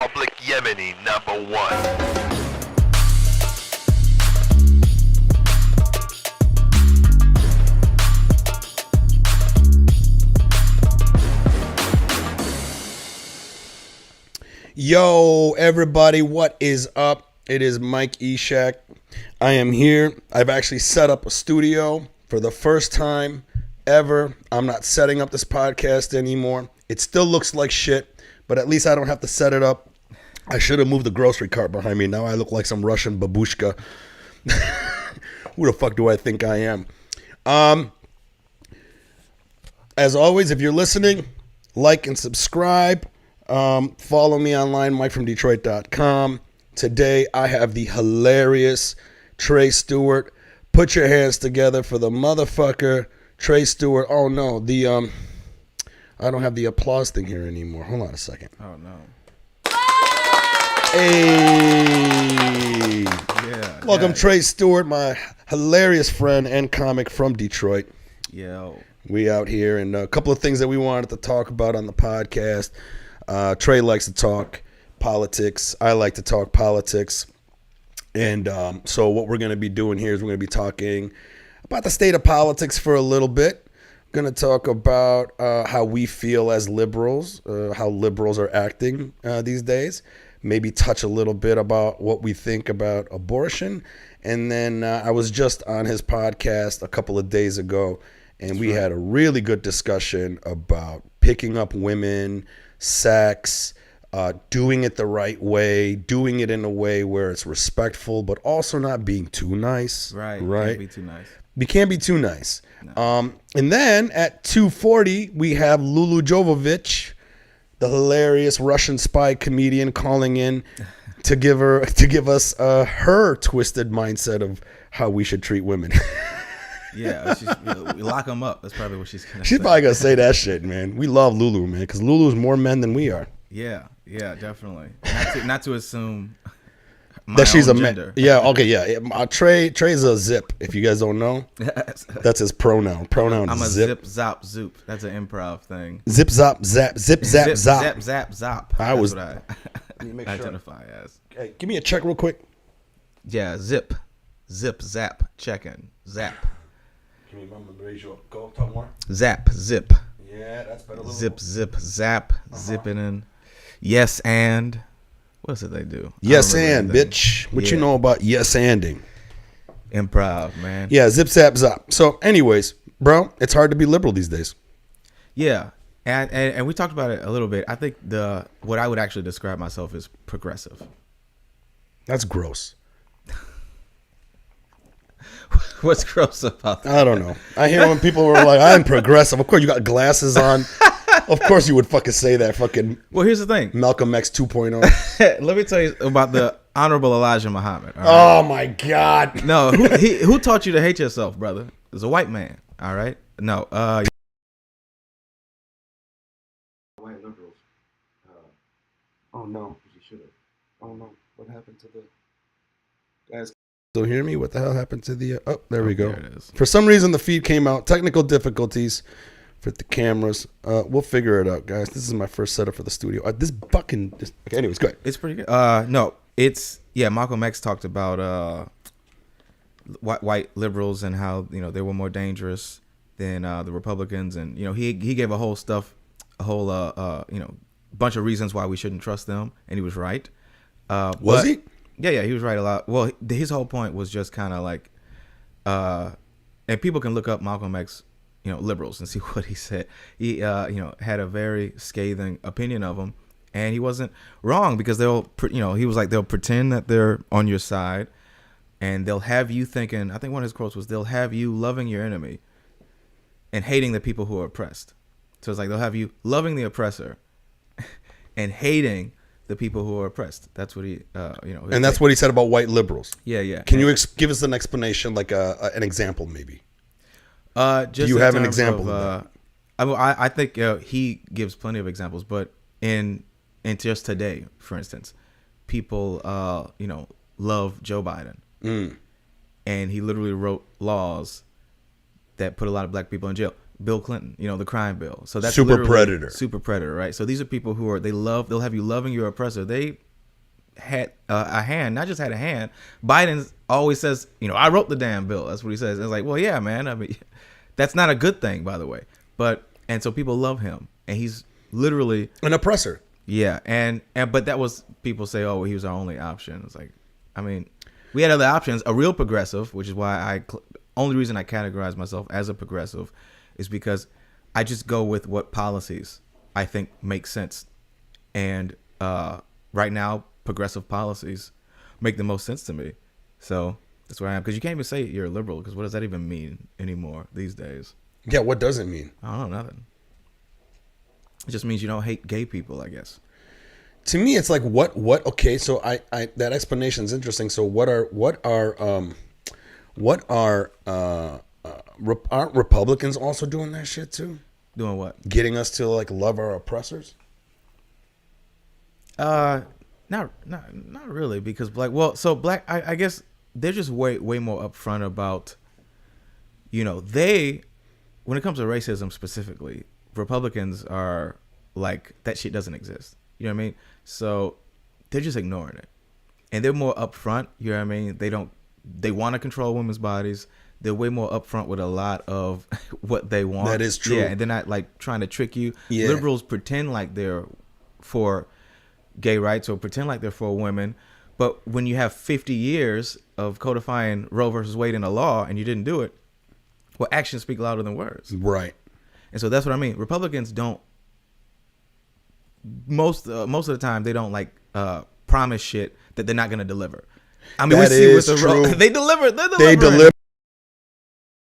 Public Yemeni #1. Yo, everybody, what is up? It is Mike Eshaq. I am here. I've actually set up a studio for the first time ever. I'm not setting up this podcast anymore. It still looks like shit, but at least I don't have to set it up. I should have moved the grocery cart behind me. Now I look like some Russian babushka. Who the fuck do I think I am? As always, if you're listening, like and subscribe. Follow me online, MikeFromDetroit.com. Today, I have the hilarious Tre Stewart. Put your hands together for the motherfucker, Tre Stewart. Oh, no, I don't have the applause thing here anymore. Hold on a second. Oh, no. Hey! Yeah. Welcome, Tre Stewart, my hilarious friend and comic from Detroit. Yo. We out here, and a couple of things that we wanted to talk about on the podcast. Tre likes to talk politics. I like to talk politics. And so what we're going to be doing here is we're going to be talking about the state of politics for a little bit. We're going to talk about how we feel as liberals, how liberals are acting these days. Maybe touch a little bit about what we think about abortion. And then I was just on his podcast a couple of days ago, and we had a really good discussion about picking up women, sex, doing it the right way, doing it in a way where it's respectful, but also not being too nice. Right. Can't be too nice. We can't be too nice. No. And then at 2:40, we have Lulu, the hilarious Russian spy comedian, calling in to give us her twisted mindset of how we should treat women. Yeah, we lock them up. That's probably what she's gonna say. She's probably gonna say that shit, man. We love Lulu, man, because Lulu's more men than we are. Yeah, definitely. Not to assume that she's a gender. man. Yeah, okay, yeah. Trey's a zip. If you guys don't know, that's his pronoun. I'm a zip. zap zoop. That's an improv thing. Zip zap zap zip zap zap. Zap zap zap. That's what I identify as. Hey, give me a check real quick. Yeah, zip zap checking zap. Can you raise your go talk more? Zap zip. Yeah, that's better. Zip zap zipping in. Yes and. What is it they do? Yes and, bitch. What you know about yes anding? Improv, man. Yeah, zip zap zap. So anyways, bro, it's hard to be liberal these days. Yeah. And we talked about it a little bit. I think what I would actually describe myself as progressive. That's gross. What's gross about that? I don't know. I hear when people were like, I'm progressive. Of course, you got glasses on. Of course, you would fucking say that. Fucking. Well, here's the thing. Malcolm X 2.0. Let me tell you about the Honorable Elijah Muhammad. Right? Oh, my God. No, who taught you to hate yourself, brother? It's a white man. All right? No. White liberals. Oh, no. You should have. Oh, no. What happened to the guys? Still hear me? What the hell happened to the... Oh, there we go. There it is. For some reason, the feed came out. Technical difficulties for the cameras. We'll figure it out, guys. This is my first setup for the studio. Okay, anyways, go ahead. It's pretty good. No, it's... Yeah, Malcolm X talked about white liberals and how, they were more dangerous than the Republicans. And, he gave a whole bunch of reasons why we shouldn't trust them. And he was right. Was he? Yeah, he was right a lot. Well, his whole point was just kind of like, and people can look up Malcolm X, liberals and see what he said. He, had a very scathing opinion of them, and he wasn't wrong because he was like, they'll pretend that they're on your side, and they'll have you thinking. I think one of his quotes was, "They'll have you loving your enemy, and hating the people who are oppressed." So it's like they'll have you loving the oppressor, and hating the people who are oppressed. That's what he, and that's what he said about white liberals. Yeah. Can you give us an explanation, like an example, maybe? Just do you have an example of that? I think he gives plenty of examples, but in just today, for instance, people, love Joe Biden, and he literally wrote laws that put a lot of black people in jail. Bill Clinton, the crime bill. So that's super predator. Super predator, right? So these are people who are they'll have you loving your oppressor. They had a hand, not just had a hand. Biden always says, I wrote the damn bill. That's what he says. It's like, well, yeah, man. I mean, that's not a good thing, by the way. And so people love him, and he's literally an oppressor. Yeah, but that was, people say, oh, well, he was our only option. It's like, I mean, we had other options. A real progressive, which is why only reason I categorize myself as a progressive, is because I just go with what policies I think make sense, and right now, progressive policies make the most sense to me. So that's where I am. Because you can't even say you're a liberal, because what does that even mean anymore these days? Yeah, what does it mean? I don't know, nothing. It just means you don't hate gay people, I guess. To me, it's like what? Okay, so I that explanation is interesting. So aren't Republicans also doing that shit too? Doing what? Getting us to like love our oppressors? Not really, because I guess they're just way more upfront about, when it comes to racism specifically, Republicans are like, that shit doesn't exist. You know what I mean? So they're just ignoring it, and they're more upfront. You know what I mean? They want to control women's bodies. They're way more upfront with a lot of what they want. That is true. Yeah, and they're not like trying to trick you. Yeah. Liberals pretend like they're for gay rights or pretend like they're for women, but when you have 50 years of codifying Roe versus Wade in a law and you didn't do it, well, actions speak louder than words. Right. And so that's what I mean. Republicans don't. Most of the time, they don't promise shit that they're not going to deliver. I mean, that we see with is the true. they deliver. They deliver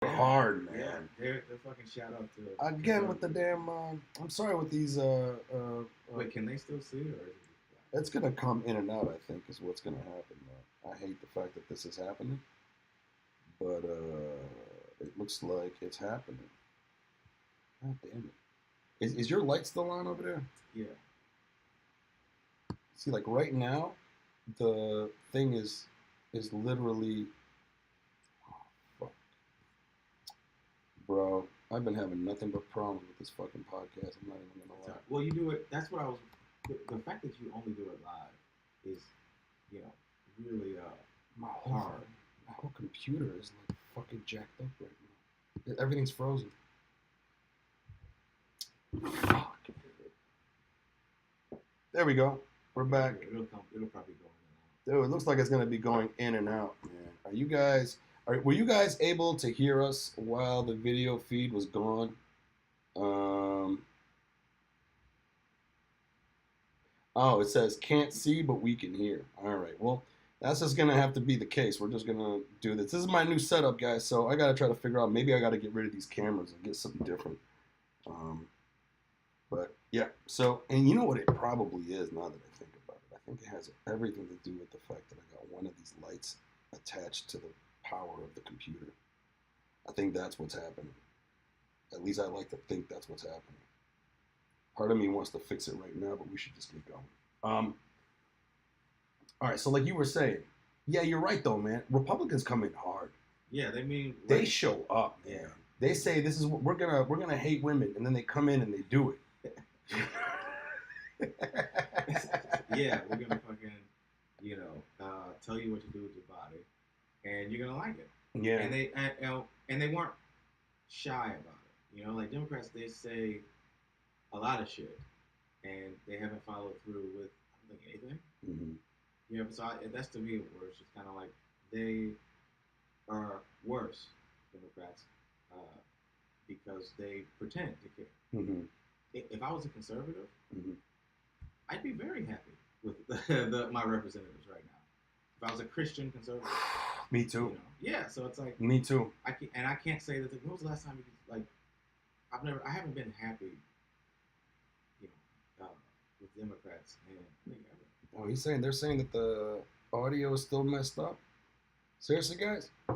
hard, man. Yeah, they're fucking shout out to Again with the damn. I'm sorry with these. Wait, can they still see it? Or it's gonna come in and out. I think is what's gonna happen. I hate the fact that this is happening, but it looks like it's happening. God damn it! Is your light still on over there? Yeah. See, like right now, the thing is literally. Oh, fuck. Bro, I've been having nothing but problems with this fucking podcast. I'm not even gonna lie. Well, you do it. That's what I was. The fact that you only do it live is, really hard. My whole computer is like fucking jacked up right now. Everything's frozen. Fuck. There we go. We're back. It'll probably go in and out. Dude, it looks like it's gonna be going in and out, man. Were you guys able to hear us while the video feed was gone? Oh, it says can't see, but we can hear. All right. Well, that's just gonna have to be the case. We're just gonna do this. This is my new setup, guys. So I gotta try to figure out. Maybe I gotta get rid of these cameras and get something different. But yeah. So, and you know what it probably is now that I think about it. I think it has everything to do with the fact that I got one of these lights attached to the power of the computer. I think that's what's happening. At least I like to think that's what's happening. Part of me wants to fix it right now, but we should just keep going. All right, so like you were saying, yeah, you're right though, man. Republicans come in hard. Yeah, They show up, man. Yeah. They say this is what we're gonna hate women, and then they come in and they do it. Yeah, we're gonna fucking, tell you what to do with your body, and you're gonna like it. Yeah. And they weren't shy about it. Like Democrats, they say a lot of shit, and they haven't followed through with, I don't think, anything. Mm-hmm. So that's to me worse. It's kind of like they are worse, Democrats, because they pretend to care. Mm-hmm. If I was a conservative, mm-hmm. I'd be very happy with my representatives right now. If I was a Christian conservative. Me too. Yeah, so it's like. Me too. I can't say that. When was the last time I haven't been happy, with Democrats and Oh, they're saying that the audio is still messed up. Seriously, guys? It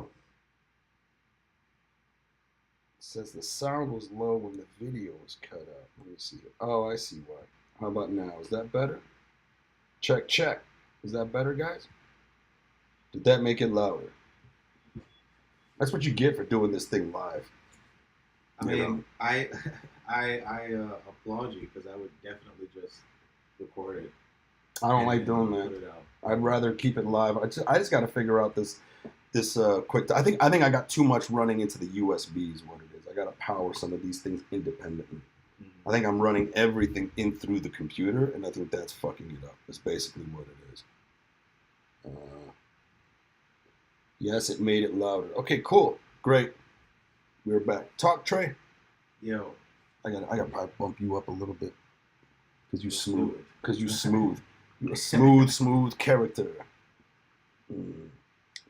says the sound was low when the video was cut out. Let me see. Oh, I see why. How about now? Is that better? Check. Is that better, guys? Did that make it louder? That's what you get for doing this thing live. I mean, I applaud you because I would definitely just record it. I don't like doing that. I'd rather keep it live. I just got to figure out this quick. I think I got too much running into the USB is what it is. I got to power some of these things independently. I think I'm running everything in through the computer, and I think that's fucking it up. That's basically what it is. Yes, it made it louder. Okay, cool, great. We're back. Talk, Trey. Yo, I gotta probably bump you up a little bit because you smooth. Because you smooth. You're a smooth character.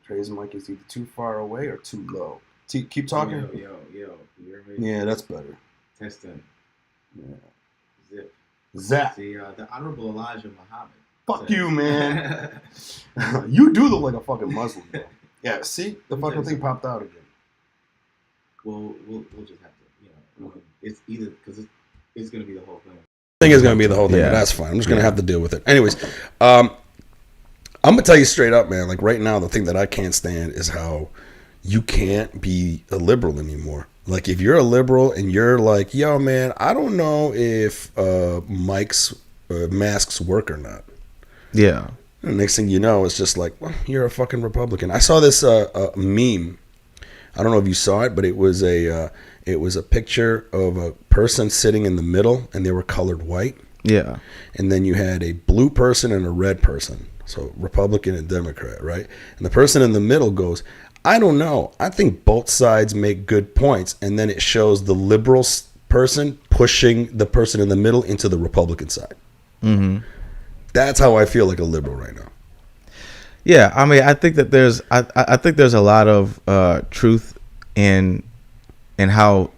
Trey's mic is either too far away or too low. Keep talking. Yo. You hear me? Yeah, that's better. Testing. Yeah. Zap. See, the Honorable Elijah Muhammad. Fuck you, man. You do look like a fucking Muslim, bro. Yeah, see? The fucking thing popped out again. Well, we'll just have to, it's either, because it's going to be the whole thing. I think it's going to be the whole thing, but that's fine. I'm just going to have to deal with it. Anyways, I'm going to tell you straight up, man, like right now, the thing that I can't stand is how you can't be a liberal anymore. Like if you're a liberal and you're like, yo, man, I don't know if Mike's masks work or not. Yeah. And the next thing you know, it's just like, well, you're a fucking Republican. I saw this meme. I don't know if you saw it, but it was a picture of a person sitting in the middle, and they were colored white. Yeah. And then you had a blue person and a red person, so Republican and Democrat, right? And the person in the middle goes, I don't know. I think both sides make good points. And then it shows the liberal person pushing the person in the middle into the Republican side. Mm-hmm. That's how I feel like a liberal right now. Yeah, I mean, I think that there's a lot of truth in how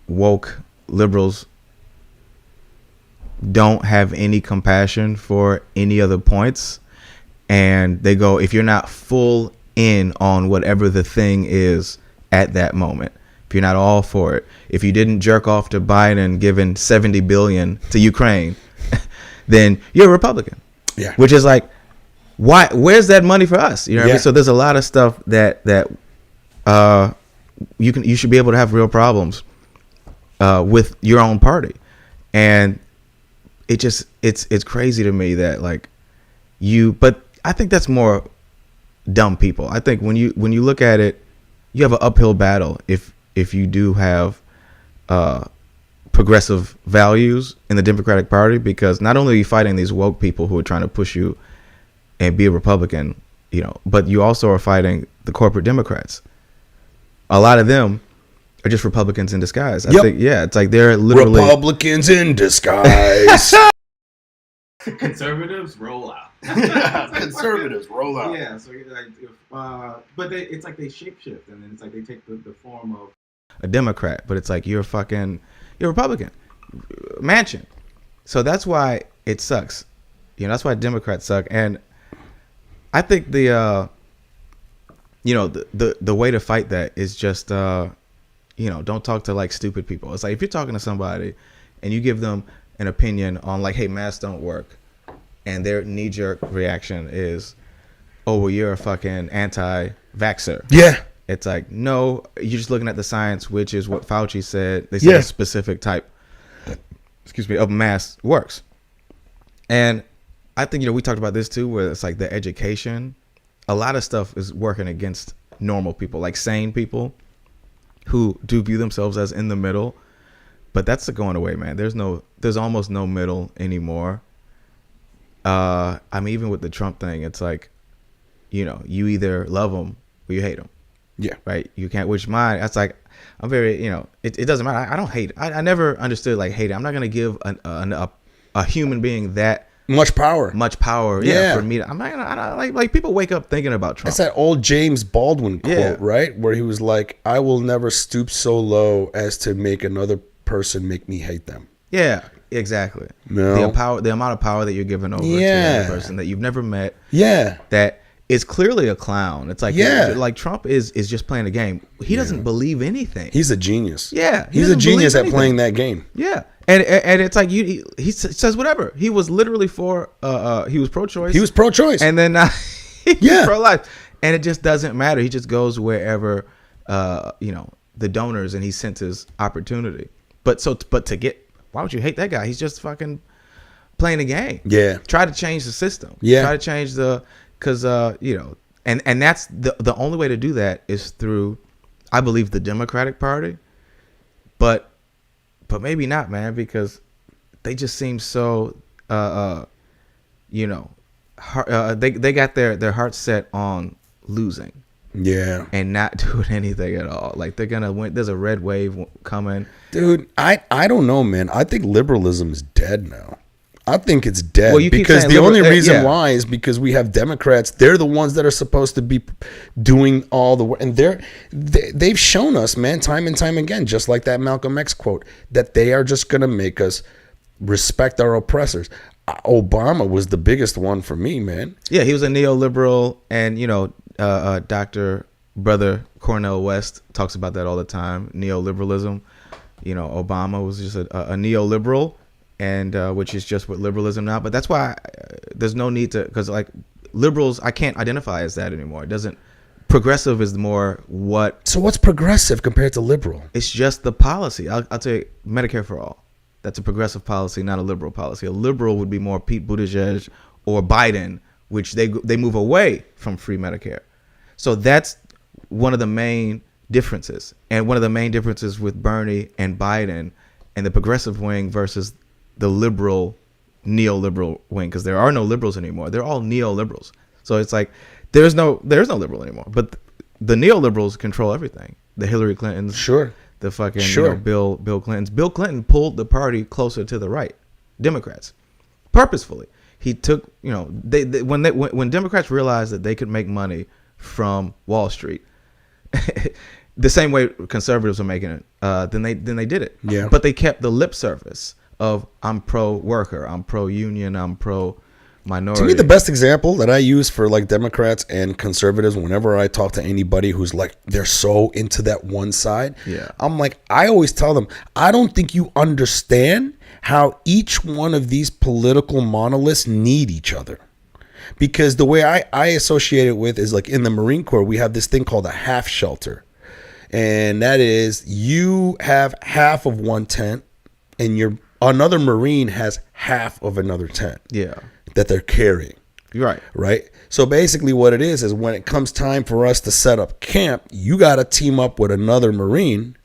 woke liberals don't have any compassion for any other points, and they go, if you're not full in on whatever the thing is at that moment, if you're not all for it, if you didn't jerk off to Biden giving $70 billion to Ukraine, then you're a Republican. Yeah, which is like, why? Where's that money for us? You know what I mean? So there's a lot of stuff that you should be able to have real problems with your own party, and it's crazy to me that like but I think that's more dumb people. I think when you look at it, you have an uphill battle if you do have progressive values in the Democratic Party, because not only are you fighting these woke people who are trying to push you and be a Republican, but you also are fighting the corporate Democrats. A lot of them are just Republicans in disguise. I think, it's like they're literally Republicans in disguise. Conservatives roll out. Conservatives roll out. Yeah, so but it's like they shapeshift, and then it's like they take the form of a Democrat, but it's like you're a Republican, Manchin. So that's why it sucks. That's why Democrats suck. And I think the way to fight that is just don't talk to like stupid people. It's like if you're talking to somebody and you give them an opinion on like, hey, masks don't work, and their knee-jerk reaction is, oh, well, you're a fucking anti-vaxxer. Yeah. It's like, no, you're just looking at the science, which is what Fauci said. They said a specific type, of mask works. And I think, we talked about this too, where it's like the education. A lot of stuff is working against normal people, like sane people who do view themselves as in the middle. But that's going away, man. There's almost no middle anymore. I mean, even with the Trump thing, it's like, you either love them or you hate them. Yeah. Right. You can't, which mine, that's like, I'm very, it doesn't matter. I don't hate. I never understood like hate. I'm not going to give a human being that much power. Yeah. For me, I'm not gonna, I don't, like people wake up thinking about Trump. It's that old James Baldwin quote, right? Where he was like, I will never stoop so low as to make another person make me hate them. Yeah, exactly. No. The amount of power that you're giving over to another person that you've never met. Yeah. That is clearly a clown. It's like, like Trump is just playing a game. He doesn't believe anything. He's a genius. Yeah. He's a genius at playing that game. Yeah. And it's like he says whatever. He was literally he was pro-choice. He was pro-choice. And then he's pro-life. And it just doesn't matter. He just goes wherever, the the donors, and he sent his opportunity. But to get, why would you hate that guy? He's just fucking playing the game. Yeah. Try to change the system. Yeah. Try to change because and that's the only way to do that is through, I believe, the Democratic Party, but maybe not, man, because they just seem so they got their heart set on losing. Yeah. And not doing anything at all. Like, they're gonna win. There's a red wave coming. Dude, I don't know, man. I think liberalism is dead now. I think it's dead, Well, because the only reason why is because we have Democrats. They're the ones that are supposed to be doing all the work, and they've shown us, man, time and time again, just like that Malcolm X quote, that they are just gonna make us respect our oppressors. Obama was the biggest one for me, man. Yeah, he was a neoliberal, and Dr. Brother Cornel West talks about that all the time. Neoliberalism. Obama was just a neoliberal, and which is just what liberalism now. But that's why there's no need to, because like liberals, I can't identify as that anymore. It doesn't. Progressive is more what. So what's progressive compared to liberal? It's just the policy. I'll tell you, Medicare for all. That's a progressive policy, not a liberal policy. A liberal would be more Pete Buttigieg or Biden, which they move away from free Medicare. So that's one of the main differences. And one of the main differences with Bernie and Biden and the progressive wing versus the liberal, neoliberal wing, because there are no liberals anymore. They're all neoliberals. So it's like there's no liberal anymore. But the neoliberals control everything. The Hillary Clintons. Sure. The fucking Sure. Bill Clintons. Bill Clinton pulled the party closer to the right, Democrats, purposefully. He took, when Democrats realized that they could make money from Wall Street, the same way conservatives were making it, then they did it. Yeah. But they kept the lip service of I'm pro worker, I'm pro union, I'm pro minority. To me, the best example that I use for like Democrats and conservatives, whenever I talk to anybody who's like, they're so into that one side, I'm like, I always tell them, I don't think you understand how each one of these political monoliths need each other. Because the way I associate it with is like in the Marine Corps, we have this thing called a half shelter. And that is you have half of one tent and another Marine has half of another tent. Yeah. That they're carrying. Right. So basically what it is when it comes time for us to set up camp, you got to team up with another Marine.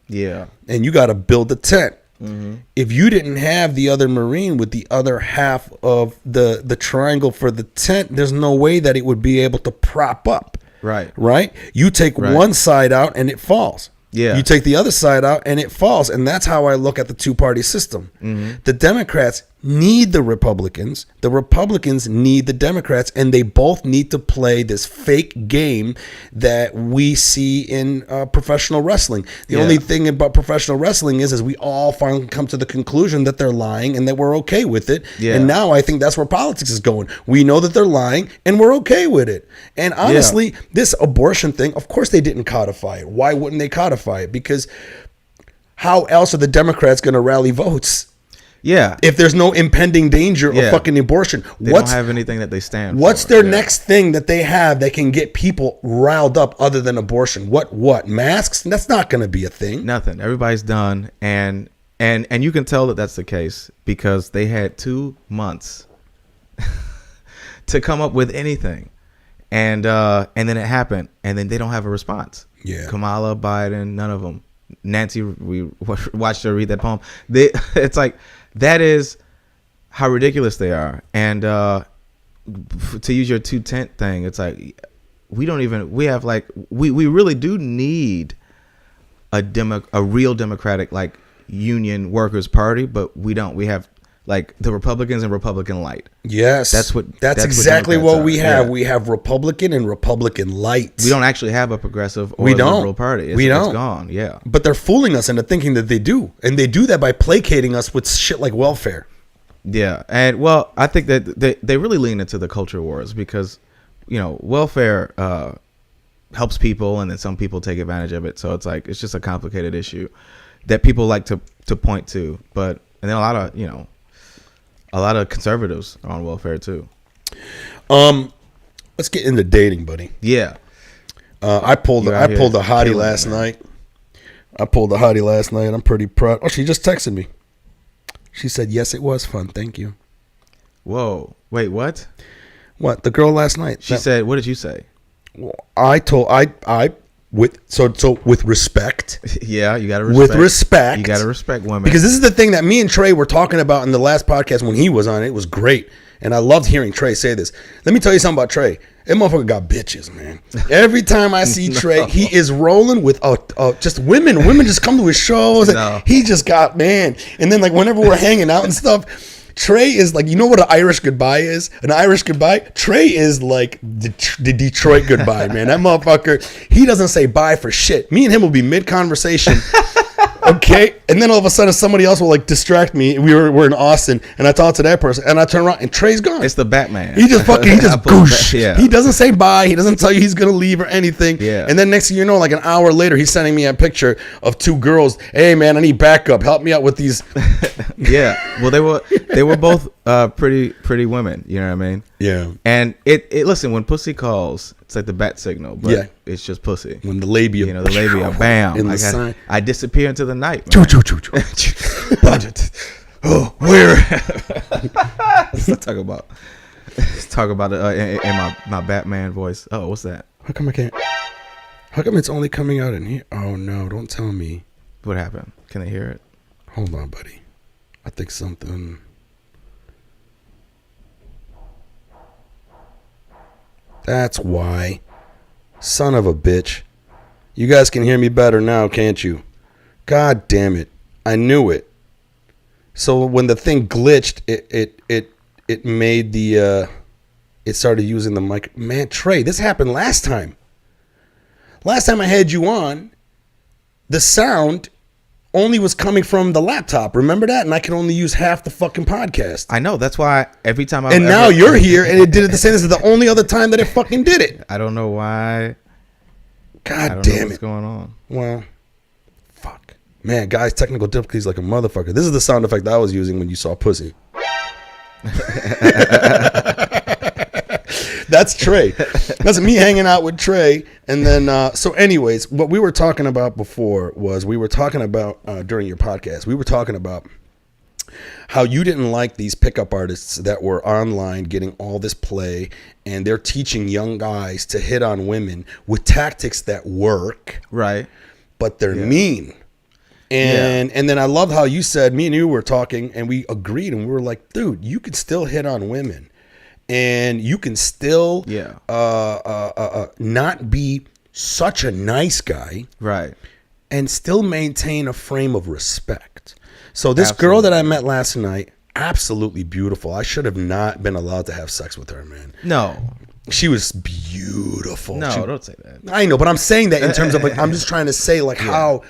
Yeah. And you got to build a tent. Mm-hmm. If you didn't have the other Marine with the other half of the triangle for the tent, there's no way that it would be able to prop up. Right. You take one side out and it falls. Yeah. You take the other side out and it falls. And that's how I look at the two-party system. Mm-hmm. The Democrats need the Republicans. The Republicans need the Democrats. And they both need to play this fake game that we see in professional wrestling. The only thing about professional wrestling is we all finally come to the conclusion that they're lying and that we're okay with it. Yeah. And now I think that's where politics is going. We know that they're lying and we're okay with it. And honestly, this abortion thing, of course they didn't codify it. Why wouldn't they codify it? Because how else are the Democrats going to rally votes? Yeah. If there's no impending danger of fucking abortion, they don't have anything that they stand for. What's their next thing that they have that can get people riled up other than abortion? What? Masks? That's not going to be a thing. Nothing. Everybody's done. And you can tell that that's the case because they had 2 months to come up with anything. And then it happened. And then they don't have a response. Yeah. Kamala, Biden, none of them. Nancy, we watched her read that poem. It's like, that is how ridiculous they are. And to use your 2-tent thing, it's like we really do need a real democratic like union workers party, but we don't. We have like the Republicans and Republican light. Yes, that's exactly what we have. Yeah. We have Republican and Republican light. We don't actually have a progressive or liberal party. It's gone. Yeah, but they're fooling us into thinking that they do, and they do that by placating us with shit like welfare. Yeah, and well, I think that they really lean into the culture wars because welfare helps people, and then some people take advantage of it. So it's like it's just a complicated issue that people like to point to, and then a lot of conservatives are on welfare too. Let's get into dating, buddy. Yeah. I pulled a hottie last night. I pulled a hottie last night. I'm pretty proud. Oh, she just texted me. She said, yes, it was fun. Thank you. Whoa. Wait, what? What? The girl last night. She said, what did you say? With respect. Yeah, you got to respect. With respect. You got to respect women. Because this is the thing that me and Trey were talking about in the last podcast when he was on. It was great. And I loved hearing Trey say this. Let me tell you something about Trey. That motherfucker got bitches, man. Every time I see Trey, he is rolling with just women. Women just come to his shows. And he just got, man. And then like whenever we're hanging out and stuff, Trey is like, you know what an Irish goodbye is? An Irish goodbye? Trey is like the Detroit goodbye, man. That motherfucker, he doesn't say bye for shit. Me and him will be mid-conversation. Okay, and then all of a sudden somebody else will like distract me. We're in Austin, and I talk to that person, and I turn around, and Trey's gone. It's the Batman. He just goosh. Yeah. He doesn't say bye. He doesn't tell you he's gonna leave or anything. Yeah. And then next thing you know, like an hour later, he's sending me a picture of two girls. Hey man, I need backup. Help me out with these. Yeah. Well, they were both pretty women. You know what I mean? Yeah. And it listen, when pussy calls, it's like the bat signal, but yeah. It's just pussy. When the labia, the labia, bam! In the sign. I disappear into the night. Oh, where? Let's talk about it in my Batman voice. Oh, what's that? How come I can't? How come it's only coming out in here? Oh no! Don't tell me. What happened? Can they hear it? Hold on, buddy. I think something. That's why. Son of a bitch. You guys can hear me better now, can't you? God damn it. I knew it. So when the thing glitched, it made the it started using the mic. Man, Trey, this happened last time. Last time I had you on, the sound only was coming from the laptop. Remember that? And I could only use half the fucking podcast. I know. That's why every time I... And now you're here and it did it the same. This is the only other time that it fucking did it. I don't know why. God damn it. What's going on? Well, fuck. Man, guys, technical difficulties like a motherfucker. This is the sound effect I was using when you saw pussy. That's Trey. That's me hanging out with Trey. And then, so anyways, what we were talking about before was we were talking about during your podcast, we were talking about how you didn't like these pickup artists that were online getting all this play and they're teaching young guys to hit on women with tactics that work. Right. But they're mean. And then I love how you said, me and you were talking and we agreed and we were like, dude, you can still hit on women. And you can still not be such a nice guy, right? And still maintain a frame of respect. So this girl that I met last night, absolutely beautiful. I should have not been allowed to have sex with her, man. No, she was beautiful. No, don't say that. I know, but I'm saying that in terms of like, I'm just trying to say like how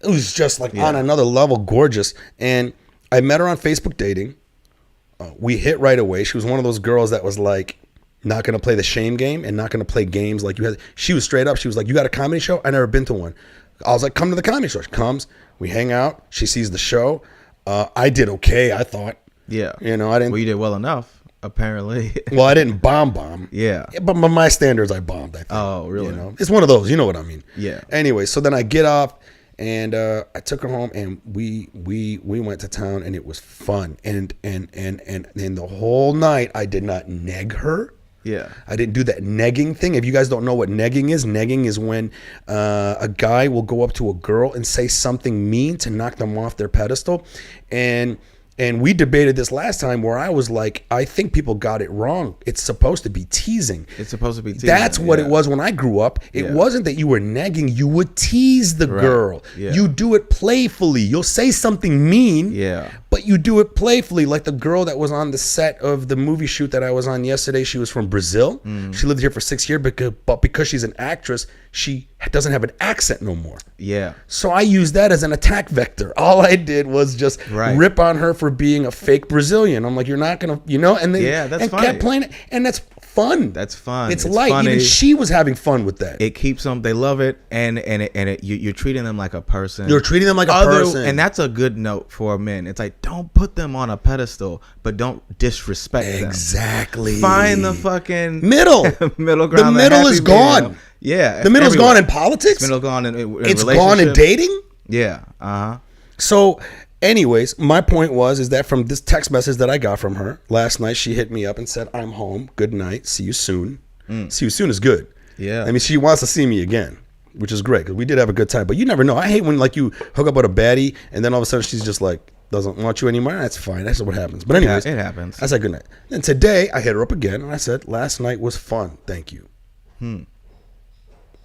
it was just like on another level, gorgeous. And I met her on Facebook dating. We hit right away. She was one of those girls that was like not going to play the shame game and not going to play games like you had. She was straight up. She was like, you got a comedy show? I never been to one. I was like, come to the comedy show. She comes. We hang out. She sees the show. I did okay, I thought. Yeah. You know, I didn't. Well, you did well enough, apparently. Well, I didn't bomb. Yeah. But by my standards, I bombed, I think. Oh, really? You know, it's one of those. You know what I mean? Yeah. Anyway, so then I get off. And I took her home, and we went to town, and it was fun. And the whole night, I did not neg her. Yeah, I didn't do that negging thing. If you guys don't know what negging is when a guy will go up to a girl and say something mean to knock them off their pedestal, and we debated this last time where I was like, I think people got it wrong. It's supposed to be teasing. It's supposed to be teasing. That's what it was when I grew up. It wasn't that you were negging. You would tease the girl. Yeah. You do it playfully. You'll say something mean, but you do it playfully. Like the girl that was on the set of the movie shoot that I was on yesterday, she was from Brazil. She lived here for 6 years, but because she's an actress, she doesn't have an accent no more. Yeah. So I used that as an attack vector. All I did was just rip on her for being a fake Brazilian. I'm like, you're not gonna, you know, and then that's and funny. Kept playing it, and that's fun. That's fun. It's light. Funny. Even she was having fun with that. It keeps them. They love it, and you're treating them like a person. You're treating them like a person, and that's a good note for men. It's like, don't put them on a pedestal, but don't disrespect them. Exactly. Find the fucking middle ground. The middle is gone. Yeah, the middle's gone in politics. The middle's gone in it's gone in dating. Yeah. Uh-huh. So, anyways, my point is that from this text message that I got from her last night, she hit me up and said, "I'm home. Good night. See you soon." See you soon is good. Yeah. I mean, she wants to see me again, which is great because we did have a good time. But you never know. I hate when like you hook up with a baddie and then all of a sudden she's just like doesn't want you anymore. That's fine. That's what happens. But anyways, it happens. I said good night. Then today I hit her up again and I said, "Last night was fun. Thank you."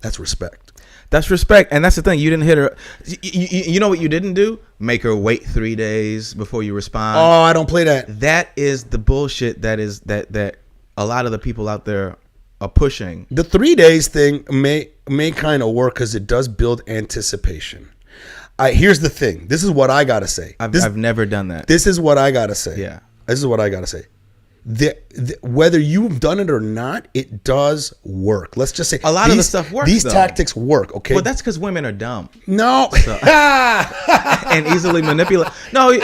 That's respect. That's respect, and that's the thing. You didn't hit her. You know what you didn't do? Make her wait 3 days before you respond. Oh, I don't play that. That is the bullshit. That a lot of the people out there are pushing. The 3 days thing may kind of work because it does build anticipation. Here's the thing. This is what I gotta say. I've never done that. This is what I gotta say. Yeah. This is what I gotta say. Whether you've done it or not, it does work. Let's just say a lot of the stuff works. These though. tactics work. Okay. Well, that's because women are dumb. No. So, and easily manipulate. No, but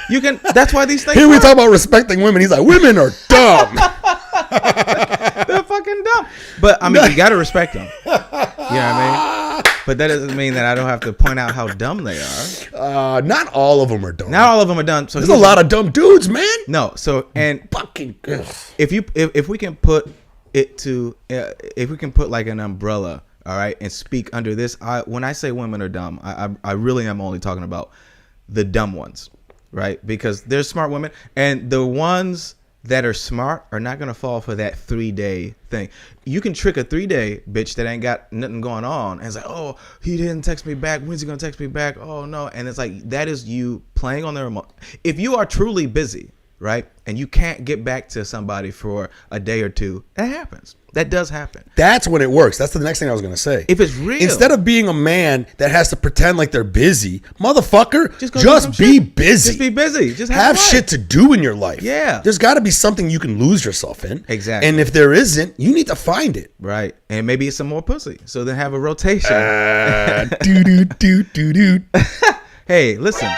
you can. That's why these things. Here we work. talk about respecting women. He's like, women are dumb. They're fucking dumb. But I mean, you gotta respect them. You know what I mean? But that doesn't mean that I don't have to point out how dumb they are. Not all of them are dumb. Not all of them are dumb. So there's a lot of dumb dudes, man. No. So and fucking. If we can put it to if we can put like an umbrella, all right, and speak under this. When I say women are dumb, I really am only talking about the dumb ones, right? Because there's smart women, and the ones that are smart are not going to fall for that 3-day thing. You can trick a 3-day bitch that ain't got nothing going on and it's like, oh, he didn't text me back. When's he going to text me back? Oh, no. And it's like, that is you playing on their emotion. If you are truly busy, right, and you can't get back to somebody for a day or two, that happens. That does happen. That's when it works. That's the next thing I was going to say. If it's real. Instead of being a man that has to pretend like they're busy, motherfucker, just be busy. Just be busy. Just have shit to do in your life. Yeah. There's got to be something you can lose yourself in. Exactly. And if there isn't, you need to find it. Right. And maybe it's some more pussy. So then have a rotation. Do. Hey, listen.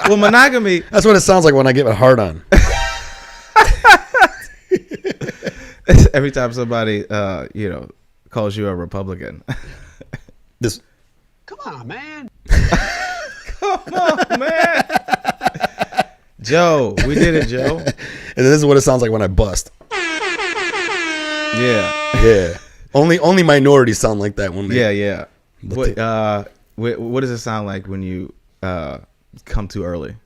Well, monogamy. That's what it sounds like when I get a hard on. Every time somebody, calls you a Republican. Come on, man. Come on, man. Joe, we did it, Joe. And this is what it sounds like when I bust. Yeah. Yeah. Only minorities sound like that when they. Yeah. What does it sound like when you come too early?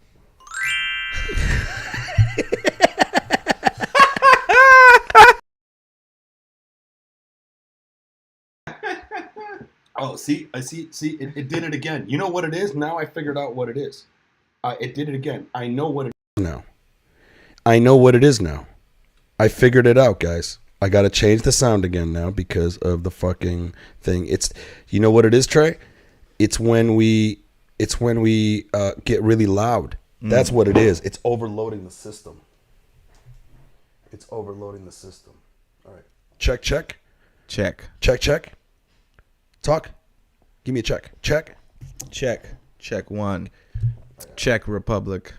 Oh, see, it did it again. You know what it is? Now I figured out what it is. It did it again. I know what it is now. I figured it out, guys. I got to change the sound again now because of the fucking thing. You know what it is, Trey? It's when we get really loud. That's what it is. It's overloading the system. All right. Check. Talk. Give me a check. Check. Check one. Check Republic.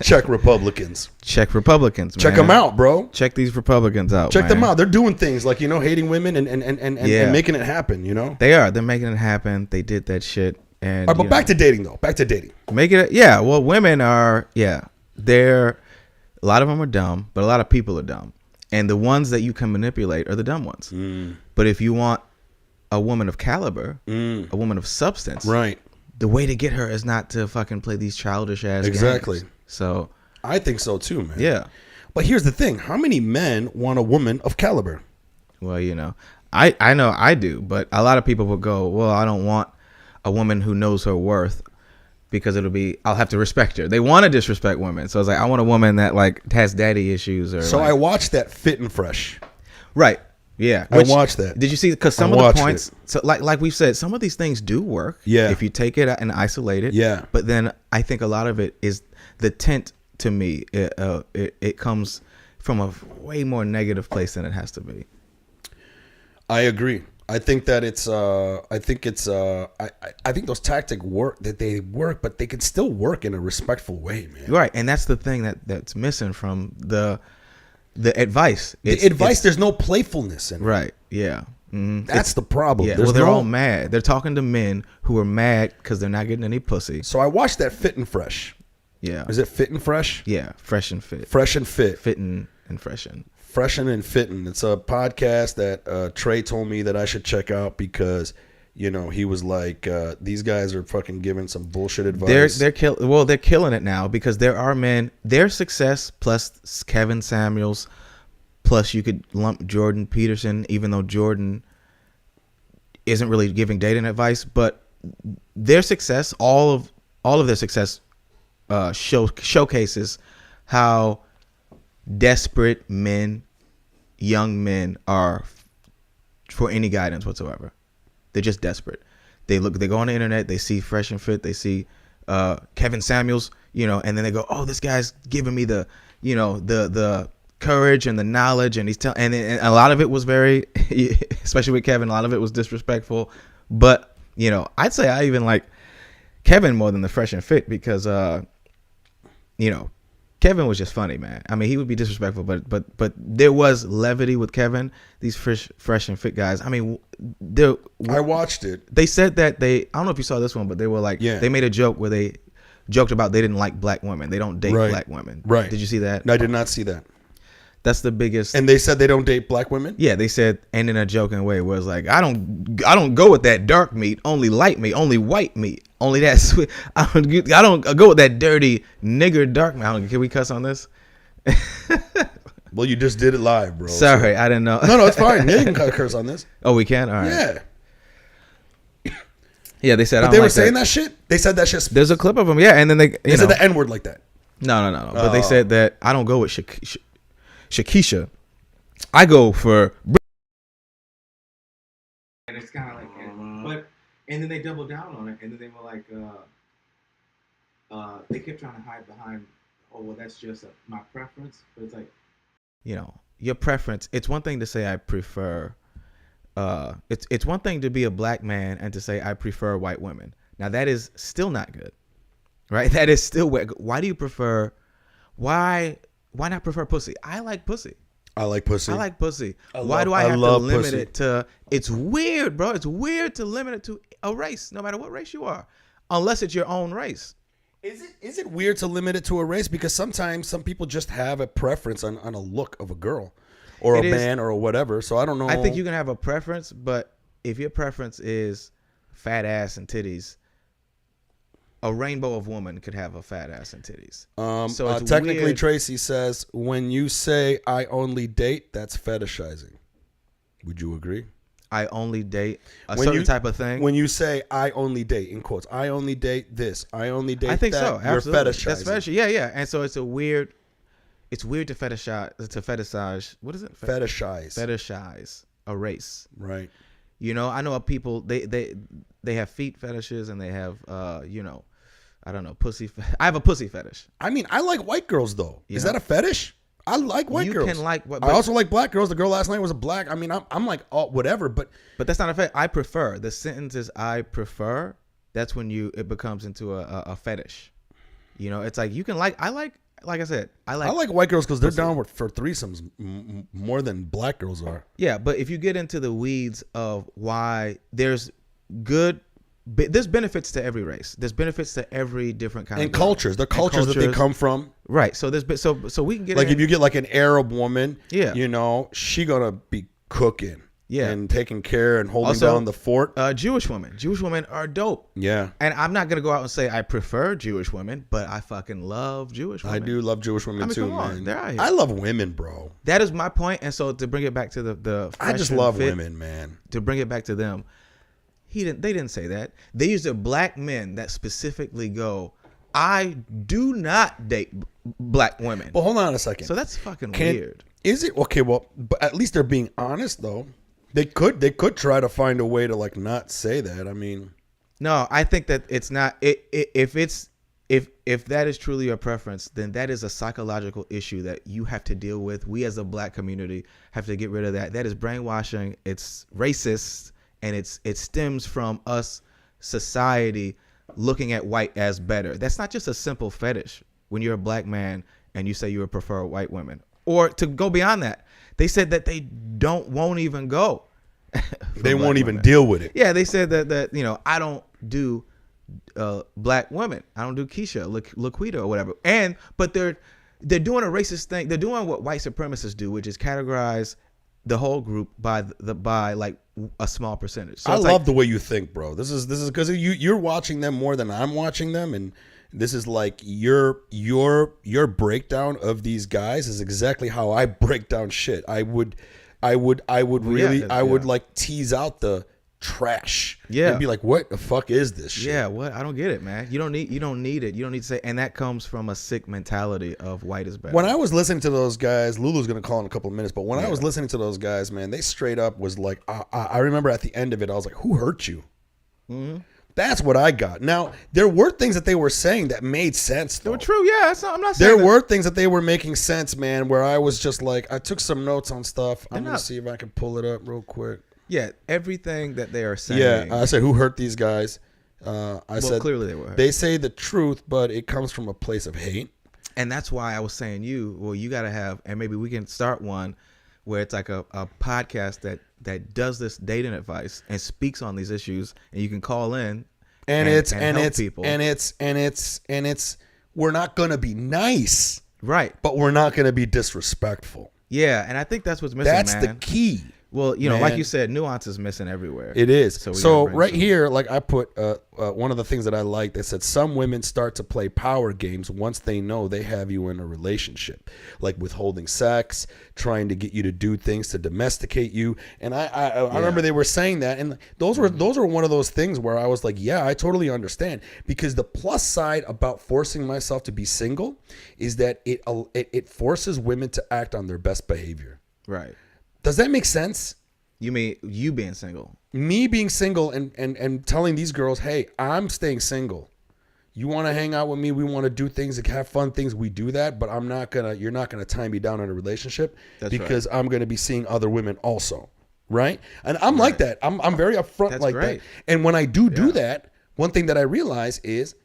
Check Republicans. Check Republicans, man. Check them out, bro. Check these Republicans out. Check them out. They're doing things like, hating women and making it happen, They are. They're making it happen. They did that shit. And all right, but back to dating, though. Make it. Yeah. Well, women are, they're, a lot of them are dumb, but a lot of people are dumb. And the ones that you can manipulate are the dumb ones. But if you want a woman of caliber, a woman of substance, right, the way to get her is not to fucking play these childish ass exactly games. So I think so too, man. Yeah. But here's the thing: how many men want a woman of caliber? Well, I know I do, but a lot of people will go, well, I don't want a woman who knows her worth because I'll have to respect her. They want to disrespect women. So it's like, I want a woman that like has daddy issues or. So I watched that Fit and Fresh. Right. Yeah. I watched that. Did you see? Because some of the points, so like we've said, some of these things do work. Yeah. If you take it and isolate it. Yeah. But then I think a lot of it is the tint to me. It comes from a way more negative place than it has to be. I agree. I think that I think those tactics work, but they can still work in a respectful way, man. Right. And that's the thing that's missing from the advice. There's no playfulness in it. Right. Yeah. That's the problem. Yeah, well, they're all mad. They're talking to men who are mad because they're not getting any pussy. So I watched that Fit and Fresh. Yeah. Is it Fit and Fresh? Yeah, Fresh and Fit. Fresh and Fit. Fitting and Freshen. Freshen and Fitting. It's a podcast that Trey told me that I should check out because, you know, he was like, these guys are fucking giving some bullshit advice. They're killing it now because there are men. Their success plus Kevin Samuels, plus you could lump Jordan Peterson, even though Jordan isn't really giving dating advice, but their success, all of their success, showcases how desperate men, young men are for any guidance whatsoever. They're just desperate. They go on the internet, they see Fresh and Fit, they see Kevin Samuels, you know, and then they go, oh, this guy's giving me the, you know, the courage and the knowledge, and he's and a lot of it was very, especially with Kevin, a lot of it was disrespectful. But, you know, I'd say I even like Kevin more than the Fresh and Fit because you know, Kevin was just funny, man. I mean, he would be disrespectful, but there was levity with Kevin. These fresh and Fit guys. I mean, I watched it. They said that I don't know if you saw this one, but they were like, they made a joke where they joked about they didn't like black women. They don't date black women. Right. Did you see that? No, I did not see that. That's the biggest. And they said they don't date black women? Yeah, they said, and in a joking way, where it's like, I don't go with that dark meat, only light meat, only white meat, only that sweet. I don't go with that dirty nigger dark meat. Can we cuss on this? Well, you just did it live, bro. Sorry, I didn't know. No, it's fine. You can curse on this. Oh, we can? All right. Yeah. Yeah, they said. But they were saying that shit? They said that shit. There's a clip of them, yeah, and then they said the N-word like that. No. But they said that I don't go with Shakisha. I go for. And it's kind of like that. But and then they doubled down on it, and then they were like, they kept trying to hide behind, oh well, that's just my preference. But it's like, you know, your preference. It's one thing to say I prefer. It's one thing to be a black man and to say I prefer white women. Now that is still not good, right? That is still why do you prefer? Why not prefer pussy? I like pussy. I like pussy. Why do I have to limit it to? It's weird, bro. It's weird to limit it to a race, no matter what race you are, unless it's your own race. Is it weird to limit it to a race? Because sometimes some people just have a preference on a look of a girl or a man or whatever. So I don't know. I think you can have a preference, but if your preference is fat ass and titties, a rainbow of woman could have a fat ass and titties. So it's technically, weird. Tracy says when you say I only date, that's fetishizing. Would you agree? I only date a certain type of thing. When you say I only date, in quotes, I only date this, I only date that, I think so. You're Absolutely. fetishizing. That's fetish. Yeah. And so it's weird to fetishize. What is it? Fetishize a race. Right. You know, I know people they have feet fetishes and they have you know, I don't know, pussy. I have a pussy fetish. I mean, I like white girls though. Is that a fetish? I like white girls. You can like. I also like black girls. The girl last night was a black. I mean, I'm like whatever, but that's not a fetish. I prefer. The sentence is I prefer. That's when it becomes into a fetish. You know, it's like you can like. Like I said, I like white girls because they're down for threesomes more than black girls are. Yeah, but if you get into the weeds of why there's benefits to every race. There's benefits to every different kind of cultures. The cultures that they come from. Right. So so we can get like if you get like an Arab woman, yeah, you know, she gonna be cooking. Yeah. And taking care and holding down the fort. Jewish women are dope. Yeah. And I'm not going to go out and say I prefer Jewish women, but I fucking love Jewish women. I do love Jewish women too, man. They're out here. I love women, bro. That is my point. And so to bring it back to the I just love women, man. To bring it back to them, they didn't say that. They used black men that specifically go, I do not date black women. Well, hold on a second. So that's fucking weird. Is it? Okay, well, but at least they're being honest though. They could try to find a way to like not say that. I mean, no, I think that it's not. If that is truly your preference, then that is a psychological issue that you have to deal with. We as a black community have to get rid of that. That is brainwashing. It's racist, and it stems from us society looking at white as better. That's not just a simple fetish. When you're a black man and you say you would prefer white women, or to go beyond that. They said that they won't even go They won't even women. deal with it. Yeah, they said that I don't do black women. I don't do Keisha, Laquita, or whatever. But they're doing a racist thing. They're doing what white supremacists do, which is categorize the whole group by like a small percentage. So I love the way you think, bro. This is because you're watching them more than I'm watching them, and this is like your breakdown of these guys is exactly how I break down shit. I would like tease out the trash. Yeah. And be like, what the fuck is this shit? Yeah, what? I don't get it, man. You don't need it. You don't need to say, and that comes from a sick mentality of white is better. When I was listening to those guys, Lulu's gonna call in a couple of minutes, but when I was listening to those guys, man, they straight up was like, I remember at the end of it, I was like, who hurt you? Mm-hmm. That's what I got. Now, there were things that they were saying that made sense, though. They were true, yeah. I'm not saying there were things that they were making sense, man, where I was just like, I took some notes on stuff. I'm gonna see if I can pull it up real quick. Yeah, everything that they are saying. Yeah, I said, who hurt these guys? I said, clearly they were hurt. They say the truth, but it comes from a place of hate. And that's why I was saying you got to have, and maybe we can start one where it's like a podcast that does this dating advice and speaks on these issues, and you can call in and help people. And it's we're not going to be nice. Right. But we're not going to be disrespectful. Yeah, and I think that's what's missing, That's man. the key. Well, like you said, nuance is missing everywhere. It is. So right some. here, like I put one of the things that I like that said some women start to play power games once they know they have you in a relationship, like withholding sex, trying to get you to do things to domesticate you. And I remember they were saying that, and those were one of those things where I was like, yeah, I totally understand, because the plus side about forcing myself to be single is that it forces women to act on their best behavior. Right. Does that make sense? You mean you being single? Me being single and telling these girls, hey, I'm staying single. You want to hang out with me? We want to do things, have fun things. We do that, but you're not gonna tie me down in a relationship. That's because right. I'm gonna be seeing other women also, right? And I'm like that. I'm very upfront. That's like great. That. And when I do that, one thing that I realize is,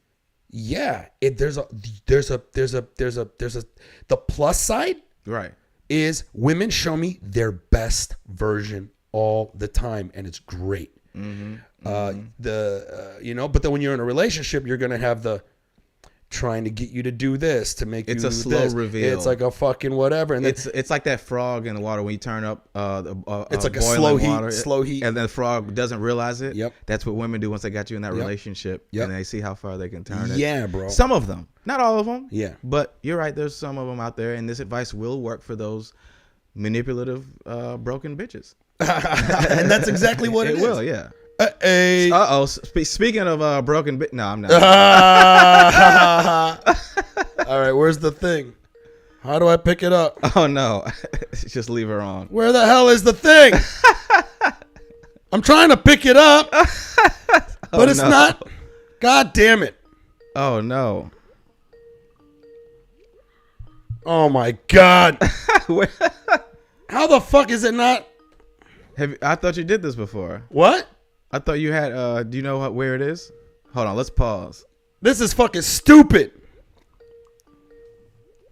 there's the plus side, right? Is women show me their best version all the time, and it's great. Mm-hmm. But then when you're in a relationship, you're gonna have the trying to get you to do this to make it's you. It's a slow reveal. It's like a fucking whatever, and it's like that frog in the water when you turn up. It's like a slow heat, and then the frog doesn't realize it. Yep, that's what women do once they got you in that relationship, and they see how far they can turn it. Yeah, bro. Some of them, not all of them. Yeah, but you're right. There's some of them out there, and this advice will work for those manipulative, broken bitches. And that's exactly what it is. It will, yeah. Speaking of broken bitch, no, I'm not. All right, where's the thing? How do I pick it up? Oh no, just leave her on. Where the hell is the thing? I'm trying to pick it up, but it's not. God damn it! Oh no! Oh my god! How the fuck is it not? I thought you did this before. What? I thought you had. Do you know where it is? Hold on, let's pause. This is fucking stupid.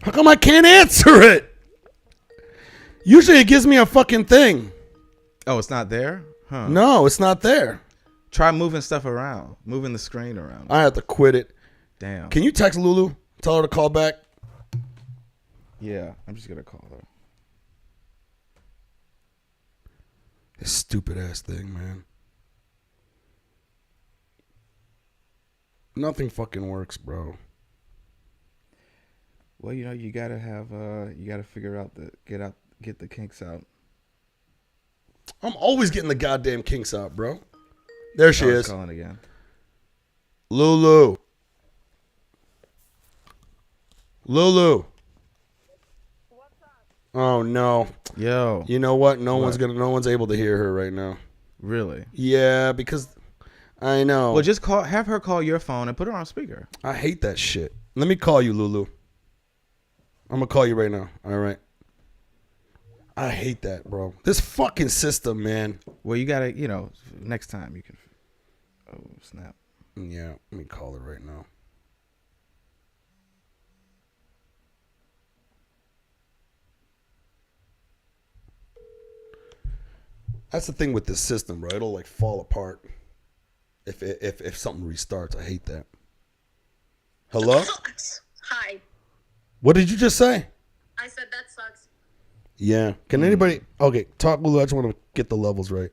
How come I can't answer it? Usually it gives me a fucking thing. Oh, it's not there? Huh. No, it's not there. Try moving stuff around. Moving the screen around. I have to quit it. Damn. Can you text Lulu? Tell her to call back. Yeah, I'm just going to call her. This stupid ass thing, man. Nothing fucking works, bro. Well, you gotta have, you gotta figure out get the kinks out. I'm always getting the goddamn kinks out, bro. There she is. Calling again. Lulu. Lulu. What's up? Oh no. Yo. You know what? No one's able to hear her right now. Really? Yeah, because I know. Well, just have her call your phone and put her on speaker. I hate that shit. Let me call you, Lulu. I'm gonna call you right now. All right. I hate that, bro. This fucking system, man. Well, you gotta, next time you can. Oh, snap. Yeah, let me call her right now. That's the thing with this system, right? It'll like fall apart if something restarts. I hate that. Hello? Hi. What did you just say? I said that sucks. Yeah. Can anybody? Okay, talk, Lulu. I just want to get the levels right.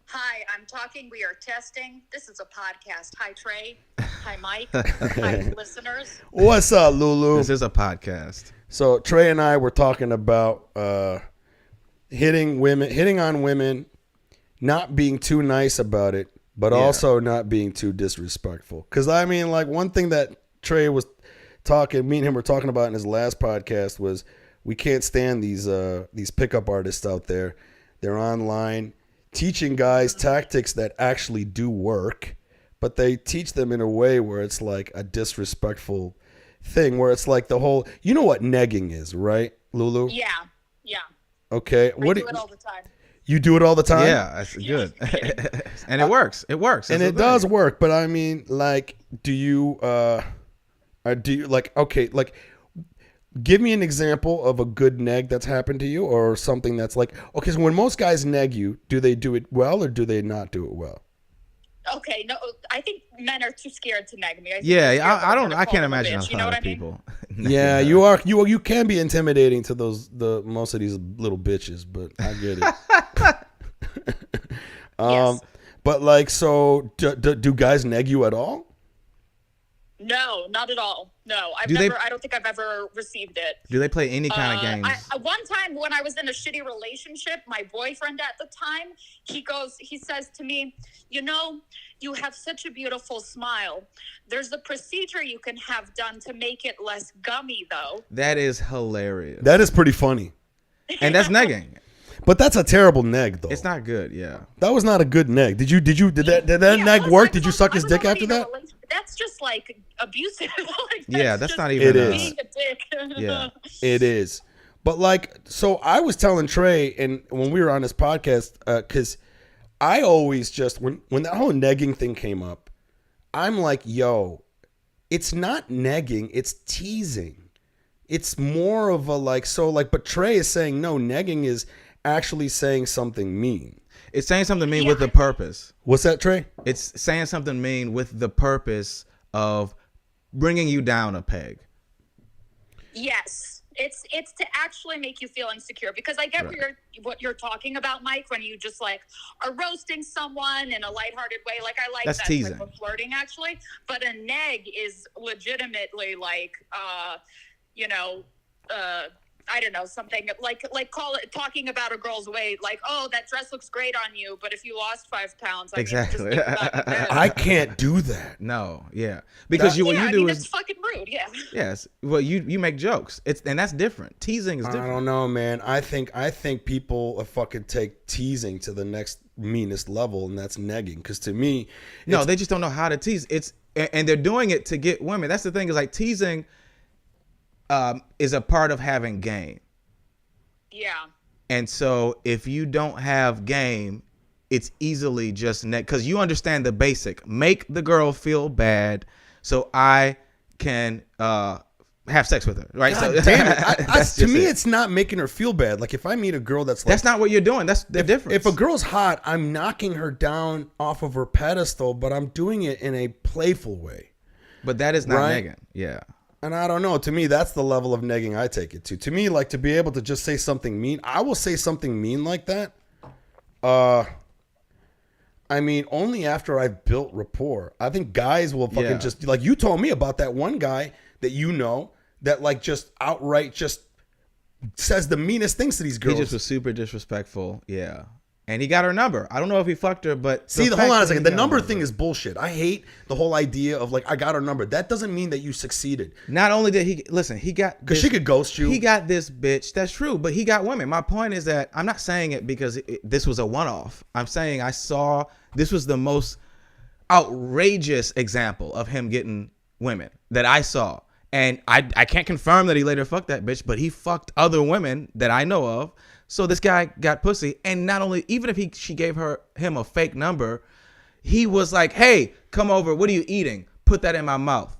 Hi, I'm talking. We are testing. This is a podcast. Hi, Trey. Hi, Mike. Hi, listeners. What's up, Lulu? This is a podcast. So Trey and I were talking about hitting on women, not being too nice about it, but also not being too disrespectful. Because I mean, like, one thing that Trey was talking, me and him were talking about in his last podcast was we can't stand these pickup artists out there. They're online teaching guys tactics that actually do work, but they teach them in a way where it's like a disrespectful thing, where it's like the whole, you know what negging is, right, Lulu? Yeah. Okay. I do it all the time. You do it all the time? Yeah, that's good. And it works. It works. And it does work, but I mean, like, do you like, okay, like, give me an example of a good neg that's happened to you, or something that's like, okay, so when most guys neg you, do they do it well or do they not do it well? Okay, no, I think men are too scared to neg me. I can't imagine you know a what lot I of mean? people. Yeah, you are. You can be intimidating to most of these little bitches, but I get it. Yes. But like, so do guys neg you at all? No, not at all. No, I don't think I've ever received it. Do they play any kind of games? One time when I was in a shitty relationship, my boyfriend at the time, he says to me, you know, you have such a beautiful smile. There's a procedure you can have done to make it less gummy, though. That is hilarious. That is pretty funny. And that's negging. But that's a terrible neg, though. It's not good. Yeah. That was not a good neg. Did that neg work? Did you suck his dick after that? That's just like abusive. That's not even. It is. Being a dick. Yeah. It is. But like, so I was telling Trey, and when we were on this podcast, because I always just when that whole negging thing came up, I'm like, yo, it's not negging, it's teasing. It's more of a like, so like, but Trey is saying no, negging is actually saying something mean. It's saying something mean with the purpose. What's that, Trey? It's saying something mean with the purpose of bringing you down a peg. Yes. It's to actually make you feel insecure, because I get what you're talking about, Mike, when you just like are roasting someone in a lighthearted way. Like, I like That's that teasing. type of flirting, actually. But a neg is legitimately like, I don't know, something like call it talking about a girl's weight, like, oh, that dress looks great on you, but if you lost 5 pounds, Exactly. mean, just I can't do that. No, yeah, because what you do is it's fucking rude. Yeah. Yes, well, you make jokes. And that's different. Teasing is different. I don't know, man. I think people fucking take teasing to the next meanest level, and that's negging. Because to me, no, they just don't know how to tease. And they're doing it to get women. That's the thing, is like teasing is a part of having game. Yeah. And so if you don't have game, it's easily just because you understand the basic. Make the girl feel bad so I can have sex with her, right? God so damn it. To me, it. it's not making her feel bad. Like, if I meet a girl that's like, that's not what you're doing. That's the difference. If a girl's hot, I'm knocking her down off of her pedestal, but I'm doing it in a playful way. But that is not right? negging. Yeah. And I don't know. To me, that's the level of negging I take it to. To me, like, to be able to just say something mean, I will say something mean like that. I mean, only after I've built rapport. I think guys will fucking just, like, you told me about that one guy that you know that, like, just outright just says the meanest things to these girls. He just was super disrespectful. Yeah. And he got her number. I don't know if he fucked her, but see, hold on a second. The number thing is bullshit. I hate the whole idea of like, I got her number. That doesn't mean that you succeeded. Not only did he got, because she could ghost you. He got this bitch. That's true, but he got women. My point is that I'm not saying it because this was a one-off. I'm saying I saw this was the most outrageous example of him getting women that I saw, and I can't confirm that he later fucked that bitch, but he fucked other women that I know of. So this guy got pussy, and not only, even if she gave him a fake number, he was like, "Hey, come over. What are you eating? Put that in my mouth."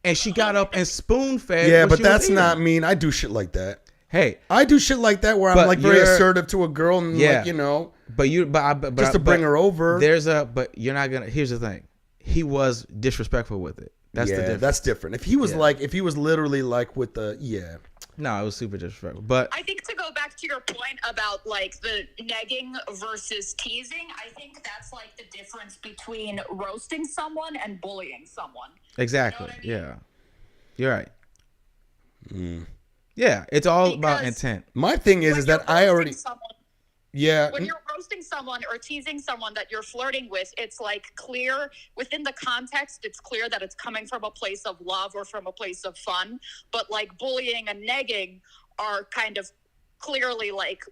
And she got up and spoon fed. Yeah, but that's not mean. I do shit like that. Hey, I do shit like that where I'm like very assertive to a girl and like, you know. just to bring her over. But you're not gonna. Here's the thing. He was disrespectful with it. That's the difference. That's different. If he was if he was literally like with the No, it was super disrespectful. But I think to go back to your point about like the negging versus teasing, I think that's like the difference between roasting someone and bullying someone. Exactly. You know what I mean? Yeah. You're right. Yeah, it's all about Because intent. My thing is that I already when you're roasting someone or teasing someone that you're flirting with, it's like clear within the context. It's clear that it's coming from a place of love or from a place of fun. But like bullying and negging are kind of clearly like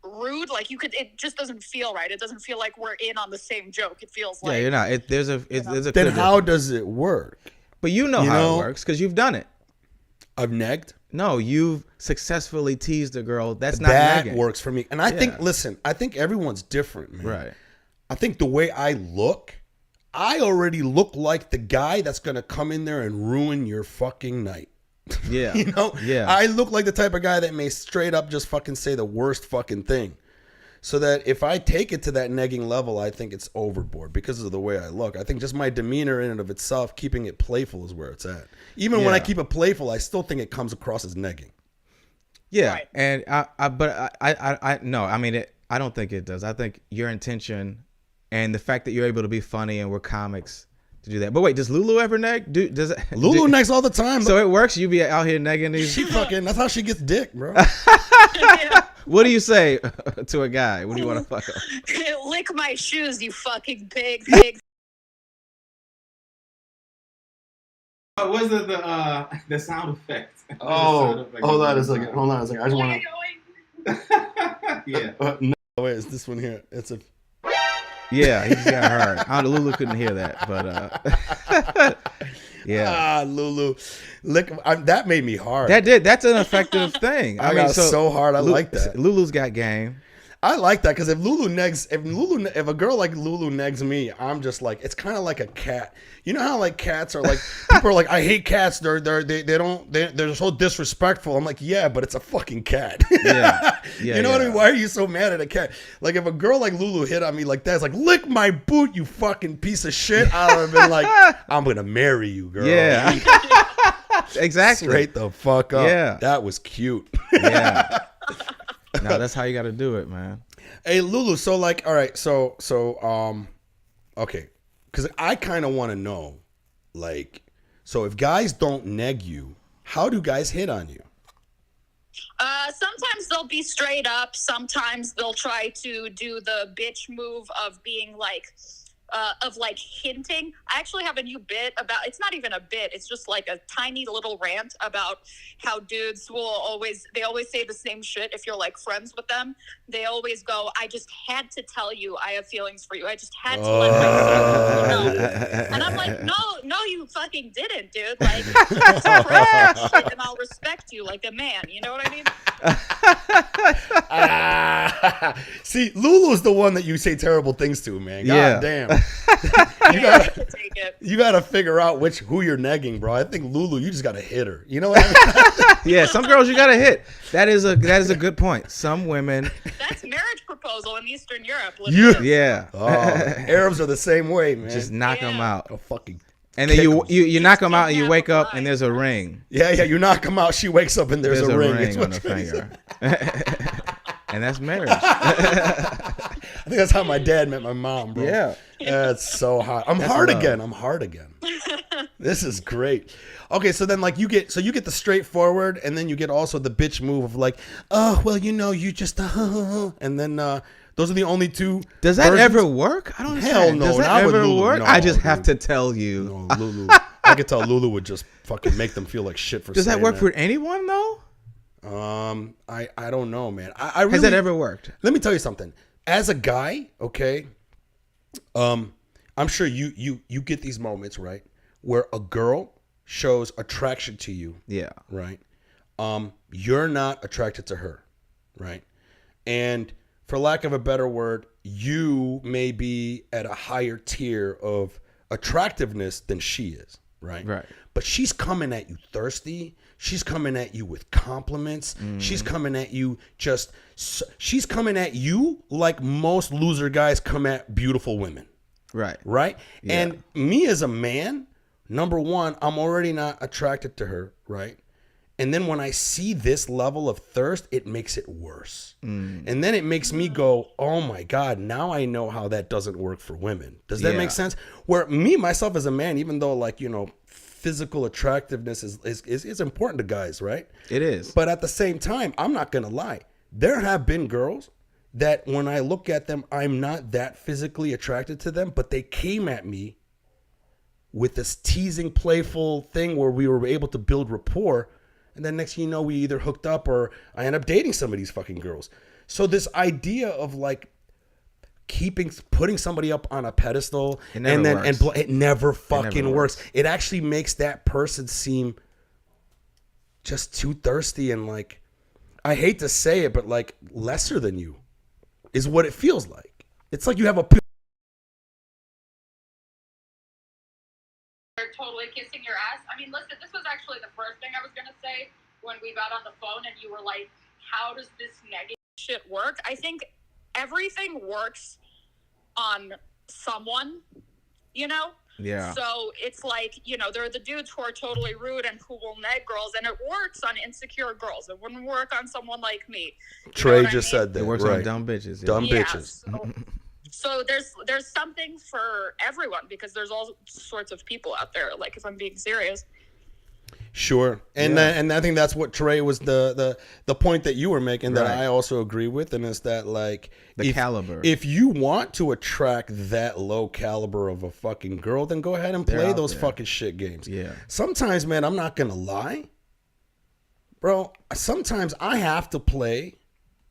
rude. Like it just doesn't feel right. It doesn't feel like we're in on the same joke. It feels like you're not. There's a then clear how difference. does it work? But you know how it works because you've done it. I've negged. No, you've successfully teased a girl. That's not that negging. works for me. And I think, listen, I think everyone's different, man. Right. I think the way I look, I already look like the guy that's gonna come in there and ruin your fucking night. Yeah. You know? Yeah. I look like the type of guy that may straight up just fucking say the worst fucking thing. So that if I take it to that negging level, I think it's overboard because of the way I look. I think just my demeanor in and of itself, keeping it playful is where it's at. Even when I keep it playful, I still think it comes across as negging. Yeah. Right. And I no, I mean, I don't think it does. I think your intention and the fact that you're able to be funny and we're comics to do that. But wait, does Lulu ever neg? Lulu negs all the time. So it works? You be out here negging these? She fucking, that's how she gets dick, bro. What do you say to a guy? What do you want to fuck up? lick my shoes, you fucking pig. What was the sound effect? Oh, hold on a second. I just want Going? Yeah. No, wait, it's this one here. It's a. Yeah, he just got hurt. Lulu couldn't hear that, but yeah. Lulu, that made me hard. That's an effective thing. I mean, so hard. I like that. Lulu's got game. I like that because if a girl like Lulu negs me, I'm just like, it's kind of like a cat. You know how like cats are like, people are like, I hate cats. They're so disrespectful. I'm like, yeah, but it's a fucking cat. Yeah. You know what I mean? Why are you so mad at a cat? Like if a girl like Lulu hit on me like that, it's like, lick my boot, you fucking piece of shit. I would have been like, I'm gonna marry you, girl. Yeah. Exactly. Straight the fuck up. Yeah. That was cute. Yeah. No, that's how you got to do it, man. Hey, Lulu, so like, all right, so okay, because I kind of want to know, like, so if guys don't neg you, how do guys hit on you? Sometimes they'll be straight up. Sometimes they'll try to do the bitch move of being like, hinting. I actually have a new bit about, it's not even a bit, it's just like a tiny little rant about how dudes they always say the same shit if you're like friends with them. They always go, I just had to tell you I have feelings for you. I just had to let myself know. And I'm like, no, you fucking didn't, dude. Like, that's a shit, and I'll respect you like a man. You know what I mean? See, Lulu's the one that you say terrible things to, man. God damn. You gotta figure out who you're negging, bro. I think Lulu, you just gotta hit her. You know what I mean? Yeah, some girls you gotta hit. That is a good point. Some women. That's marriage proposal in Eastern Europe. Yeah. Oh, Arabs are the same way, man. Just knock them out. Oh, fucking. And then you knock them out and you wake up and there's a ring. Yeah, you knock them out. She wakes up and there's a ring on the finger. And that's marriage. I think that's how my dad met my mom, bro. Yeah. That's so hot. I'm hard again. This is great. Okay, so then like you get the straightforward, and then you get also the bitch move of like, oh well, you just and then those are the only two. Does that ever work? I don't know. Hell no. Does that not with ever Lulu. work? No, I just dude. have to tell you. No, Lulu. I could tell Lulu would just fucking make them feel like shit for. Does that work that. for anyone though? I don't know, man. I really, has that ever worked? Let me tell you something. As a guy, okay, I'm sure you get these moments, right, where a girl shows attraction to you. Yeah. Right. You're not attracted to her, right? And for lack of a better word, you may be at a higher tier of attractiveness than she is. right? Right. But she's coming at you thirsty. She's coming at you with compliments. She's coming at you she's coming at you like most loser guys come at beautiful women. Right. Right? Yeah. And me as a man, number one, I'm already not attracted to her, right? And then when I see this level of thirst, it makes it worse. And then it makes me go, oh my God, now I know how that doesn't work for women. Does that make sense? Where me, myself as a man, even though like, you know, physical attractiveness is important to guys, right? It is. But at the same time, I'm not going to lie. There have been girls that when I look at them, I'm not that physically attracted to them, but they came at me with this teasing, playful thing where we were able to build rapport. And then next thing you know, we either hooked up or I end up dating some of these fucking girls. So this idea of like putting somebody up on a pedestal it never fucking works. It actually makes that person seem just too thirsty and like, I hate to say it, but like lesser than you is what it feels like. It's like you have a totally kissing your ass. I mean, listen, this was actually the first thing I was going to say when we got on the phone and you were like, how does this negative shit work? I think everything works on someone, you know? Yeah. So it's like, you know, there are the dudes who are totally rude and who will neg girls, and it works on insecure girls. It wouldn't work on someone like me. Trey just said that. It works on dumb bitches. Yeah. Dumb bitches. So there's something for everyone because there's all sorts of people out there. Like if I'm being serious. Sure, and and I think that's what Trey was the point that you were making that I also agree with, and is that like the caliber. If you want to attract that low caliber of a fucking girl, then go ahead and play those fucking shit games. Yeah. Sometimes, man, I'm not gonna lie, bro. Sometimes I have to play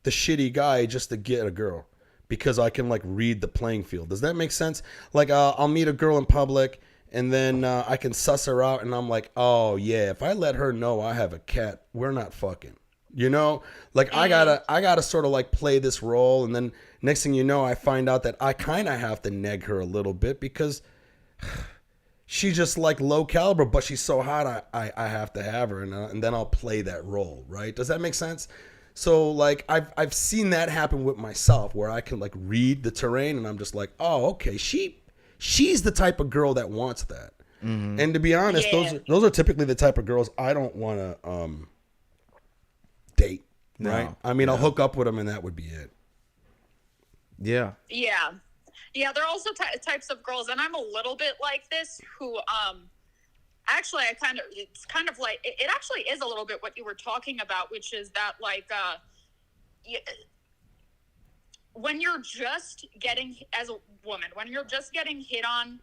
the shitty guy just to get a girl because I can like read the playing field. Does that make sense? Like I'll meet a girl in public. And then I can suss her out, and I'm like, oh yeah, if I let her know I have a cat, we're not fucking. You know, like I gotta sort of like play this role, and then next thing you know, I find out that I kind of have to neg her a little bit because she's just like low caliber, but she's so hot, I have to have her, and then I'll play that role, right? Does that make sense? So like I've seen that happen with myself, where I can like read the terrain, and I'm just like, oh okay, She's the type of girl that wants that. Mm-hmm. And to be honest, those are typically the type of girls I don't want to date, right? I mean, I'll hook up with them and that would be it. Yeah. Yeah. Yeah, there are also types of girls, and I'm a little bit like this, who actually it's kind of like, it actually is a little bit what you were talking about, which is that like, when you're just getting, as a woman, when you're just getting hit on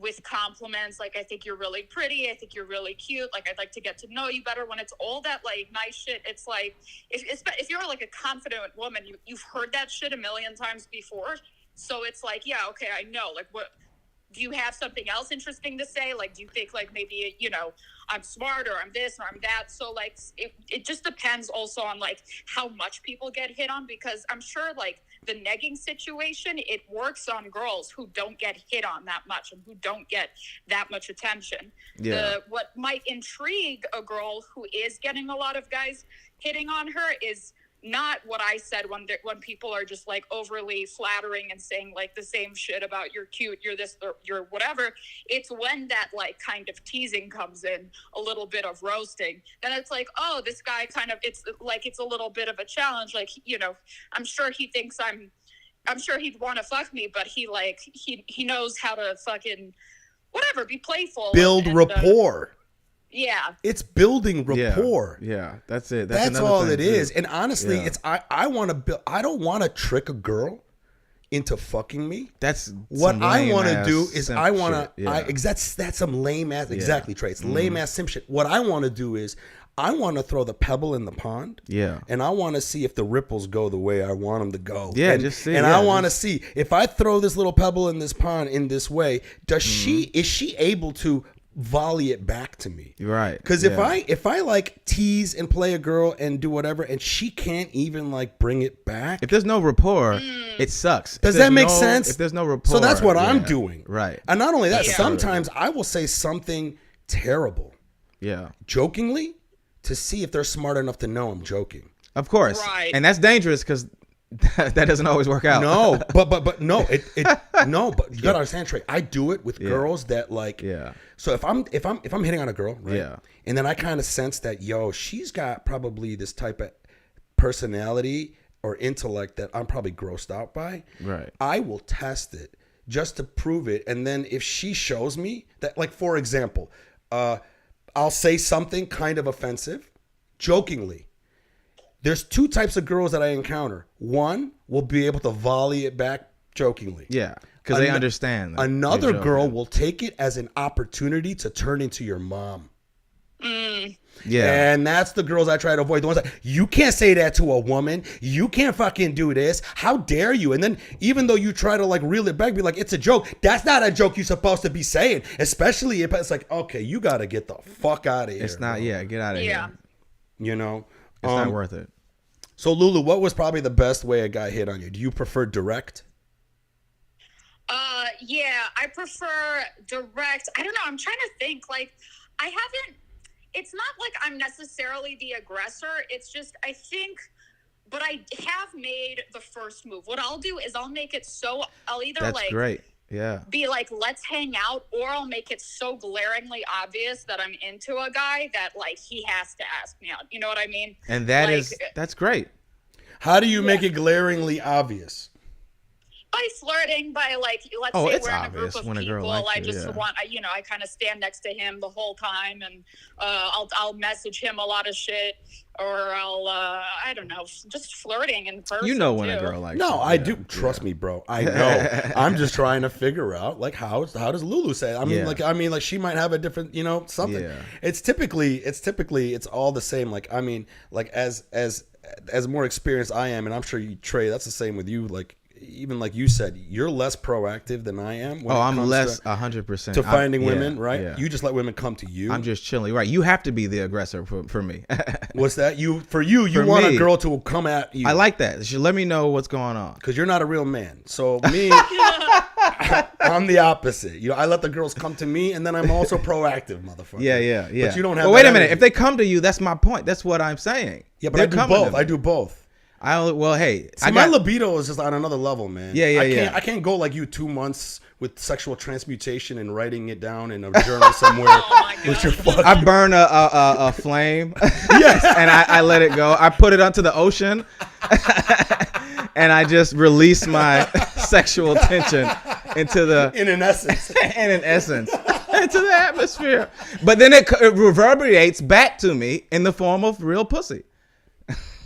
with compliments, like, I think you're really pretty, I think you're really cute, like, I'd like to get to know you better, when it's all that, like, nice shit, it's like, if you're, like, a confident woman, you've heard that shit a million times before, so it's like, yeah, okay, I know, like, what, do you have something else interesting to say? Like, do you think, like, maybe, you know, I'm smart, or I'm this, or I'm that? So, like, it just depends also on, like, how much people get hit on, because I'm sure, like, the negging situation, it works on girls who don't get hit on that much and who don't get that much attention. Yeah. What might intrigue a girl who is getting a lot of guys hitting on her is not what I said when people are just like overly flattering and saying like the same shit about you're cute, you're this, you're whatever. It's when that like kind of teasing comes in, a little bit of roasting. Then it's like, oh, this guy kind of, it's like, it's a little bit of a challenge. Like, you know, I'm sure he thinks I'm sure he'd want to fuck me, but he knows how to fucking whatever, be playful. Build rapport. Yeah. It's building rapport. Yeah, that's it. That's all it is. And honestly, it's I want to build. I don't want to trick a girl into fucking me. That's what I want to do is I want to. Yeah. That's some lame ass. Exactly, Trey. It's lame ass sim shit. What I want to do is I want to throw the pebble in the pond. Yeah. And I want to see if the ripples go the way I want them to go. Yeah, and, just see. And I want to see if I throw this little pebble in this pond in this way, is she able to volley it back to me? Right. Because if I like tease and play a girl and do whatever and she can't even like bring it back, if there's no rapport, it sucks. Does that make sense? If there's no rapport, so that's what I'm doing. Right. And not only that, sometimes I will say something terrible. Yeah. Jokingly, to see if they're smart enough to know I'm joking. Of course. Right. And that's dangerous because that doesn't always work out. No, but no, no, but you gotta understand, Trey. I do it with girls that like. Yeah. So if I'm hitting on a girl, right? Yeah. And then I kind of sense that she's got probably this type of personality or intellect that I'm probably grossed out by. Right. I will test it just to prove it, and then if she shows me that, like for example, I'll say something kind of offensive, jokingly. There's two types of girls that I encounter. One will be able to volley it back jokingly. Yeah, because they understand. Another girl will take it as an opportunity to turn into your mom. Yeah. And that's the girls I try to avoid. The ones that, you can't say that to a woman. You can't fucking do this. How dare you? And then even though you try to like reel it back, be like, it's a joke. That's not a joke you're supposed to be saying. Especially if it's like, okay, you got to get the fuck out of here. It's not, get out of here. You know? It's not worth it. So Lulu, what was probably the best way a guy hit on you? Do you prefer direct? Yeah, I prefer direct. I don't know. I'm trying to think. Like, it's not like I'm necessarily the aggressor. It's just, I think, but I have made the first move. What I'll do is I'll make it so, I'll either That's great. Yeah. be like, let's hang out, or I'll make it so glaringly obvious that I'm into a guy that like he has to ask me out. You know what I mean? And that's great. How do you make it glaringly obvious? By flirting, by like, let's say it's we're in a obvious group of when a girl people. likes I you, just yeah. want, I kind of stand next to him the whole time, and I'll message him a lot of shit, or I'll I don't know, just flirting in person. You know when too. a girl likes No, you. I do. Trust me, bro. I know. I'm just trying to figure out like how does Lulu say it? I mean, like she might have a different, something. Yeah. It's typically all the same. Like, I mean, like as more experienced I am, and I'm sure you, Trey, that's the same with you. Like, even like you said, you're less proactive than I am. I'm less 100% to finding women, right? Yeah. You just let women come to you. I'm just chilling, right? You have to be the aggressor for me. What's that? You For want me, a girl to come at you. I like that. She let me know what's going on. Because you're not a real man. So me, I'm the opposite. I let the girls come to me, and then I'm also proactive, motherfucker. Yeah. But you don't have. Well, wait a minute. energy. If they come to you, that's my point. That's what I'm saying. Yeah, but I do both. Hey, my libido is just on another level, man. Yeah. I can't go like you 2 months with sexual transmutation and writing it down in a journal somewhere. Oh my with your God. fucking. I burn a flame, and I let it go. I put it onto the ocean, and I just release my sexual tension into in an essence. into the atmosphere. But then it reverberates back to me in the form of real pussy.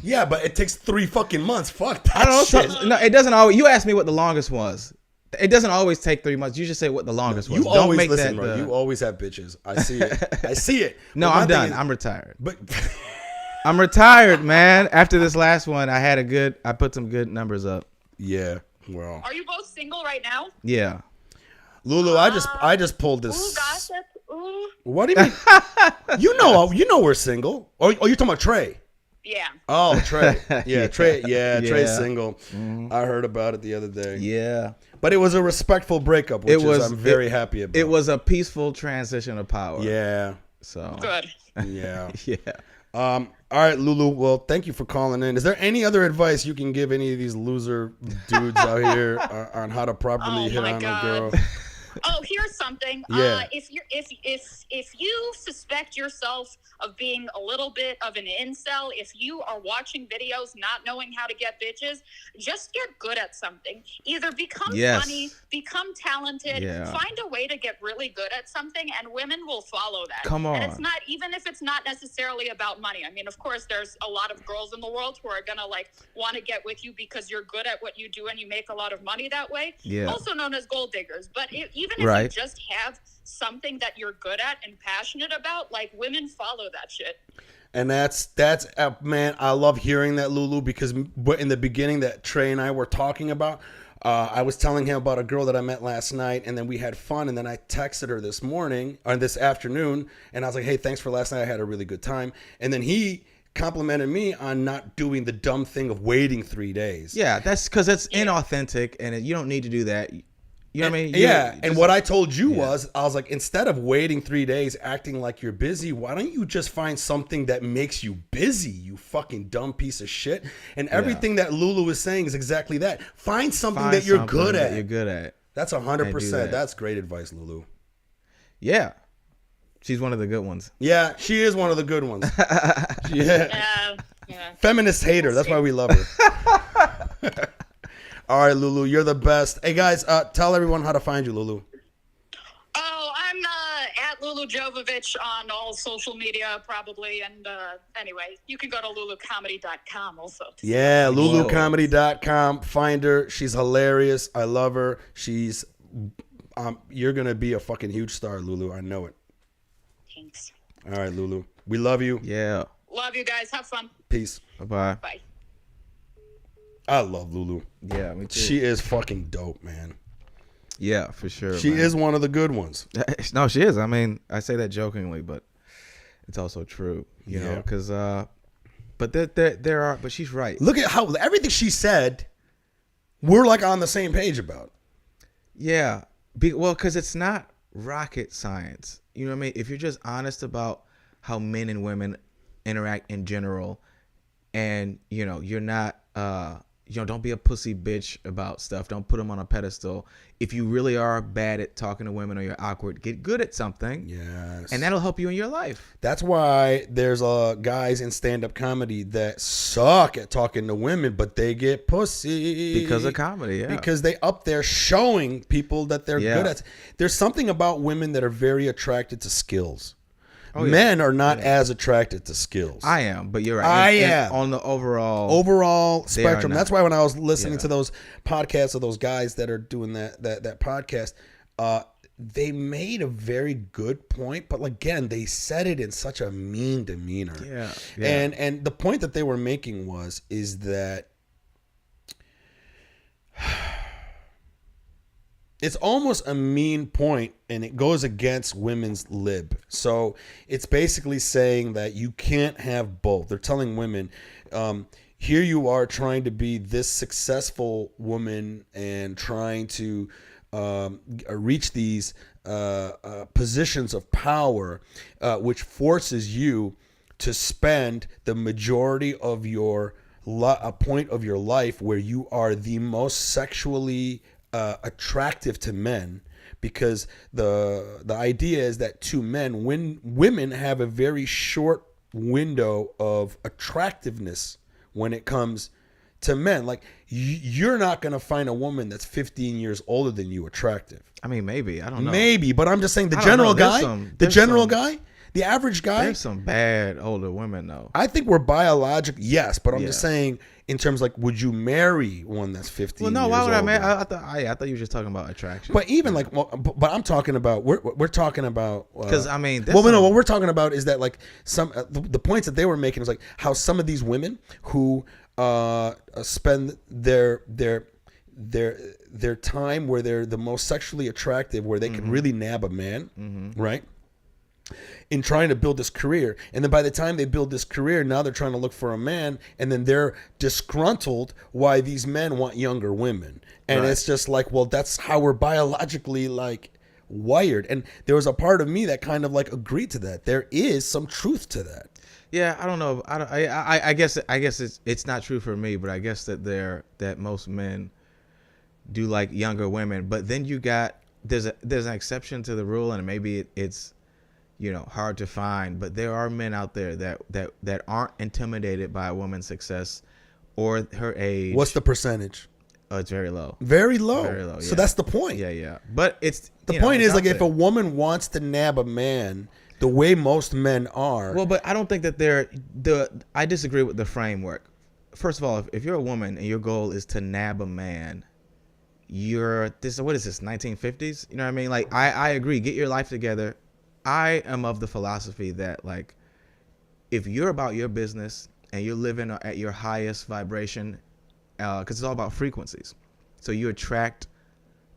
Yeah, but it takes 3 fucking months. Fuck that I don't know. shit. No, it doesn't always. You asked me what the longest was. It doesn't always take 3 months. You just say what the longest was. You Don't always make listen, that. bro. You always have bitches. I see it. No, But my I'm thing done. is- I'm retired. But I'm retired, man. After this last one, I put some good numbers up. yeah, well, Are you both single right now? Yeah. Lulu, I just pulled this. Ooh, gossip. Ooh. What do you mean? you know we're single. Oh, you're talking about Trey. Yeah. Oh, Trey. Yeah, Trey. Yeah. Trey's single. I heard about it the other day. Yeah. But it was a respectful breakup, which I'm very happy about. It was a peaceful transition of power. Yeah. So. Good. Yeah. Yeah. All right, Lulu. Well, thank you for calling in. Is there any other advice you can give any of these loser dudes out here on how to properly hit my on God. a girl? Oh, here's something. Yeah. If you suspect yourself of being a little bit of an incel, if you are watching videos not knowing how to get bitches, just get good at something. Either become funny, become talented, find a way to get really good at something, and women will follow that. Come on. And it's not, even if it's not necessarily about money. I mean, of course, there's a lot of girls in the world who are gonna want to get with you because you're good at what you do and you make a lot of money that way. Yeah. Also known as gold diggers. But even if you just have something that you're good at and passionate about, women follow that shit. And that's man, I love hearing that, Lulu, because in the beginning that Trey and I were talking about, I was telling him about a girl that I met last night, and then we had fun, and then I texted her this afternoon, and I was like, hey, thanks for last night. I had a really good time. And then he complimented me on not doing the dumb thing of waiting 3 days. Yeah, that's because it's inauthentic, and you don't need to do that. You know what I mean? Yeah. And what I told you was, I was like, instead of waiting 3 days acting like you're busy, why don't you just find something that makes you busy, you fucking dumb piece of shit? And everything that Lulu is saying is exactly that. Find something that you're good at. You're good at. That's 100%. That's great advice, Lulu. Yeah. She's one of the good ones. Yeah, she is one of the good ones. Yeah. Feminist hater. That's why we love her. All right, Lulu, you're the best. Hey, guys, tell everyone how to find you, Lulu. Oh, I'm at Lulu Jovovich on all social media, probably. And anyway, you can go to lulucomedy.com also. Yeah, lulucomedy.com. Find her. She's hilarious. I love her. She's you're going to be a fucking huge star, Lulu. I know it. Thanks. All right, Lulu. We love you. Yeah. Love you guys. Have fun. Peace. Bye-bye. Bye. I love Lulu. Yeah, me too. She is fucking dope, man. Yeah, for sure. She is one of the good ones. No, she is. I mean, I say that jokingly, but it's also true. You know, because but there are. But she's right. Look at how everything she said, we're like on the same page about. Yeah. Well, because it's not rocket science. You know what I mean? If you're just honest about how men and women interact in general, and you're not don't be a pussy bitch about stuff. Don't put them on a pedestal. If you really are bad at talking to women or you're awkward, get good at something. Yes. And that'll help you in your life. That's why there's guys in stand-up comedy that suck at talking to women, but they get pussy. Because of comedy, yeah. Because they up there showing people that they're good at. There's something about women that are very attracted to skills. Men are not as attracted to skills. I am, but you're right. I am. On the overall spectrum. That's why when I was listening to those podcasts of those guys that are doing that podcast, they made a very good point, but again, they said it in such a mean demeanor. Yeah. And the point that they were making is that it's almost a mean point, and it goes against women's lib. So it's basically saying that you can't have both. They're telling women, here you are trying to be this successful woman and trying to reach these positions of power, which forces you to spend the majority of a point of your life where you are the most sexually attractive to men, because the idea is that to men, when women have a very short window of attractiveness when it comes to men. Like you're not going to find a woman that's 15 years older than you attractive. I mean, maybe. I don't know. Maybe, but I'm just saying the general guy, the average guy. There's some bad older women though. I think we're biological, yes, but I'm just saying in terms like, would you marry one that's 15 years older? Well, no, why would I marry? I thought you were just talking about attraction. But even like, but I'm talking about, we're talking about. Because I mean, what we're talking about is that like some the points that they were making was like how some of these women who spend their time where they're the most sexually attractive, where they can really nab a man, right? In trying to build this career, and then by the time they build this career, now they're trying to look for a man, and then they're disgruntled why these men want younger women, and it's just like, well, that's how we're biologically like wired. And there was a part of me that kind of like agreed to that. There is some truth to that. Yeah, I don't know. I guess it's not true for me, but I guess that most men do like younger women. But then you got there's an exception to the rule, and maybe it's hard to find, but there are men out there that aren't intimidated by a woman's success or her age. What's the percentage? Oh, it's very low. Very low. Very low. So that's the point. Yeah. But it's the point is like if a woman wants to nab a man the way most men are. Well, but I don't think that I disagree with the framework. First of all, if you're a woman and your goal is to nab a man, what is this, 1950s? You know what I mean? Like I agree, get your life together. I am of the philosophy that like if you're about your business and you're living at your highest vibration, because it's all about frequencies. So you attract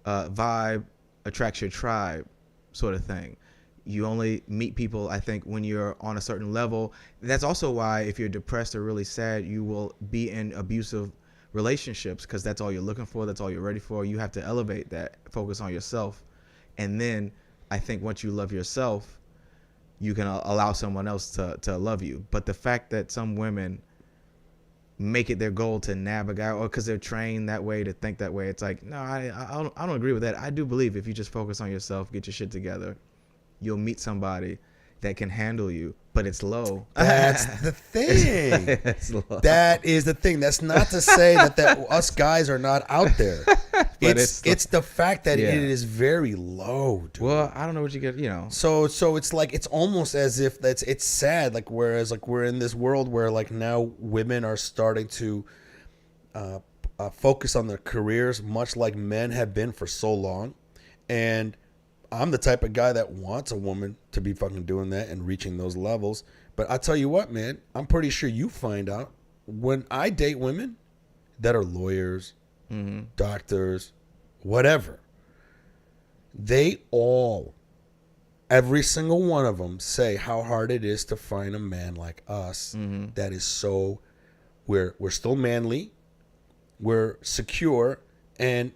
vibe, attracts your tribe sort of thing. You only meet people, I think, when you're on a certain level. That's also why if you're depressed or really sad, you will be in abusive relationships, because that's all you're looking for, that's all you're ready for. You have to elevate that, focus on yourself, and then I think once you love yourself, you can allow someone else to love you. But the fact that some women make it their goal to nab a guy, or because they're trained that way to think that way, it's like, no, I don't agree with that. I do believe if you just focus on yourself, get your shit together, you'll meet somebody that can handle you, but it's low. That's the thing. It's low. That is the thing. That's not to say that us guys are not out there. It's the fact that it is very low, dude. Well, I don't know what you get, So it's like, it's almost as if it's sad. Like, whereas like we're in this world where like now women are starting to focus on their careers, much like men have been for so long. And I'm the type of guy that wants a woman to be fucking doing that and reaching those levels. But I tell you what, man, I'm pretty sure you find out when I date women that are lawyers, doctors, whatever, they all, every single one of them say how hard it is to find a man like us that is so, we're still manly, we're secure, and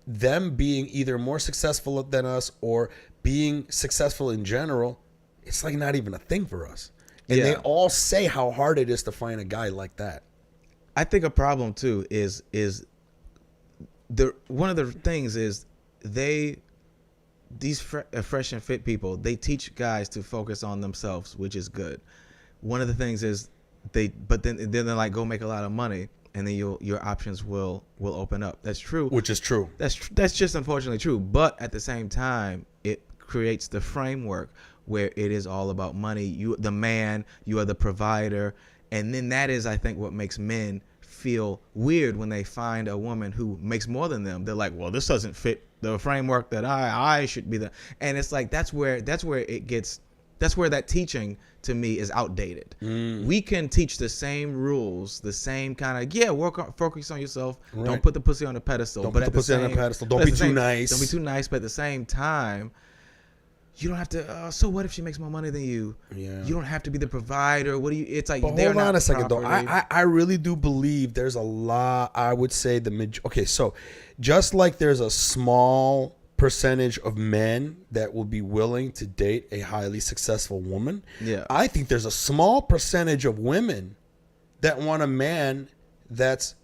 them being either more successful than us or being successful in general, it's like not even a thing for us. And they all say how hard it is to find a guy like that. I think a problem too is one of the things is these fresh and fit people, they teach guys to focus on themselves, which is good. One of the things is but then they're like, go make a lot of money, and then your options will open up. That's true. Which is true. That's just unfortunately true. But at the same time, it creates the framework where it is all about money. You, the man, you are the provider, and then that is, I think, what makes men feel weird when they find a woman who makes more than them. They're like, well, this doesn't fit the framework that I should be the. And it's like that's where that teaching to me is outdated. We can teach the same rules, the same kind of focus on yourself. Right. Don't put the pussy on the pedestal. Don't put the pussy on the pedestal. Don't be too nice. Don't be too nice. But at the same time, you don't have to. So what if she makes more money than you? Yeah. You don't have to be the provider. What do you? It's like. But hold on a second, though. I really do believe there's a lot. I would say okay. So, just like there's a small percentage of men that will be willing to date a highly successful woman. Yeah. I think there's a small percentage of women that want a man that's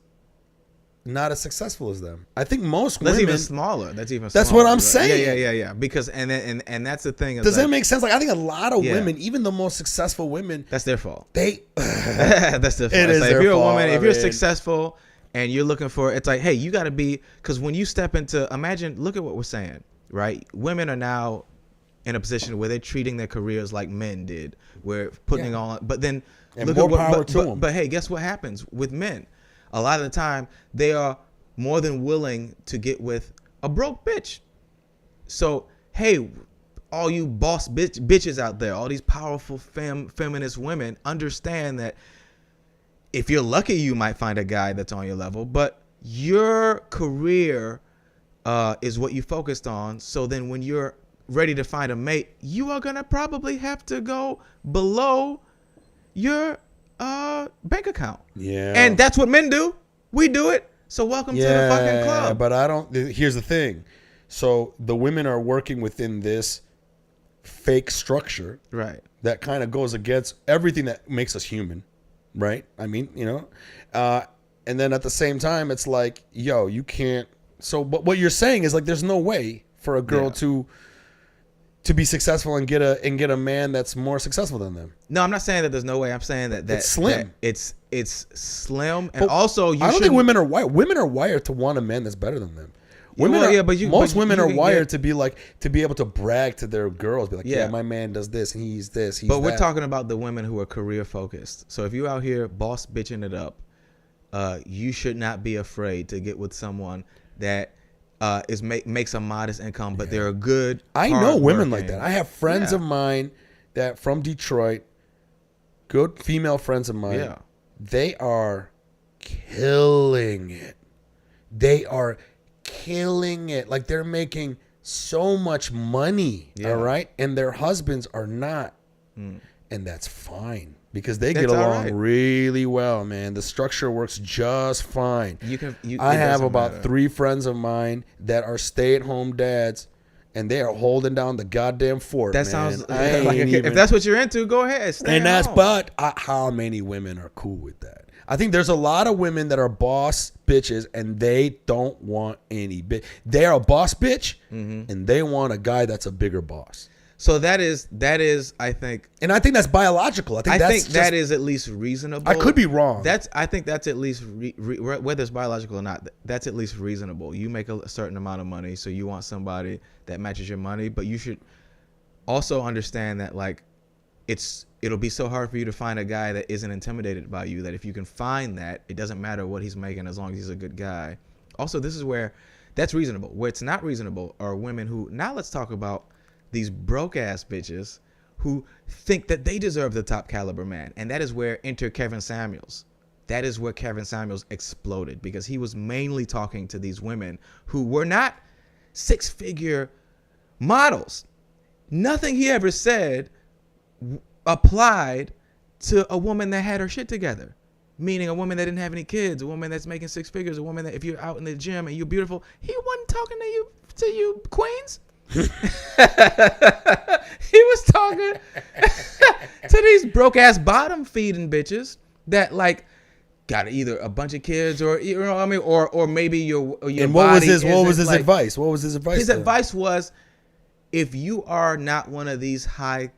not as successful as them. I think most women. That's even smaller. That's what I'm saying. Yeah. Because and that's the thing. Does that make sense? Like, I think a lot of women, even the most successful women, that's their fault. That's their fault. It is like, their if you're fault. a woman, if you're successful and you're looking for, it's like, hey, you got to be, because when you step into, look at what we're saying, right? Women are now in a position where they're treating their careers like men did. We're putting on, but then and look more at what, power to them. But hey, guess what happens with men? A lot of the time, they are more than willing to get with a broke bitch. So, hey, all you boss bitches out there, all these powerful feminist women, understand that if you're lucky, you might find a guy that's on your level, but your career is what you focused on. So then when you're ready to find a mate, you are going to probably have to go below your bank account. Yeah. And that's what men do. We do it. So welcome to the fucking club. But here's the thing. So the women are working within this fake structure. Right. That kind of goes against everything that makes us human. Right. I mean, and then at the same time, it's like, yo, you can't. So, but what you're saying is like, there's no way for a girl to be successful and get a man that's more successful than them. No, I'm not saying that there's no way. I'm saying that it's slim. It's slim, and also I don't think women are wired. Women are wired to want a man that's better than them. Most women are wired to be able to brag to their girls, be like, yeah, my man does this and he's this. But we're talking about the women who are career focused. So if you're out here boss bitching it up, you should not be afraid to get with someone that makes a modest income, but they're a good. I know women like that. I have friends of mine that from Detroit, good female friends of mine. Yeah. They are killing it. They are killing it. Like, they're making so much money. Yeah. All right. And their husbands are not. And that's fine. because they get That's all along right. really well, man. The structure works just fine. I It have doesn't about matter. 3 friends of mine that are stay-at-home dads, and they are holding down the goddamn fort. That man. sounds I ain't like even, if that's what you're into, go ahead. Stay and that's home. but how many women are cool with that? I think there's a lot of women that are boss bitches and they don't want any they are a boss bitch and they want a guy that's a bigger boss. So that is I think And I think that's biological. I think that is at least reasonable. I could be wrong. I think that's at least whether it's biological or not. That's at least reasonable. You make a certain amount of money, so you want somebody that matches your money, but you should also understand that like it'll be so hard for you to find a guy that isn't intimidated by you, that if you can find that, it doesn't matter what he's making as long as he's a good guy. Also, this is where that's reasonable. Where it's not reasonable are women who, now let's talk about these broke ass bitches who think that they deserve the top caliber man. And that is where enter Kevin Samuels. That is where Kevin Samuels exploded, because he was mainly talking to these women who were not 6-figure models. Nothing he ever said applied to a woman that had her shit together, meaning a woman that didn't have any kids, a woman that's making 6 figures, a woman that if you're out in the gym and you're beautiful, he wasn't talking to you queens. He was talking to these broke ass bottom feeding bitches that like got either a bunch of kids or you know what I mean, or maybe your and what was his like, advice? What was his advice? His advice was, if you are not one of these high,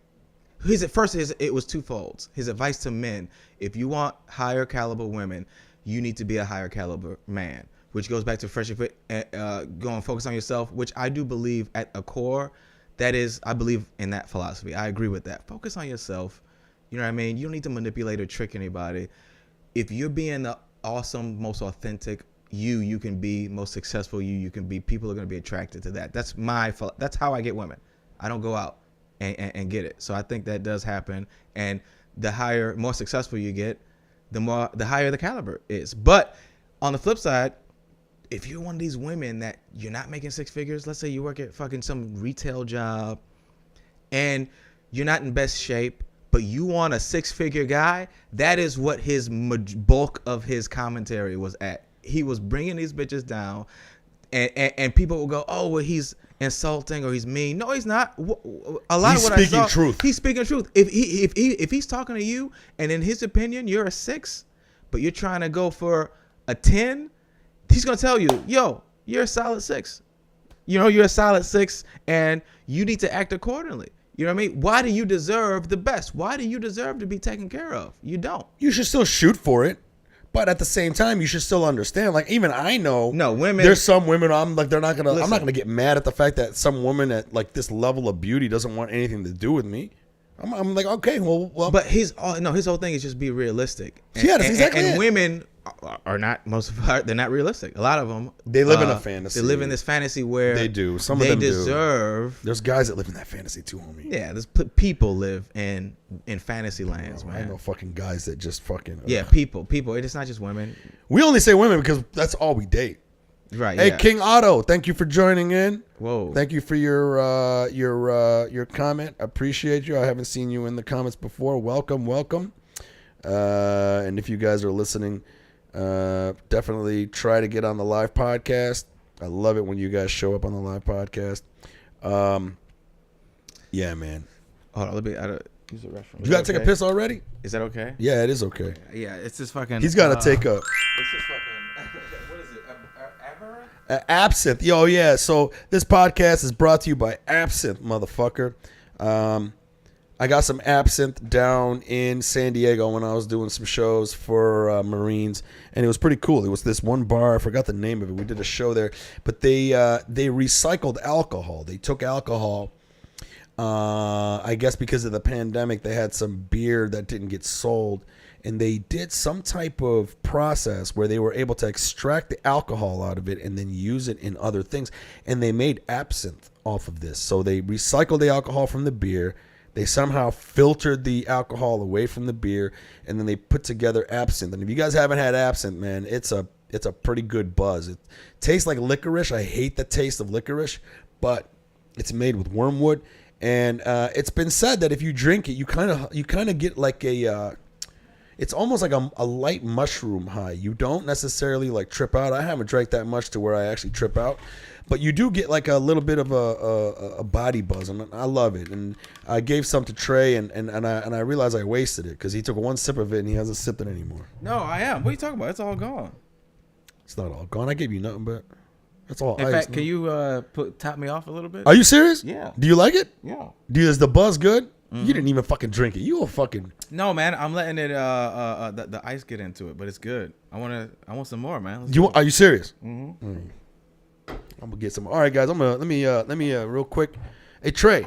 it was twofold. His advice to men: if you want higher caliber women, you need to be a higher caliber man. Which goes back to friendship, going focus on yourself, which I do believe at a core, I believe in that philosophy. I agree with that. Focus on yourself. You know what I mean? You don't need to manipulate or trick anybody. If you're being the awesome, most authentic you can be, most successful you can be, people are going to be attracted to that. That's how I get women. I don't go out and get it. So I think that does happen. And the more successful you get, the higher the caliber is. But on the flip side, if you're one of these women that you're not making 6 figures, let's say you work at fucking some retail job and you're not in best shape, but you want a 6-figure guy, that is what his bulk of his commentary was at. He was bringing these bitches down, and people will go, oh, well, he's insulting or he's mean. No, he's not. A lot He's of what I speaking saw, truth. he's speaking truth. If he's talking to you and in his opinion you're a 6, but you're trying to go for a 10, he's going to tell you, yo, you're a solid 6. You know, you're a solid 6 and you need to act accordingly. You know what I mean? Why do you deserve the best? Why do you deserve to be taken care of? You don't. You should still shoot for it, but at the same time, you should still understand. Like, even I know, women. There's some women I'm like, I'm not gonna get mad at the fact that some woman at like this level of beauty doesn't want anything to do with me. I'm like, okay, well. But his whole thing is just be realistic. Yeah, that's exactly it. And women are not, most of them, they're not realistic. A lot of them, They live in a fantasy. They live in this fantasy where They do. Some of them do. They deserve. There's guys that live in that fantasy too, homie. Yeah, there's people live in fantasy lands, I man. know fucking guys that just fucking. Yeah, people. It's not just women. We only say women because that's all we date. Right. Hey, yeah. King Otto, thank you for joining in. Whoa. Thank you for your comment. I appreciate you. I haven't seen you in the comments before. Welcome. And if you guys are listening, definitely try to get on the live podcast. I love it when you guys show up on the live podcast. Yeah, man. Hold on, let me use the restroom. You got to take a piss already? Is that okay? Yeah, it is okay. Yeah, it's just fucking. He's got to take a. It's just fucking. What is it? Absinthe. Yo, yeah. So this podcast is brought to you by Absinthe, motherfucker. I got some absinthe down in San Diego when I was doing some shows for Marines, and it was pretty cool. It was this one bar, I forgot the name of it. We did a show there, but they recycled alcohol. They took alcohol. I guess because of the pandemic, they had some beer that didn't get sold, and they did some type of process where they were able to extract the alcohol out of it and then use it in other things, and they made absinthe off of this. So they recycled the alcohol from the beer. They somehow filtered the alcohol away from the beer, and then they put together absinthe. And if you guys haven't had absinthe, man, it's a pretty good buzz. It tastes like licorice. I hate the taste of licorice, but it's made with wormwood. And it's been said that if you drink it, you kind of get like a it's almost like a light mushroom high. You don't necessarily like trip out. I haven't drank that much to where I actually trip out, but you do get like a little bit of a body buzz, and I love it. And I gave some to Trey, and I realized I wasted it because he took one sip of it and he hasn't sipped it anymore. No, I am. What are you talking about? It's all gone. It's not all gone. I gave you nothing but that's all. In ice, fact, man. can you top me off a little bit? Are you serious? Yeah. Do you like it? Yeah. Is the buzz good? You didn't even fucking drink it. You a fucking. No, man. I'm letting it the ice get into it, but it's good. I want some more, man. Are you serious? Mm-hmm. I'm gonna get some. All right, guys. Let me real quick. Hey Trey,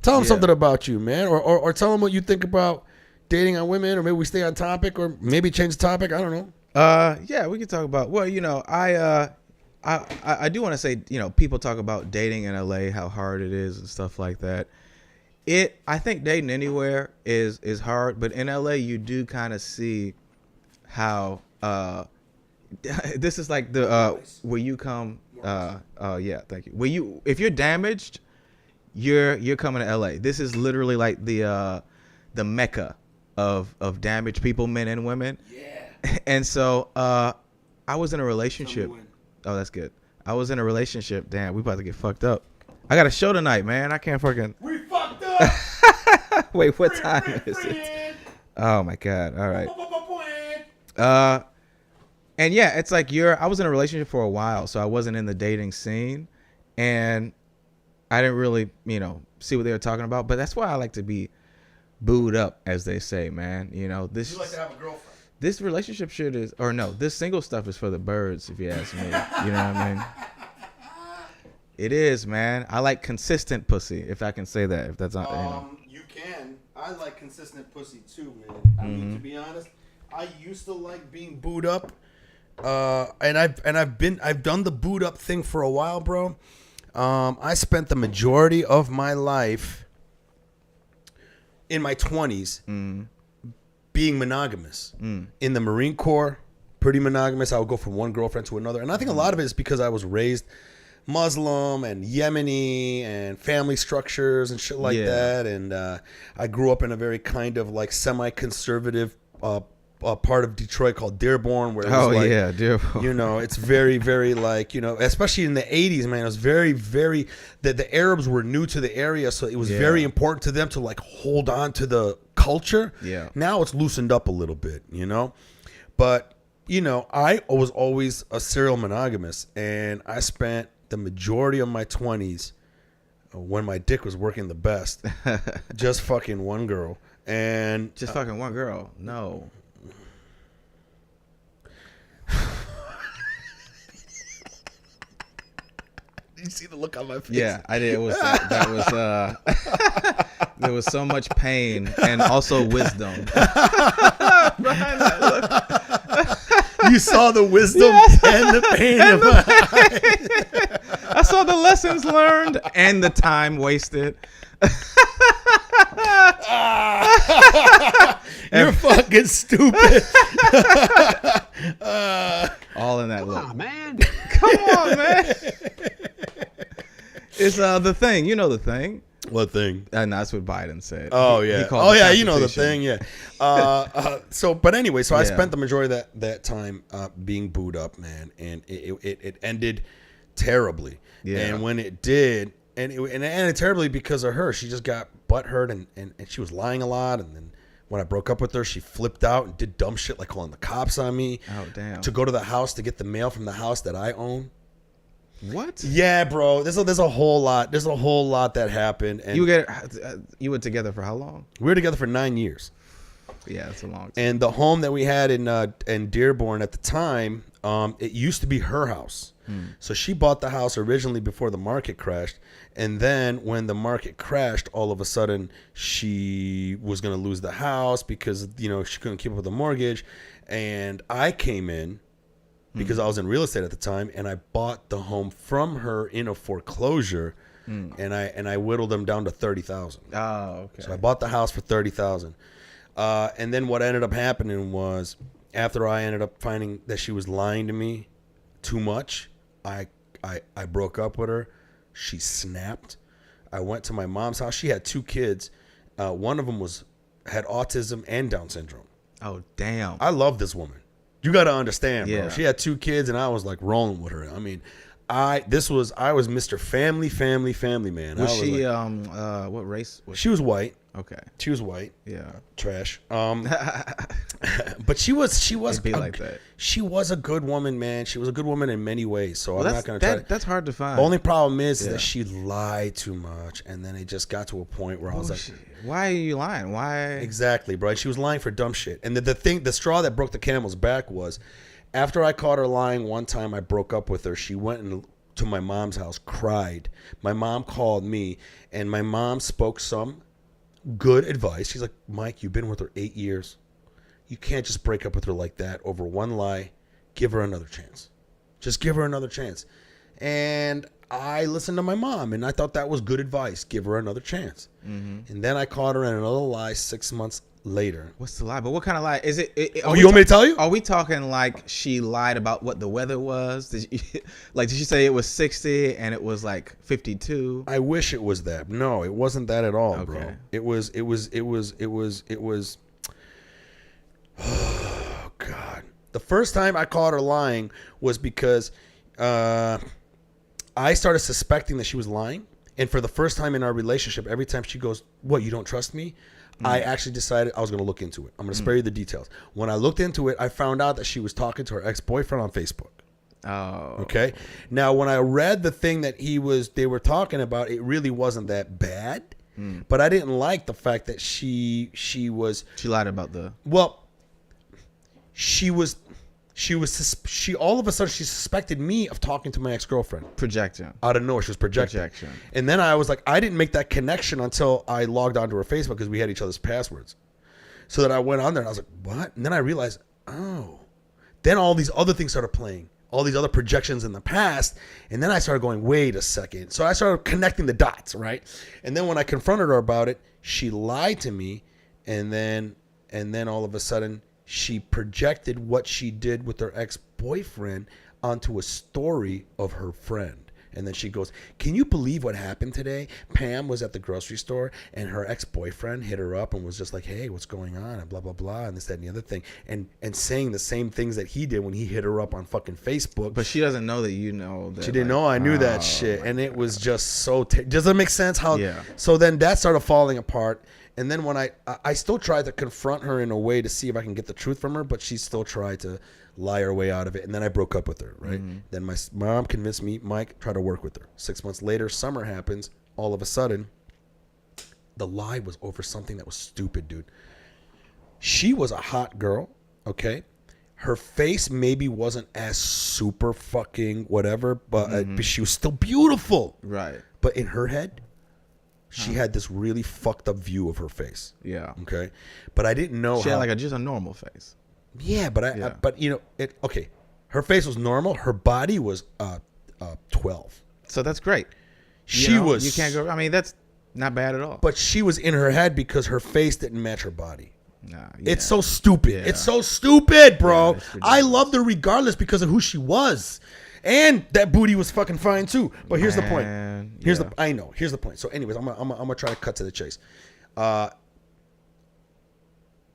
tell them something about you, man, or tell them what you think about dating on women, or maybe we stay on topic, or maybe change the topic. I don't know. Yeah, we can talk about. Well, I do want to say, people talk about dating in LA, how hard it is and stuff like that. I think dating anywhere is hard, but in LA you do kind of see how this is like the where you come. Yeah, thank you. If you're damaged, you're coming to LA. This is literally like the mecca of damaged people, men and women. Yeah. And so I was in a relationship. Oh, that's good. I was in a relationship. Damn, we about to get fucked up. I got a show tonight, man. I can't fucking. We fucked up. Wait, what time is it? Oh my god. All right. And yeah, it's like I was in a relationship for a while, so I wasn't in the dating scene, and I didn't really, see what they were talking about. But that's why I like to be booed up, as they say, man. This. You like to have a girlfriend. This relationship shit is, or no, this single stuff is for the birds, if you ask me. You know what I mean? It is, man. I like consistent pussy, if I can say that. If that's not, You can. I like consistent pussy too, man. I mean, to be honest, I used to like being booed up, and I've done the boot up thing for a while, bro. I spent the majority of my life in my 20s being monogamous. In the Marine Corps, pretty monogamous. I would go from one girlfriend to another, and I think a lot of it is because I was raised Muslim and Yemeni and family structures and shit like that, and I grew up in a very kind of like semi-conservative part of Detroit called Dearborn, where it was Dearborn. It's very, very like, especially in the 80s, man, it was very, very, the Arabs were new to the area, so it was very important to them to like hold on to the culture. Yeah. Now it's loosened up a little bit, but I was always a serial monogamous, and I spent the majority of my 20s, when my dick was working the best, just fucking one girl. And just fucking one girl? No. Did you see the look on my face? Yeah, I did. It was that was there was so much pain and also wisdom behind that look. You saw the wisdom and the pain of my eyes. I saw the lessons learned and the time wasted. You're fucking stupid. All in that look. Come on, man. Come on, man. It's the thing. You know the thing. What thing? And that's what Biden said. Oh, He yeah. called the You know the Constitution. thing, yeah. But anyway, so I spent the majority of that time being booed up, man, and it ended terribly. Yeah. And when it did, and it ended terribly because of her. She just got butthurt, and she was lying a lot, and then when I broke up with her, she flipped out and did dumb shit like calling the cops on me. Oh, damn. To go to the house to get the mail from the house that I own. What? Yeah, bro. There's a whole lot. There's a whole lot that happened. And you were together for how long? We were together for 9 years. Yeah, that's a long time. And the home that we had in Dearborn at the time, it used to be her house. So she bought the house originally before the market crashed, and then when the market crashed, all of a sudden she was going to lose the house because she couldn't keep up with the mortgage, and I came in because I was in real estate at the time, and I bought the home from her in a foreclosure, and I whittled them down to $30,000. Oh, okay. So I bought the house for $30,000, and then what ended up happening was after I ended up finding that she was lying to me too much, I broke up with her. She snapped. I went to my mom's house. She had 2 kids. One of them had autism and Down syndrome. Oh, damn. I love this woman. You got to understand, bro. Yeah. She had 2 kids, and I was like rolling with her. I mean, I was Mr. Family Man. Was I she like, what race was she was white. Okay. She was white. Yeah. Trash. But she was It'd be like that. She was a good woman, man. She was a good woman in many ways. So I'm not gonna try. That's hard to find. Only problem is that she lied too much, and then it just got to a point where I was like, why are you lying? Why? exactly, bro. She was lying for dumb shit. And the straw that broke the camel's back was, after I caught her lying one time, I broke up with her. She went to my mom's house, cried. My mom called me, and my mom spoke some good advice. She's like, Mike, you've been with her 8 years. You can't just break up with her like that over one lie. Give her another chance. Just give her another chance. And I listened to my mom, and I thought that was good advice. Give her another chance. Mm-hmm. And then I caught her in another lie 6 months later. What's the lie? But what kind of lie is it? You want me to tell you? Are we talking like she lied about what the weather was? Did she say it was 60 and it was like 52? I wish it was that. No, it wasn't that at all, bro. Okay. It was. Oh God! The first time I caught her lying was because I started suspecting that she was lying, and for the first time in our relationship, every time she goes, "What? You don't trust me?" I actually decided I was going to look into it. I'm going to spare you the details. When I looked into it, I found out that she was talking to her ex-boyfriend on Facebook. Oh. Okay. Now, when I read the thing that they were talking about, it really wasn't that bad. But I didn't like the fact that she lied about she all of a sudden she suspected me of talking to my ex-girlfriend. projecting. Out of nowhere, she was projecting. Projection. And then I was like, I didn't make that connection until I logged onto her Facebook because we had each other's passwords. So that I went on there and I was like, what? And then I realized, oh. Then all these other things started playing. All these other projections in the past. And then I started going, wait a second. So I started connecting the dots, right? And then when I confronted her about it, she lied to me. And then all of a sudden, she projected what she did with her ex-boyfriend onto a story of her friend. And then she goes, can you believe what happened today? Pam was at the grocery store and her ex-boyfriend hit her up and was just like, hey, what's going on? And blah, blah, blah, and this, that, and the other thing. And saying the same things that he did when he hit her up on fucking Facebook. But she doesn't know that you know that. She didn't know I knew that shit. And it was just so... Does that make sense? How? Yeah. So then that started falling apart. And then when I still tried to confront her in a way to see if I can get the truth from her, but she still tried to lie her way out of it. And then I broke up with her, right? Mm-hmm. Then my mom convinced me, Mike, try to work with her. 6 months later, summer happens. All of a sudden, the lie was over something that was stupid, dude. She was a hot girl, okay? Her face maybe wasn't as super fucking whatever, but she was still beautiful. Right. But in her head, she had this really fucked up view of her face. Yeah. Okay. But I didn't know she had like just a normal face. Yeah, but but you know, okay. Her face was normal. Her body was 12. So that's great. You can't go. I mean, that's not bad at all. But she was in her head because her face didn't match her body. Nah, yeah. It's so stupid. Yeah. It's so stupid, bro. Yeah, I loved her regardless because of who she was. And that booty was fucking fine too. But here's the point. Here's the point. So anyways, I'm gonna try to cut to the chase.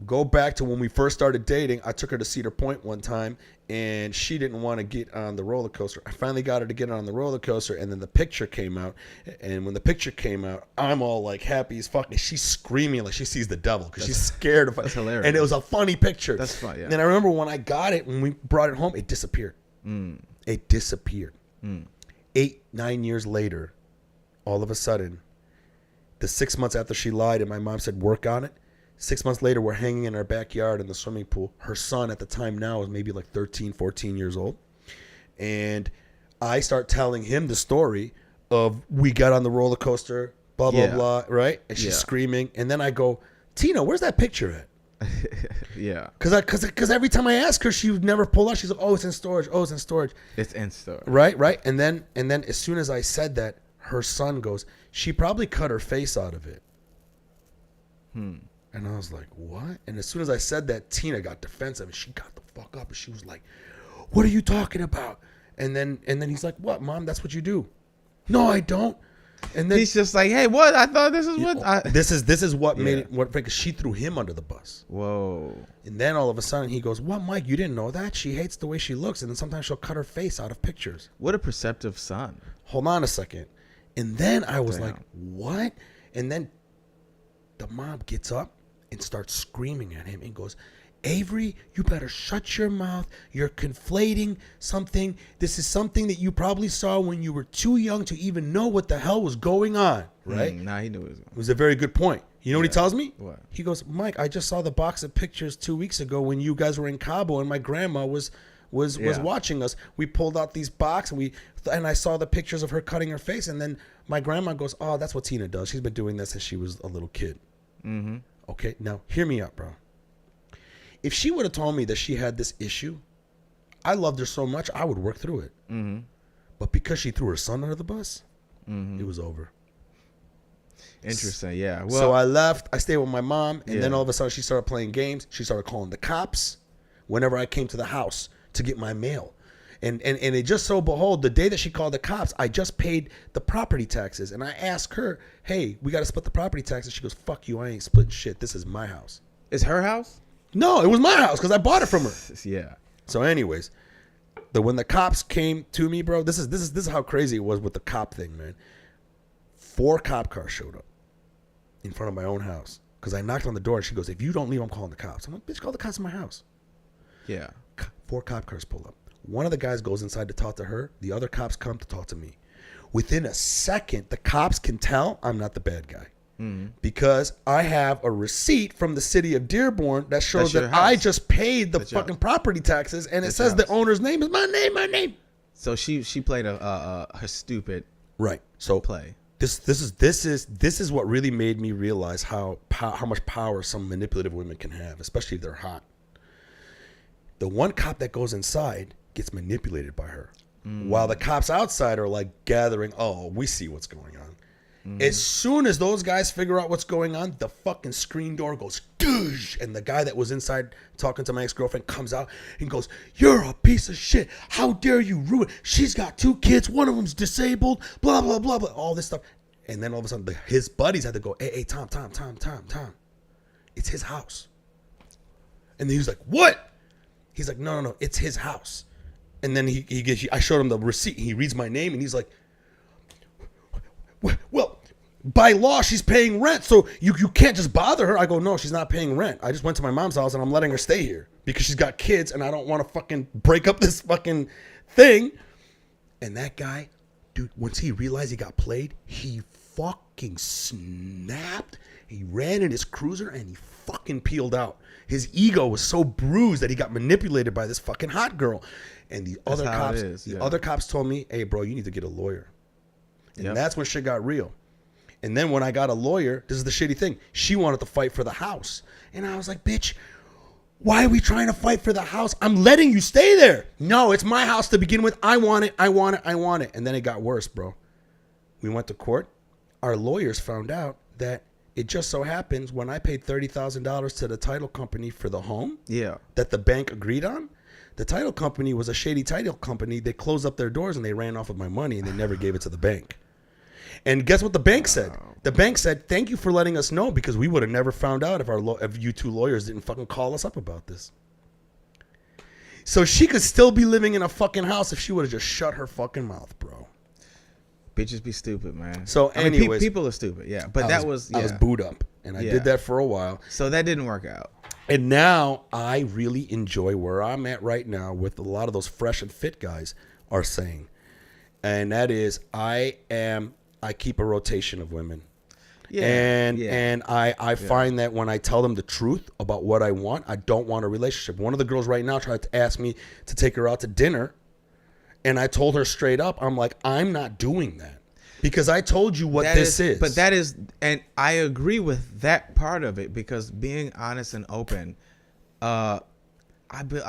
Go back to when we first started dating. I took her to Cedar Point one time, and she didn't want to get on the roller coaster. I finally got her to get on the roller coaster, and then the picture came out. And when the picture came out, I'm all like happy as fuck. And she's screaming like she sees the devil because she's scared of it. That's hilarious. And it was a funny picture. That's fun, yeah. And I remember when I got it, when we brought it home, it disappeared. It disappeared. 8-9 years later, all of a sudden, the 6 months after she lied and my mom said, work on it. 6 months later, we're hanging in our backyard in the swimming pool. Her son at the time now is maybe like 13, 14 years old. And I start telling him the story of we got on the roller coaster, blah, blah, blah, right? And she's screaming. And then I go, Tina, where's that picture at? Yeah. Because every time I ask her, she would never pull out. She's like, oh, it's in storage. Oh, it's in storage. It's in storage. Right. And then as soon as I said that, her son goes, she probably cut her face out of it. And I was like, what? And as soon as I said that, Tina got defensive and she got the fuck up and she was like, what are you talking about? And then he's like, what, Mom? That's what you do. No, I don't. And then he's just like, hey, what? I thought this is what. This is what made it. What? Because she threw him under the bus. Whoa. And then all of a sudden he goes, "What, Mike? You didn't know that? She hates the way she looks, and then sometimes she'll cut her face out of pictures." What a perceptive son. Hold on a second. And then I was like, "What?" And then the mom gets up and starts screaming at him and goes, "Avery, you better shut your mouth. You're conflating something. This is something that you probably saw when you were too young to even know what the hell was going on." Right? Nah, he knew it was. It was a very good point. You know what he tells me? What? He goes, "Mike, I just saw the box of pictures 2 weeks ago when you guys were in Cabo and my grandma was watching us. We pulled out these box and I saw the pictures of her cutting her face. And then my grandma goes, oh, that's what Tina does. She's been doing this since she was a little kid." Mm-hmm. Okay, now hear me out, bro. If she would have told me that she had this issue, I loved her so much, I would work through it. Mm-hmm. But because she threw her son under the bus, it was over. Interesting, yeah. Well, so I left. I stayed with my mom, and then all of a sudden she started playing games. She started calling the cops whenever I came to the house to get my mail. And it just so behold, the day that she called the cops, I just paid the property taxes. And I asked her, hey, we got to split the property taxes. She goes, fuck you, I ain't splitting shit. This is my house. it's her house? No, it was my house because I bought it from her. Yeah. So anyways, when the cops came to me, bro, this is how crazy it was with the cop thing, man. 4 cop cars showed up in front of my own house because I knocked on the door and she goes, if you don't leave, I'm calling the cops. I'm like, bitch, call the cops in my house. Yeah. 4 cop cars pull up. One of the guys goes inside to talk to her. The other cops come to talk to me. Within a second, the cops can tell I'm not the bad guy. Mm-hmm. Because I have a receipt from the city of Dearborn that shows that I just paid the fucking property taxes, and it says the owner's name is my name. So she played her stupid play. This is what really made me realize how much power some manipulative women can have, especially if they're hot. The one cop that goes inside gets manipulated by her, while the cops outside are like gathering. Oh, we see what's going on. As soon as those guys figure out what's going on, the fucking screen door goes doosh, and the guy that was inside talking to my ex-girlfriend comes out and goes, "You're a piece of shit. How dare you ruin? She's got 2 kids. One of them's disabled. Blah blah blah blah. All this stuff." And then all of a sudden, his buddies had to go, "Hey, Tom. It's his house." And then he was like, "What?" He's like, "No, it's his house." And then I showed him the receipt. He reads my name, and he's like, "Well, by law, she's paying rent, so you can't just bother her." I go, "No, she's not paying rent. I just went to my mom's house, and I'm letting her stay here because she's got kids, and I don't want to fucking break up this fucking thing." And that guy, dude, once he realized he got played, he fucking snapped. He ran in his cruiser, and he fucking peeled out. His ego was so bruised that he got manipulated by this fucking hot girl. And the other cops told me, "Hey, bro, you need to get a lawyer." And that's when shit got real. And then when I got a lawyer, this is the shitty thing. She wanted to fight for the house. And I was like, bitch, why are we trying to fight for the house? I'm letting you stay there. No, it's my house to begin with. I want it. And then it got worse, bro. We went to court. Our lawyers found out that it just so happens when I paid $30,000 to the title company for the home that the bank agreed on, the title company was a shady title company. They closed up their doors and they ran off with my money and they never gave it to the bank. And guess what the bank said? The bank said, "Thank you for letting us know because we would have never found out if you 2 lawyers didn't fucking call us up about this." So she could still be living in a fucking house if she would have just shut her fucking mouth, bro. Bitches be stupid, man. So anyways, people are stupid, yeah. But I was booed up, and I did that for a while. So that didn't work out. And now I really enjoy where I'm at right now with a lot of those fresh and fit guys are saying. And that is I keep a rotation of women. Yeah. And I find that when I tell them the truth about what I want, I don't want a relationship. One of the girls right now tried to ask me to take her out to dinner. And I told her straight up, I'm like, I'm not doing that. Because I told you what this is. But that is, and I agree with that part of it, because being honest and open, I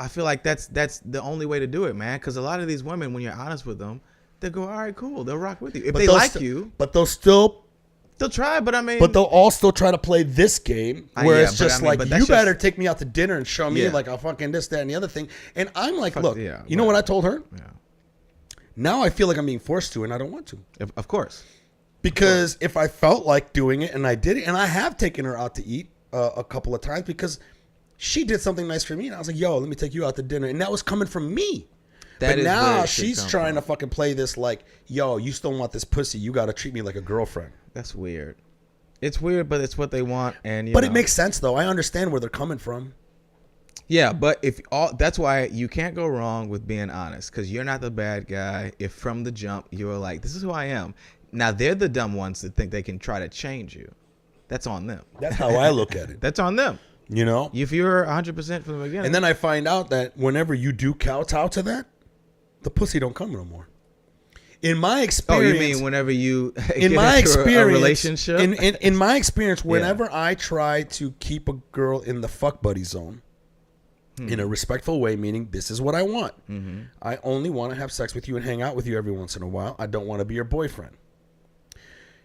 feel like that's the only way to do it, man. Because a lot of these women, when you're honest with them, they go, all right, cool. They'll rock with you. If they like you. But they'll try, but I mean. But they'll all still try to play this game where it's just you better take me out to dinner and show me like a fucking this, that, and the other thing. And I'm like, look, you know what I told her? Yeah. Now I feel like I'm being forced to, and I don't want to. Of course. Because if I felt like doing it and I did it, and I have taken her out to eat a couple of times because she did something nice for me, and I was like, yo, let me take you out to dinner. And that was coming from me. But now she's trying to fucking play this like, yo, you still want this pussy. You got to treat me like a girlfriend. That's weird. It's weird, but it's what they want. And But it makes sense, though. I understand where they're coming from. Yeah, but that's why you can't go wrong with being honest, because you're not the bad guy if from the jump you're like, this is who I am. Now, they're the dumb ones that think they can try to change you. That's on them. That's how I look at it. That's on them. You know? If you're 100% from the beginning. And then I find out that whenever you do kowtow to that, the pussy don't come no more. In my experience, you mean whenever you in get my into experience, a relationship? In my experience, whenever I try to keep a girl in the fuck buddy zone, in a respectful way, meaning this is what I want. I only want to have sex with you and hang out with you every once in a while. I don't want to be your boyfriend.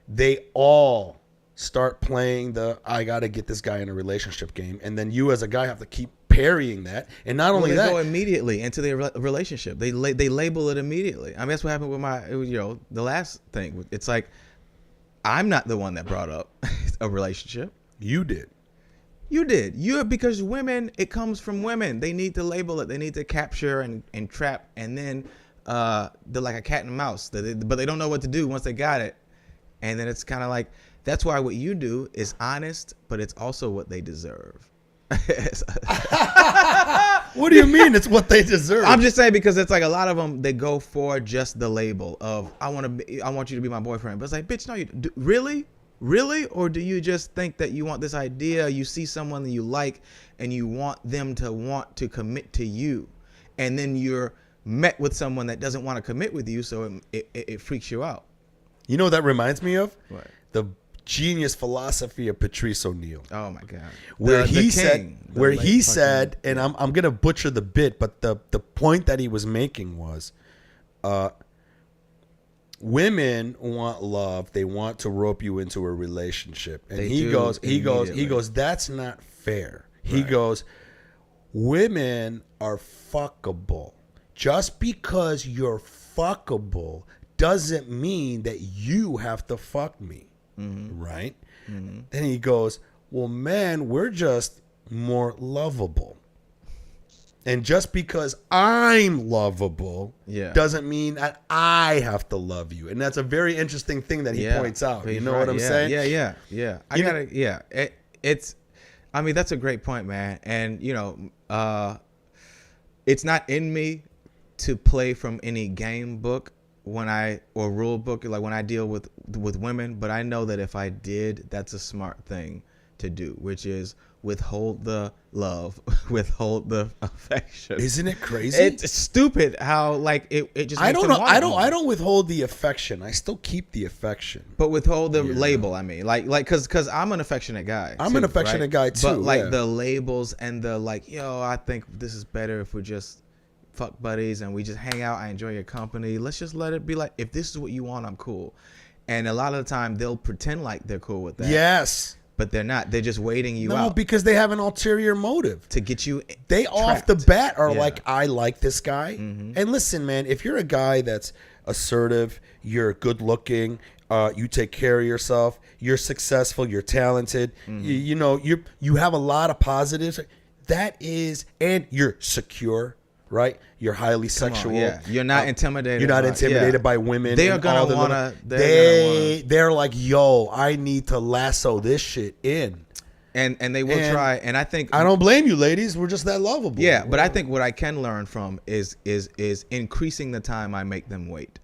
They all start playing the I got to get this guy in a relationship game, and then you as a guy have to keep parrying that. And not only that, they go immediately into their relationship. They label it immediately. I mean, that's what happened with the last thing. It's like, I'm not the one that brought up a relationship. You did. Because women, it comes from women. They need to label it. They need to capture and trap, and then they're like a cat and mouse. But they don't know what to do once they got it. And then it's kind of like, that's why what you do is honest, but it's also what they deserve. What do you mean it's what they deserve? I'm just saying, because it's like a lot of them, they go for just the label of I want you to be my boyfriend. But it's like, bitch, no, you do, really? Or do you just think that you want this idea, you see someone that you like and you want them to want to commit to you, and then you're met with someone that doesn't want to commit with you, so it freaks you out. You know what that reminds me of? What? The genius philosophy of Patrice O'Neill. Oh my God. Where he said, and I'm gonna butcher the bit, but the point that he was making was, women want love. They want to rope you into a relationship, and he goes, that's not fair. Right. He goes, women are fuckable. Just because you're fuckable doesn't mean that you have to fuck me. Right? And he goes, well, man, we're just more lovable. And just because I'm lovable doesn't mean that I have to love you. And that's a very interesting thing that he points out. You know what I'm saying? Yeah. I mean, that's a great point, man. And, it's not in me to play from any game book or rule book, like when I deal with women, but I know that if I did, that's a smart thing to do, which is withhold the love, withhold the affection. Isn't it crazy? It's stupid how like it just. I don't know. I don't withhold the affection. I still keep the affection, but withhold the label. I mean, like because I'm an affectionate guy. I'm an affectionate guy too. But like the labels and the like, I think this is better if we just fuck buddies and we just hang out. I enjoy your company. Let's just let it be like, if this is what you want, I'm cool. And a lot of the time they'll pretend like they're cool with that. Yes. But they're not. They're just waiting you out. No, because they have an ulterior motive. To get you They trapped. off the bat are like, I like this guy. And listen, man, if you're a guy that's assertive, you're good looking, you take care of yourself, you're successful, you're talented, you have a lot of positives. That is, and you're secure. Right, you're highly sexual. You're not intimidated. You're not intimidated by women. They are gonna wanna. They're like, yo, I need to lasso this shit in, and they will try. And I think I don't blame you, ladies. We're just that lovable. Yeah, but I think what I can learn from is increasing the time I make them wait.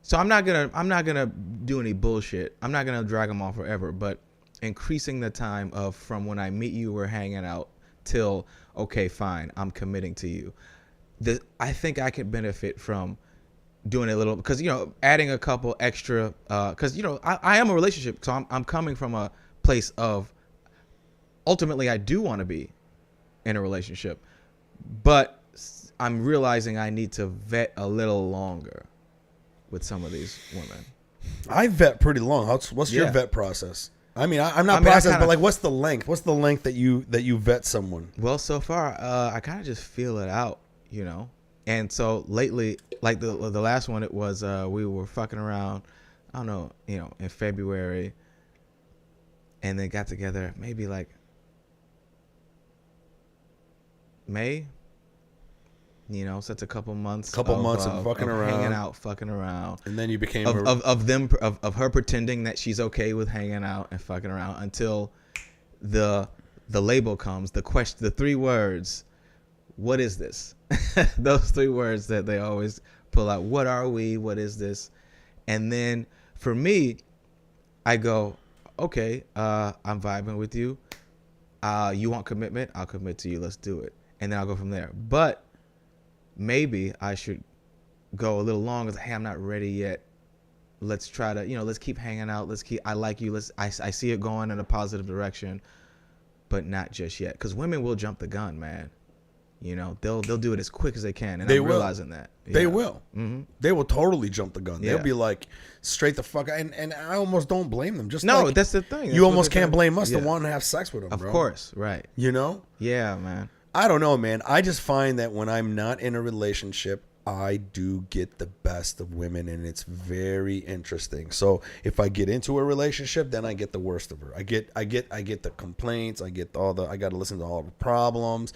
So I'm not gonna do any bullshit. I'm not gonna drag them on forever, but increasing the time of from when I meet you, we're hanging out, till okay, fine, I'm committing to you. I think I could benefit from doing a little, because adding a couple extra, because I am a relationship, so I'm coming from a place of ultimately I do want to be in a relationship, but I'm realizing I need to vet a little longer with some of these women. I vet pretty long. What's your vet process? I mean, I'm not processed, but like, what's the length? What's the length that you vet someone? Well, so far, I kind of just feel it out, And so lately, like the last one, it was we were fucking around I don't know, in February, and then got together maybe like May. So it's a couple months. Of fucking around, hanging out, fucking around, and then you became of her pretending that she's okay with hanging out and fucking around until the label comes. The question, the 3 words. What is this? Those 3 words that they always pull out. What are we? What is this? And then for me, I go, okay, I'm vibing with you. You want commitment? I'll commit to you. Let's do it. And then I'll go from there. But maybe I should go a little longer. Hey, I'm not ready yet. Let's try to, let's keep hanging out. I like you. I see it going in a positive direction, but not just yet. Because women will jump the gun, man. They'll do it as quick as they can. And I'm realizing that. Yeah. They will. Mm-hmm. They will totally jump the gun. Yeah. They'll be like straight the fuck out. And I almost don't blame them. That's the thing. You almost can't blame us to want to have sex with them, Of bro. course, right. Yeah, man. I don't know, man. I just find that when I'm not in a relationship, I do get the best of women, and it's very interesting. So if I get into a relationship, then I get the worst of her. I get the complaints. I got to listen to all the problems.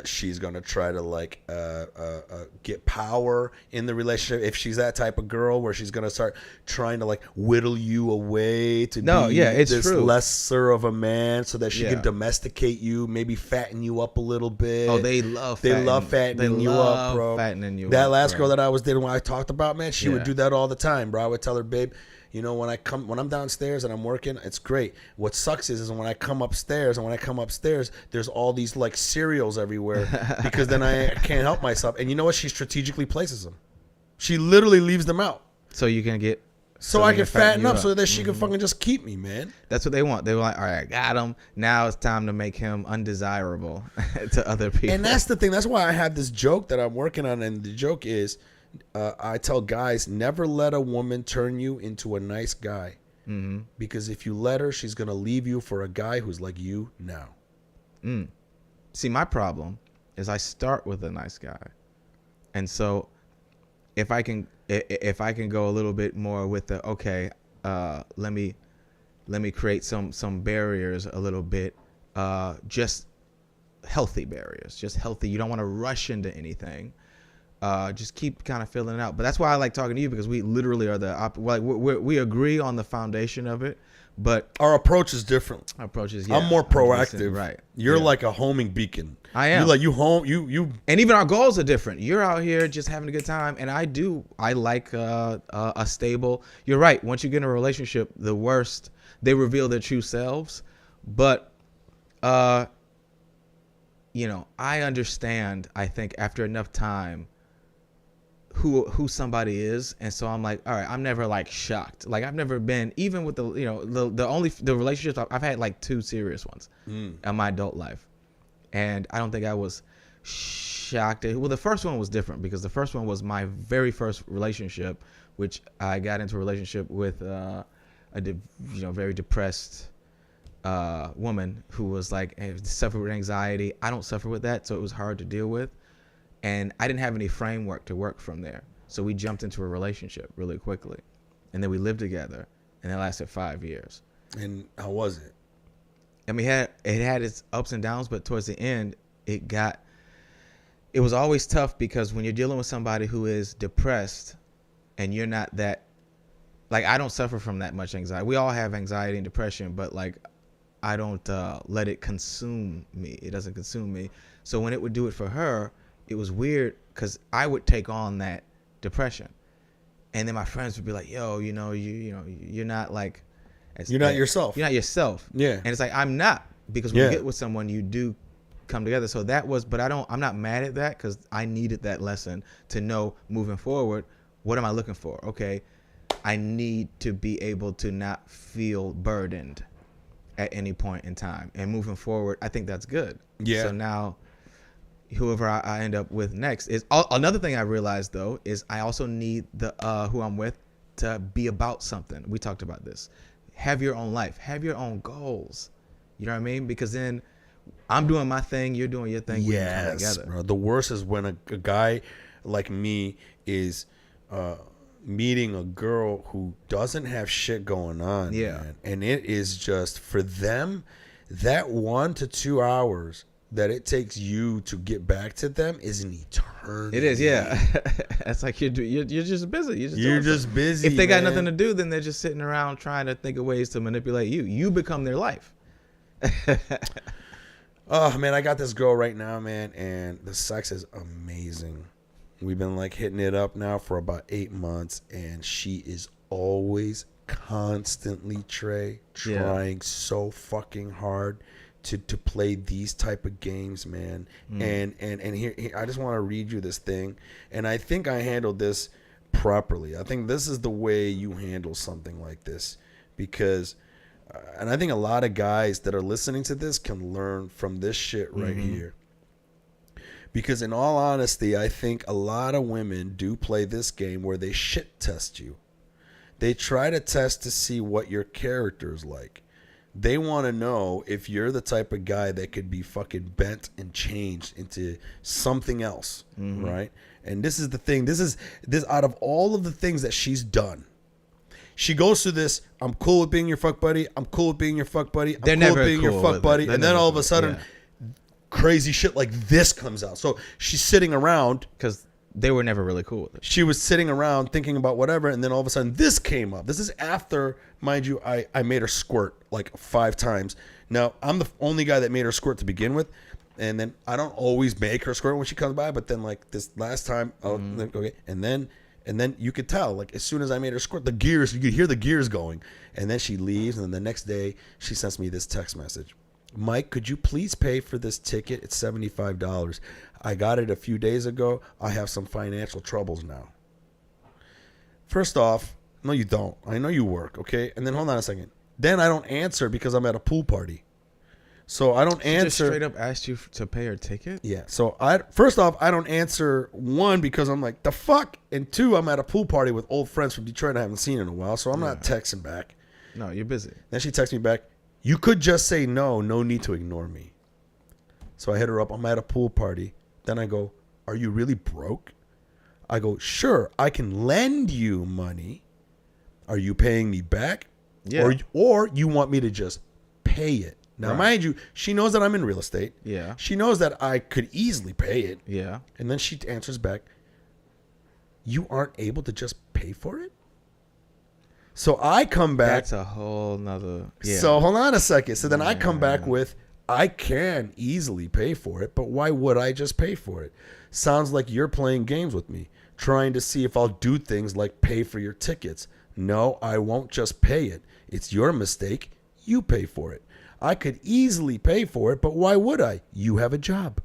She's gonna try to get power in the relationship. If she's that type of girl where she's gonna start trying to like whittle you away to it's this true. lesser of a man, so that she can domesticate you, maybe fatten you up a little bit. Oh, they love fattening you up. Bro, that last girl that I was dating, when I talked about, man, she would do that all the time, bro. I would tell her, babe, when I'm downstairs and I'm working, it's great. What sucks is when I come upstairs, there's all these like cereals everywhere because then I can't help myself. And you know what? She strategically places them. She literally leaves them out. So you can get. So I can fatten up so that she can fucking just keep me, man. That's what they want. They were like, all right, I got him. Now it's time to make him undesirable to other people. And that's the thing. That's why I have this joke that I'm working on. And the joke is, I tell guys, never let a woman turn you into a nice guy. Mm-hmm. Because if you let her, she's going to leave you for a guy who's like you now. See, my problem is I start with a nice guy. And so if I can go a little bit more with the let me create some barriers a little bit, just healthy barriers, just healthy. You don't want to rush into anything. Just keep kind of filling it out. But that's why I like talking to you, because we literally are we agree on the foundation of it, but our approach is different. Our approach is I'm more proactive. Right. You're like a homing beacon. I am. You and even our goals are different. You're out here just having a good time, and I like a stable. You're right. Once you get in a relationship, the worst, they reveal their true selves. But I understand, I think, after enough time who somebody is, and so I'm like, all right, I'm never like shocked. Like I've never been, even with the the relationships I've had, like 2 serious ones in my adult life. And I don't think I was shocked. Well, the first one was different because the first one was my very first relationship, which I got into a relationship with a very depressed woman who was like suffered with anxiety. I don't suffer with that, so it was hard to deal with. And I didn't have any framework to work from there. So we jumped into a relationship really quickly. And then we lived together, and it lasted 5 years. And how was it? I mean, it had its ups and downs, but towards the end, it was always tough because when you're dealing with somebody who is depressed and you're not that, like, I don't suffer from that much anxiety. We all have anxiety and depression, but like, I don't let it consume me. It doesn't consume me. So when it would do it for her, it was weird because I would take on that depression. And then my friends would be like, yo, you're not like, you're not yourself. You're not yourself. Yeah. And it's like, I'm not, because when you get with someone, you do come together. So that was, but I'm not mad at that because I needed that lesson to know moving forward, what am I looking for? Okay. I need to be able to not feel burdened at any point in time. And moving forward, I think that's good. Yeah. So now whoever I end up with next is another thing I realized though, is I also need the, who I'm with to be about something. We talked about this. Have your own life, have your own goals. You know what I mean? Because then I'm doing my thing, you're doing your thing. Yes, bro. The worst is when a guy like me is meeting a girl who doesn't have shit going on. Yeah. Man. And it is just for them, that 1 to 2 hours that it takes you to get back to them is an eternity. It is, yeah. It's like you're just busy. You're just busy. If they got man. nothing to do, then they're just sitting around trying to think of ways to manipulate you. You become their life. Oh man, I got this girl right now, man, and the sex is amazing. We've been like hitting it up now for about 8 months, and she is always constantly trying so fucking hard to play these type of games, man. And here I just want to read you this thing, and I think I handled this properly. I think this is the way you handle something like this, because and I think a lot of guys that are listening to this can learn from this shit right here. Because in all honesty, I think a lot of women do play this game where they shit test you. They try to test to see what your character is like. They want to know if you're the type of guy that could be fucking bent and changed into something else, right? And this is the thing. This out of all of the things that she's done, she goes through this. I'm cool with being your fuck buddy. I'm cool with being your fuck buddy. I'm cool with being your fuck buddy. And then all of a sudden, crazy shit like this comes out. So she's sitting around because they were never really cool with it. She was sitting around thinking about whatever, and then all of a sudden this came up. This is after, mind you, I made her squirt like 5 times. Now, I'm the only guy that made her squirt to begin with, and then I don't always make her squirt when she comes by, but then like this last time, okay, and then you could tell, like as soon as I made her squirt, the gears, you could hear the gears going, and then she leaves, and then the next day she sends me this text message. Mike, could you please pay for this ticket? It's $75. I got it a few days ago. I have some financial troubles now. First off, no, you don't. I know you work, okay? And then hold on a second. Then I don't answer because I'm at a pool party. So I don't answer. Just straight up asked you to pay her ticket? Yeah. So first off, I don't answer, 1, because I'm like, the fuck? And 2, I'm at a pool party with old friends from Detroit I haven't seen in a while, so I'm not texting back. No, you're busy. Then she texts me back, you could just say no need to ignore me. So I hit her up, I'm at a pool party. Then I go, are you really broke? I go, sure, I can lend you money. Are you paying me back? Yeah. Or you want me to just pay it? Now, mind you, she knows that I'm in real estate. Yeah. She knows that I could easily pay it. Yeah. And then she answers back, you aren't able to just pay for it? So I come back. That's a whole nother. Yeah. So hold on a second. So then I come back with, I can easily pay for it, but why would I just pay for it? Sounds like you're playing games with me, trying to see if I'll do things like pay for your tickets. No, I won't just pay it. It's your mistake. You pay for it. I could easily pay for it, but why would I? You have a job.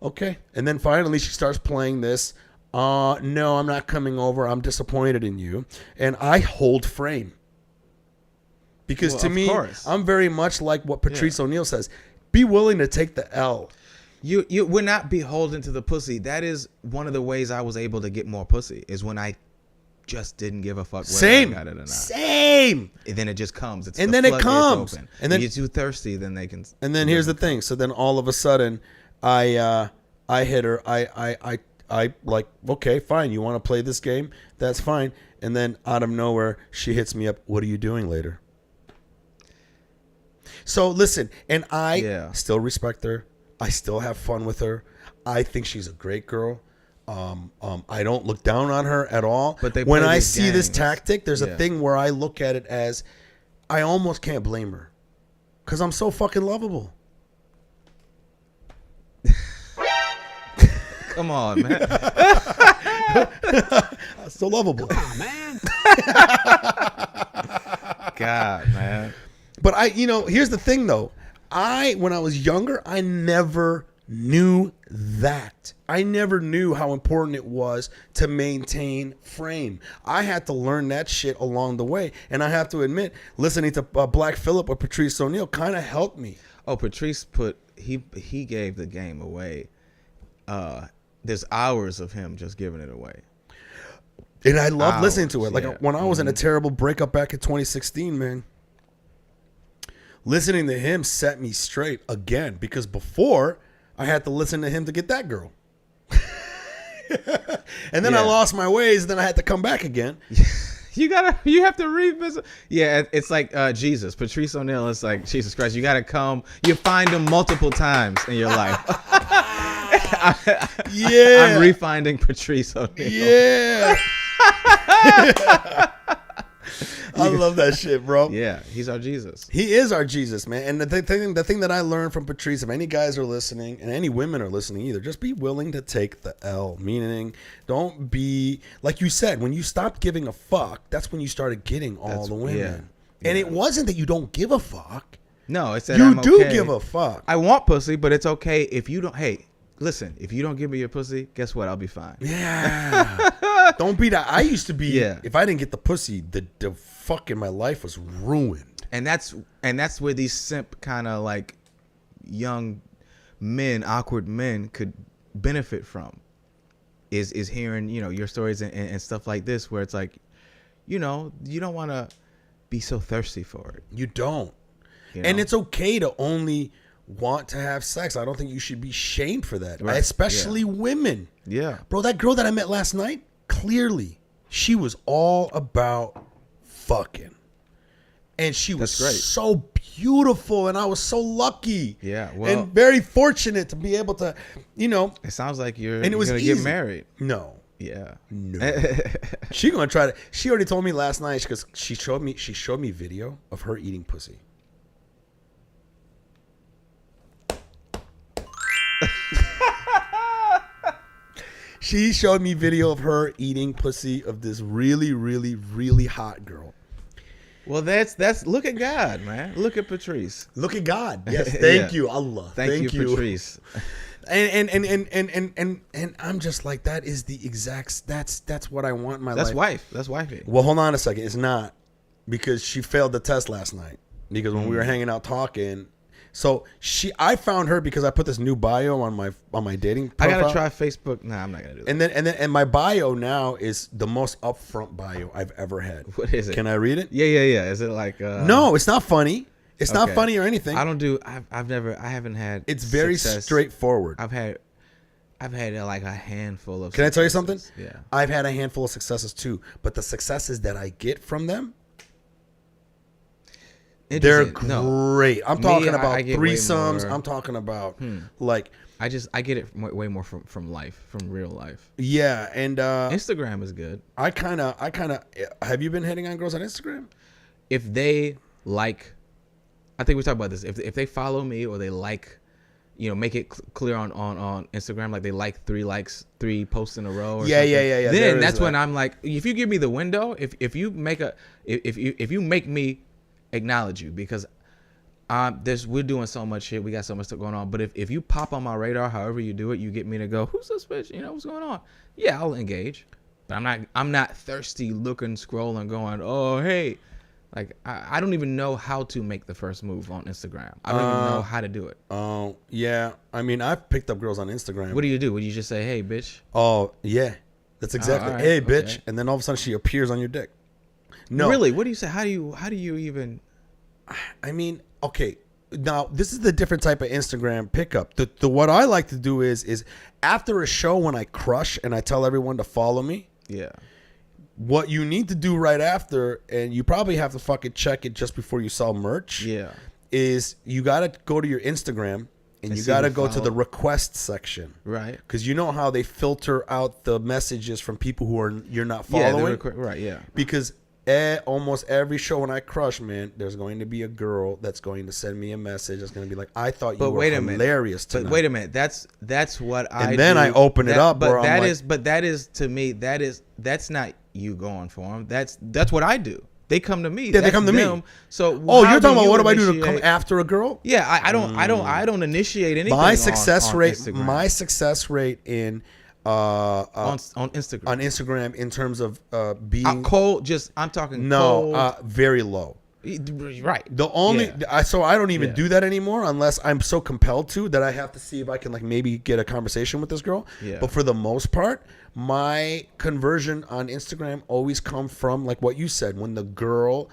Okay. And then finally she starts playing this. No, I'm not coming over. I'm disappointed in you. And I hold frame. Because to me, I'm very much like what Patrice O'Neal says. Be willing to take the L. You we're not beholden to the pussy. That is one of the ways I was able to get more pussy, is when I just didn't give a fuck whether I got it or not. Same. And then it just comes. And then it comes. And then if you're too thirsty, then they can. And then here's the thing. So then all of a sudden, I hit her. I like, okay, fine. You want to play this game? That's fine. And then out of nowhere, she hits me up. What are you doing later? So listen, and I still respect her. I still have fun with her. I think she's a great girl. I don't look down on her at all. But when I see this tactic, there's a thing where I look at it as, I almost can't blame her, because I'm so fucking lovable. Come on, man. So lovable. Come on, man. God, man. But here's the thing though. When I was younger, I never knew that. I never knew how important it was to maintain frame. I had to learn that shit along the way. And I have to admit, listening to Black Phillip or Patrice O'Neal kind of helped me. Oh, Patrice he gave the game away. There's hours of him just giving it away. And I love listening to it. Like when I was in a terrible breakup back in 2016, man, listening to him set me straight again, because before I had to listen to him to get that girl. And then I lost my ways. Then I had to come back again. You have to revisit. Yeah, it's like Jesus, Patrice O'Neal. It's like Jesus Christ. You gotta come. You find him multiple times in your life. Yeah, I'm refinding Patrice O'Neal. Yeah. I love that shit, bro. Yeah, he's our Jesus. He is our Jesus, man. And the thing that I learned from Patrice, if any guys are listening, and any women are listening either, just be willing to take the L. Meaning, don't be, like you said, when you stopped giving a fuck, that's when you started getting all the women. Yeah. And it wasn't that you don't give a fuck. No, it's that you I'm do okay. give a fuck. I want pussy, but it's okay if you don't. Hey, listen, if you don't give me your pussy, guess what? I'll be fine. Yeah. Don't be that. I used to be. Yeah. If I didn't get the pussy, the fucking my life was ruined. And that's where these simp kind of like young men, awkward men, could benefit from. Is hearing your stories and stuff like this, where it's like, you don't want to be so thirsty for it. You don't. And it's okay to only want to have sex. I don't think you should be shamed for that, right. Especially women. Yeah. Bro, that girl that I met last night, clearly, she was all about fucking. And she was so beautiful, and I was so lucky. Yeah, well, and very fortunate to be able to, It sounds like you're going to get married. No. Yeah. No. She gonna try to. She already told me last night because she showed me video of her eating pussy. She showed me video of her eating pussy of this really, really, really hot girl. Well, that's look at God, man. Look at Patrice. Look at God. Yes, thank you, Allah. Thank you, Patrice. And I'm just like, that is the exact. That's what I want in my life. That's wifey. Well, hold on a second. It's not, because she failed the test last night. Because when we were hanging out talking. So I found her because I put this new bio on my dating profile. I gotta try Facebook. Nah, I'm not gonna do that. And my bio now is the most upfront bio I've ever had. What is it? Can I read it? Yeah. Is it like? No, it's not funny. It's not funny or anything. I don't do. I haven't had. It's very straightforward. I've had like a handful of. Can I tell you something? Yeah. I've had a handful of successes too, but the successes that I get from them. They're great. I'm talking about threesomes. I'm talking about like. I get it way more from life, from real life. Yeah, and Instagram is good. I kind of. Have you been hitting on girls on Instagram? If they like, I think we talked about this. If they follow me or they like, make it clear on Instagram, like they like 3 posts in a row. Or yeah. Then that's when I'm like, if you give me the window, if you make me acknowledge you, because we're doing so much shit, we got so much stuff going on, but if you pop on my radar, however you do it, you get me to go, who's this bitch, what's going on, yeah, I'll engage, but I'm not thirsty looking, scrolling, going, oh hey, like I don't even know how to make the first move on Instagram. I don't even know how to do it. Oh yeah, I mean, I've picked up girls on Instagram. What do you do? Would you just say, hey bitch? Oh yeah, that's exactly right. Hey bitch, okay. And then all of a sudden she appears on your dick. No. Really? What do you say? How do you even? I mean, okay. Now this is the different type of Instagram pickup. The what I like to do is after a show when I crush and I tell everyone to follow me. Yeah. What you need to do right after, and you probably have to fucking check it just before you sell merch. Yeah. Is you gotta go to your Instagram and you gotta go to the request section. Right. Because you know how they filter out the messages from people who you're not following. Yeah. Right. Yeah. Because almost every show when I crush, man, there's going to be a girl that's going to send me a message that's going to be like, I thought you were hilarious tonight. But wait a minute, that's what I do. And then I open it up. But that is to me, that's not you going for them. That's what I do. They come to me. Yeah, they come to me. So you're talking about what do I do to come after a girl? Yeah, I don't initiate anything. My success rate in on Instagram. On Instagram in terms of being cold. I'm talking cold. Very low. Right. The only so I don't even Yeah. do that anymore unless I'm so compelled to that I have to see if I can like maybe get a conversation with this girl. Yeah. But for the most part, my conversion on Instagram always come from like what you said, when the girl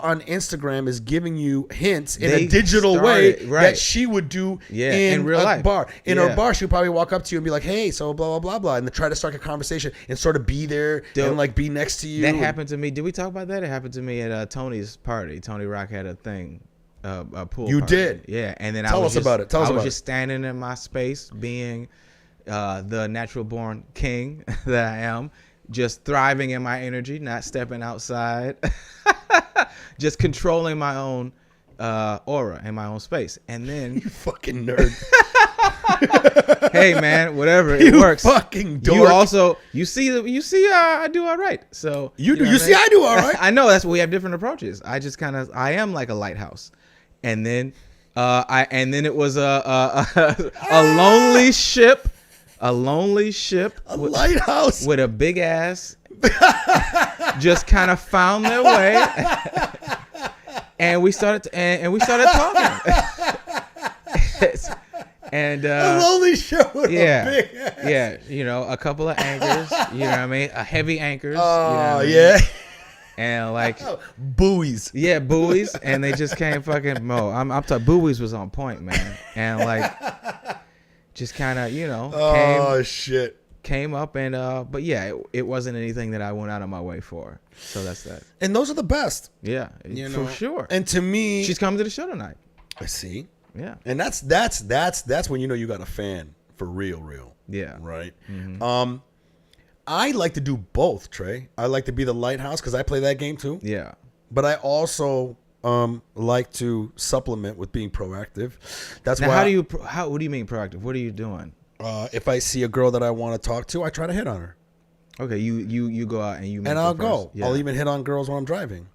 on Instagram is giving you hints in They a digital started, way right. that she would do in real a life. bar. In Yeah. her bar, she would probably walk up to you and be like, "Hey, so blah blah blah blah," and then try to start a conversation and sort of be there and like be next to you. That happened to me. Did we talk about that? It happened to me at Tony's party. Tony Rock had a thing, a pool. You party. did? Yeah. And then Tell us about it. Tell us I was about just standing in my space, being the natural born king that I am, just thriving in my energy, not stepping outside, just controlling my own aura and my own space. And then, You fucking nerd. hey man, whatever, it You works. fucking dork. You see, I do all right. So You do. know You what see, I do all right. I know we have different approaches. I am like a lighthouse, and then it was a lonely ship, a lighthouse. with a big ass, just kind of found their way, and we started talking. And A lonely show with a big ass. a couple of anchors, you know what I mean, a heavy anchors. Oh, you know what I mean? yeah. And like, Buoys. yeah, buoys, and they just came fucking Mo. I'm talking buoys was on point, man, and like, just kind of Oh, shit. came up and but yeah, it wasn't anything that I went out of my way for. So that's that. And those are the best. Yeah, for sure. And to me, She's coming to the show tonight. I see. Yeah. And that's when you know you got a fan for real. Yeah. Right. Mm-hmm. I like to do both, Trey. I like to be the lighthouse because I play that game too. Yeah. But I also like to supplement with being proactive. That's Now, why. what do you mean proactive? What are you doing? If I see a girl that I want to talk to, I try to hit on her. Okay, you go out and you. And I'll go. Yeah. I'll even hit on girls when I'm driving.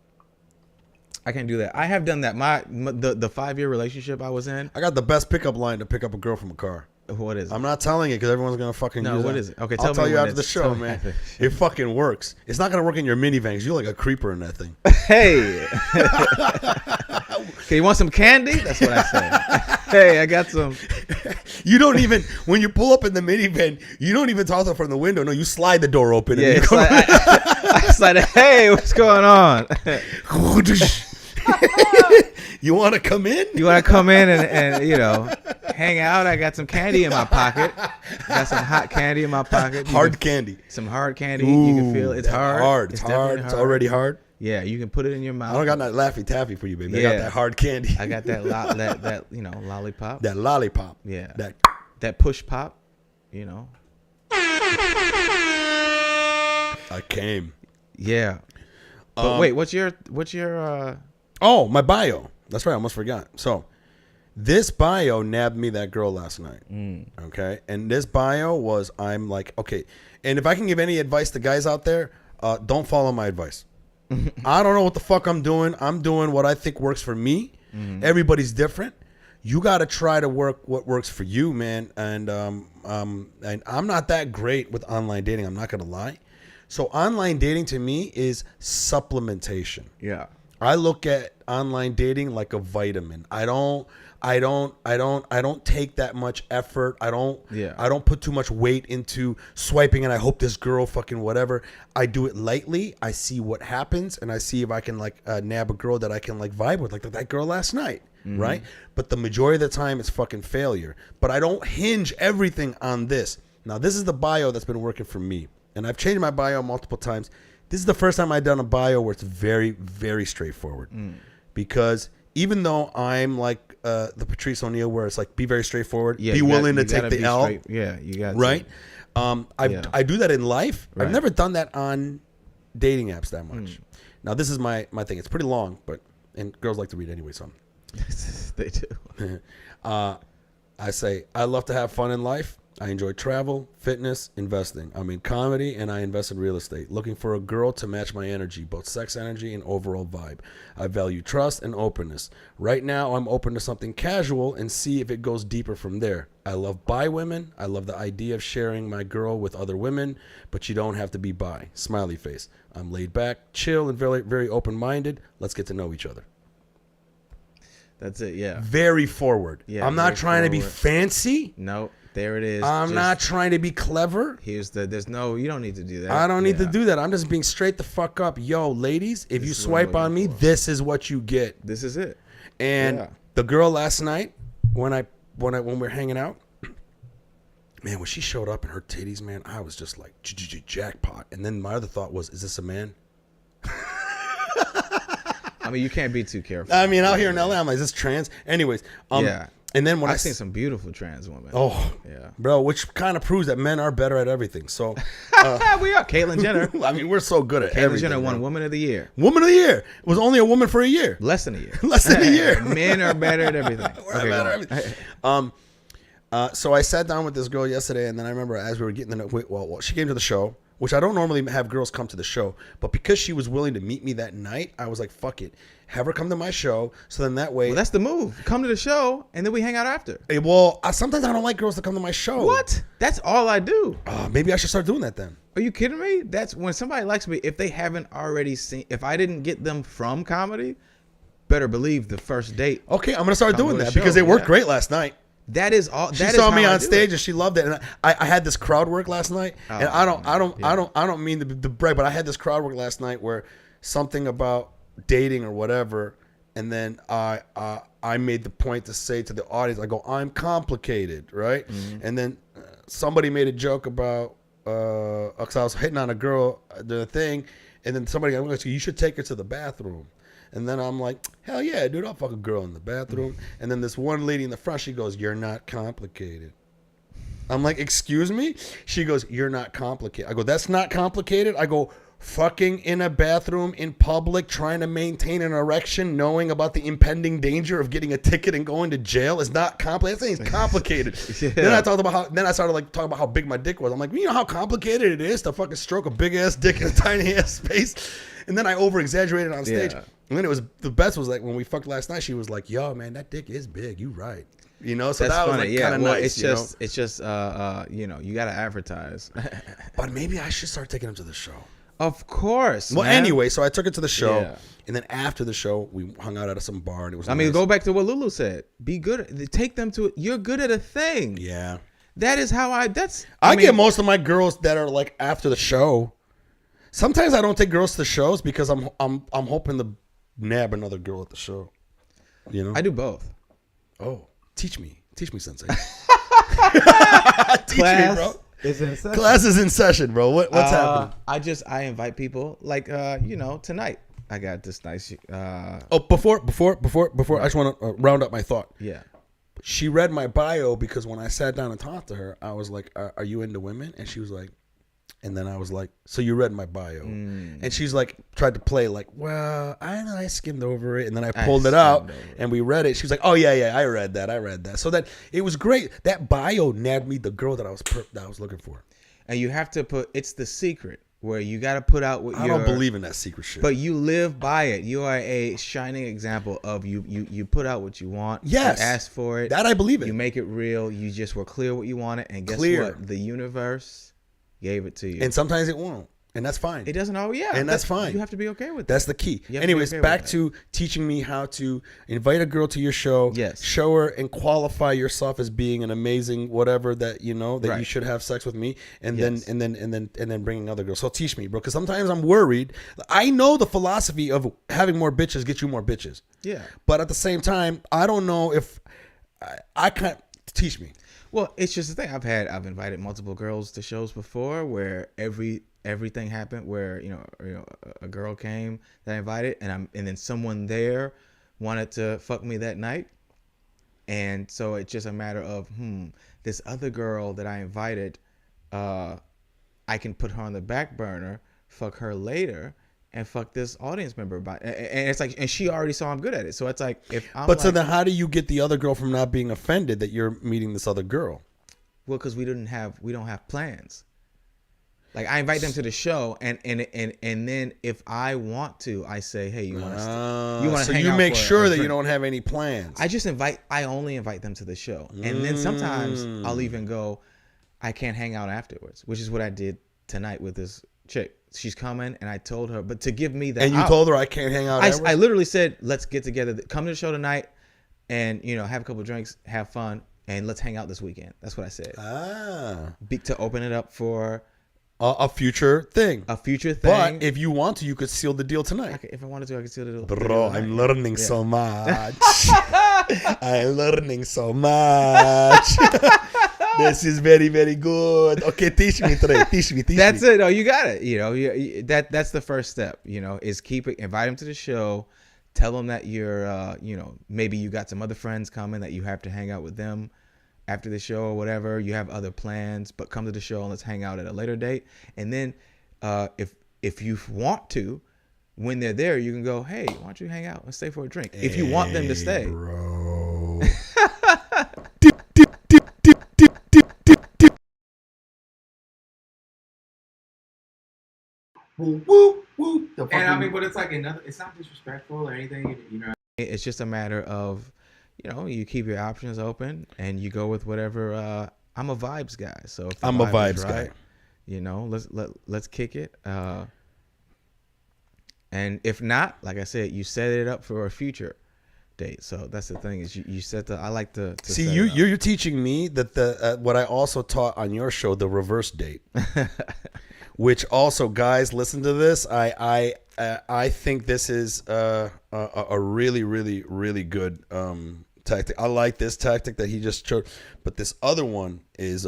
I can't do that. I have done that. The 5-year relationship I was in. I got the best pickup line to pick up a girl from a car. What is it? I'm not telling you because everyone's gonna fucking. No, use what that. is it? Okay, I'll tell you after the show, Tell me man. after. It fucking works. It's not gonna work in your minivan because you're like a creeper in that thing. Hey. Okay, you want some candy? That's what I say. Hey, I got some. You don't even when you pull up in the minivan, you don't even talk to them from the window. No, you slide the door open. Yeah, And you it's come like, I slide. Hey, what's going on? You want to come in? You want to come in and hang out? I got some candy in my pocket. Got some hot candy in my pocket. Hard candy. Some hard candy. Ooh, You can feel it. It's hard. It's definitely hard. It's already hard. Yeah, you can put it in your mouth. I don't got that Laffy Taffy for you, baby. I Yeah. got that hard candy. I got that lollipop. That lollipop. Yeah. That push pop. I came. Yeah. But wait, what's your Oh, my bio. That's right. I almost forgot. So this bio nabbed me that girl last night. Okay. And this bio was, I'm like, okay. And if I can give any advice to guys out there, don't follow my advice. I don't know what the fuck I'm doing. I'm doing what I think works for me. Everybody's different. You got to try to work what works for you, man. And I'm not that great with online dating. I'm not going to lie. So online dating to me is supplementation. Yeah. I look at online dating like a vitamin. I don't take that much effort. I don't put too much weight into swiping and I hope this girl fucking whatever. I do it lightly. I see what happens and I see if I can like nab a girl that I can like vibe with, like that girl last night. Right? But the majority of the time it's fucking failure. But I don't hinge everything on this. Now this is the bio that's been working for me. And I've changed my bio multiple times. This is the first time I've done a bio where it's very, very straightforward. Because even though I'm like the Patrice O'Neal, where it's like be very straightforward, be willing to take the L. Yeah, you got right. I do that in life. Right. I've never done that on dating apps that much. Now this is my thing. It's pretty long, and girls like to read anyway. So They do. I say I love to have fun in life. I enjoy travel, fitness, investing. I'm in comedy, and I invest in real estate. Looking for a girl to match my energy, both sex energy and overall vibe. I value trust and openness. Right now, I'm open to something casual and see if it goes deeper from there. I love bi women. I love the idea of sharing my girl with other women, but you don't have to be bi. Smiley face. I'm laid back, chill, and very, very open-minded. Let's get to know each other. That's it. Yeah. Very forward. Yeah, I'm not trying to be fancy. No. There it is. I'm not trying to be clever. You don't need to do that. I don't need to do that. I'm just being straight the fuck up. Yo, ladies, if you swipe on me, this is what you get. This is it. And the girl last night, when we're hanging out, man, when she showed up in her titties, man, I was just like, jackpot. And then my other thought was, is this a man? I mean, you can't be too careful. I mean, out here in LA, I'm like, is this trans? Anyways, yeah. And then when I've seen some beautiful trans women. Oh, yeah, bro, which kind of proves that men are better at everything. So we are. Caitlyn Jenner. I mean, we're so good at everything. Caitlyn Jenner won Woman of the Year. Woman of the Year. It was only a woman for a year. Less than a year. Less than a year. Men are better at everything. We're better at everything. So I sat down with this girl yesterday, and then I remember as we were getting she came to the show, which I don't normally have girls come to the show, but because she was willing to meet me that night, I was like, fuck it. Have her come to my show, so then that way... Well, that's the move. Come to the show, and then we hang out after. Sometimes I don't like girls to come to my show. What? That's all I do. Maybe I should start doing that then. Are you kidding me? That's when somebody likes me, if they haven't already seen... If I didn't get them from comedy, better believe the first date... Okay, I'm going to start doing that because it worked great last night. That is all. She saw me on stage and she loved it. And I had this crowd work last night, and I don't mean to brag, but I had this crowd work last night where something about dating or whatever, and then I made the point to say to the audience, I go, I'm complicated, right? Mm-hmm. And then somebody made a joke about because I was hitting on a girl, the thing, and then somebody goes, you should take her to the bathroom. And then I'm like, hell yeah, dude, I'll fuck a girl in the bathroom. And then this one lady in the front, she goes, you're not complicated. I'm like, excuse me? She goes, you're not complicated. I go, that's not complicated? I go, fucking in a bathroom in public, trying to maintain an erection, knowing about the impending danger of getting a ticket and going to jail is not complicated. That thing's complicated. Yeah. Then I started talking about how big my dick was. I'm like, you know how complicated it is to fucking stroke a big ass dick in a tiny ass space? And then I over exaggerated on stage. Yeah. And then it was the best was like when we fucked last night, she was like, yo, man, that dick is big. You right. You know, so that's that was funny. Like kind of nice. It's just you know, you got to advertise. But maybe I should start taking them to the show. Of course. Well, man. Anyway, so I took her to the show, and then after the show, we hung out at some bar, and it was. I mean, go back to what Lulu said. Be good. Take them to. You're good at a thing. Yeah. That is how I get most of my girls that are like after the show. Sometimes I don't take girls to the shows because I'm hoping to nab another girl at the show. You know. I do both. Oh, teach me, sensei. Teach me, bro. Is in session. Class is in session, bro. What's happening? I invite people like you know, tonight I got this nice before I just want to round up my thought. Yeah. She read my bio because when I sat down and talked to her, I was like, are you into women? And she was like, and then I was like, so you read my bio. And she's like, tried to play like, well, I skimmed over it. And then I pulled it out and we read it. She was like, oh, yeah, I read that. So that it was great. That bio nabbed me the girl that I was looking for. And you have to it's the secret where you got to put out what I don't believe in that secret shit. But you live by it. You are a shining example of you put out what you want. Yes. You ask for it. That I believe in. You make it real. You just were clear what you wanted. And guess what? The universe gave it to you. And sometimes it won't. And that's fine. It doesn't always, And that's fine. You have to be okay with that. That's the key. Anyways, back to teaching me how to invite a girl to your show. Yes. Show her and qualify yourself as being an amazing whatever that you know that you should have sex with me, and then bringing other girls. So teach me, bro, because sometimes I'm worried. I know the philosophy of having more bitches get you more bitches. Yeah. But at the same time, I don't know if I can't teach me. Well, it's just the thing. I've invited multiple girls to shows before where everything happened where you know a girl came that I invited and then someone there wanted to fuck me that night, and so it's just a matter of this other girl that I invited, I can put her on the back burner, fuck her later, and fuck this audience member and it's like, and she already saw I'm good at it, so it's like if I'm so then how do you get the other girl from not being offended that you're meeting this other girl? Well, because we don't have plans. Like I invite them to the show, and then if I want to, I say, hey, you want to so hang you out make for sure a that you drink? don't have any plans. I only invite them to the show, and then sometimes I'll even go, I can't hang out afterwards, which is what I did tonight with this chick. She's coming, and I told her, but to give me that, and you told her I can't hang out. I literally said, let's get together, come to the show tonight, and have a couple of drinks, have fun, and let's hang out this weekend. That's what I said. To open it up for a future thing. A future thing. But if you want to, you could seal the deal tonight. If I wanted to, I could seal the deal. Bro, I'm learning so much. I'm learning so much. This is very, very good. Okay, teach me, Trey. Teach me. That's it. Oh, you got it. That's the first step. Is invite them to the show. Tell them that you're, maybe you got some other friends coming that you have to hang out with them after the show or whatever. You have other plans, but come to the show and let's hang out at a later date. And then if you want to, when they're there, you can go, hey, why don't you hang out and stay for a drink? If you want them to stay. Bro. Woo, woo, woo. But it's like it's not disrespectful or anything. It's just a matter of, you keep your options open and you go with whatever. I'm a vibes guy, so if I'm a vibes guy. Let's kick it. And if not, like I said, you set it up for a future date. So that's the thing is you set the. I like to see you're teaching me that the what I also taught on your show, the reverse date. Which also, guys, listen to this. I think this is a really, really, really good tactic. I like this tactic that he just chose, but this other one is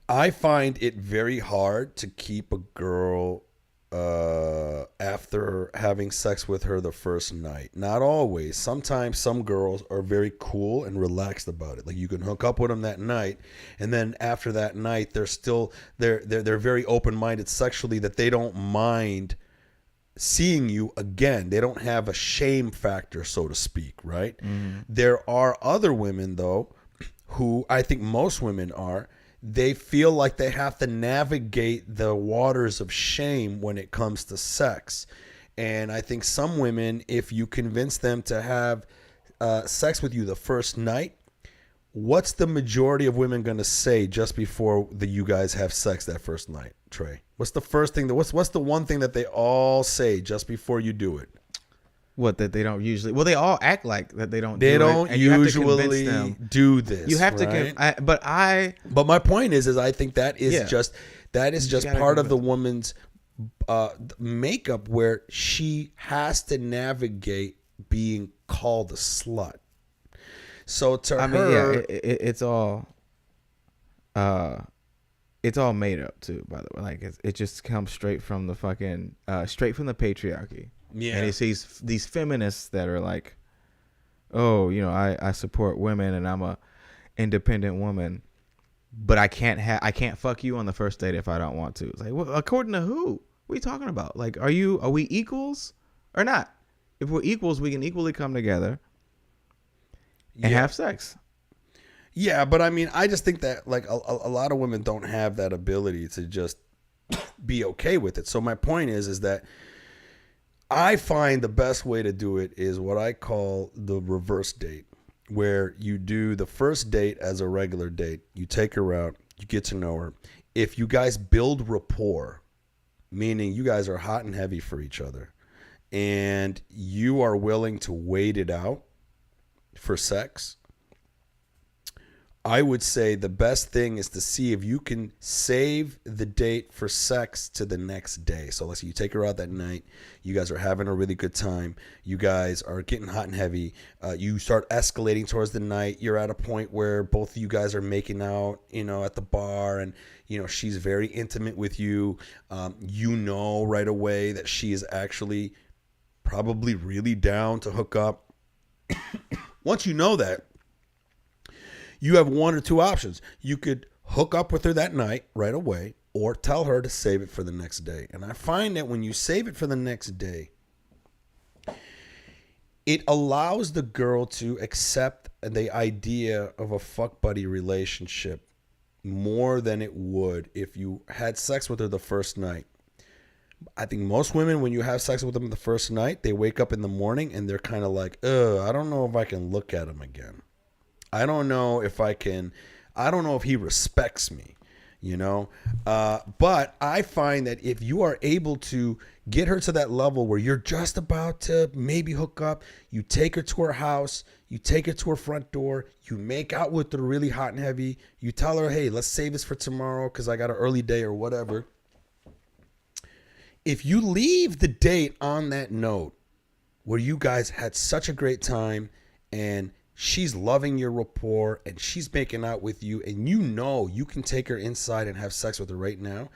I find it very hard to keep a girl after having sex with her the first night. Not always. Sometimes some girls are very cool and relaxed about it. Like you can hook up with them that night, and then after that night, they're very open-minded sexually that they don't mind seeing you again. They don't have a shame factor, so to speak, right? Mm-hmm. There are other women though, who I think most women are. They feel like they have to navigate the waters of shame when it comes to sex. And I think some women, if you convince them to have sex with you the first night, what's the majority of women going to say just before you guys have sex that first night, Trey? What's the first thing what's the one thing that they all say just before you do it? What, that they don't usually? Well, they all act like that they don't. They do don't it, and usually do this. You have right? to. But my point is I think that is just part of the woman's makeup, where she has to navigate being called a slut. So to her, it's all made up too. By the way, like it just comes straight from the fucking straight from the patriarchy. Yeah, and he sees these feminists that are like, oh, I support women and I'm a independent woman, but I can't fuck you on the first date if I don't want to. It's like, well, according to who? What are you talking about? Like, are we equals or not? If we're equals, we can equally come together and have sex. Yeah, but I mean, I just think that like a lot of women don't have that ability to just be okay with it. So my point is that I find the best way to do it is what I call the reverse date, where you do the first date as a regular date. You take her out, you get to know her. If you guys build rapport, meaning you guys are hot and heavy for each other, and you are willing to wait it out for sex, I would say the best thing is to see if you can save the date for sex to the next day. So let's say you take her out that night. You guys are having a really good time. You guys are getting hot and heavy. You start escalating towards the night. You're at a point where both of you guys are making out, at the bar, and, she's very intimate with you. Right away that she is actually probably really down to hook up. Once you know that, you have one or two options. You could hook up with her that night right away, or tell her to save it for the next day. And I find that when you save it for the next day, it allows the girl to accept the idea of a fuck buddy relationship more than it would if you had sex with her the first night. I think most women, when you have sex with them the first night, they wake up in the morning and they're kind of like, I don't know if I can look at him again. I don't know if he respects me, you know? But I find that if you are able to get her to that level where you're just about to maybe hook up, you take her to her house, you take her to her front door, you make out with her really hot and heavy, you tell her, hey, let's save this for tomorrow because I got an early day or whatever. If you leave the date on that note where you guys had such a great time and she's loving your rapport and she's making out with you and you know you can take her inside and have sex with her right now,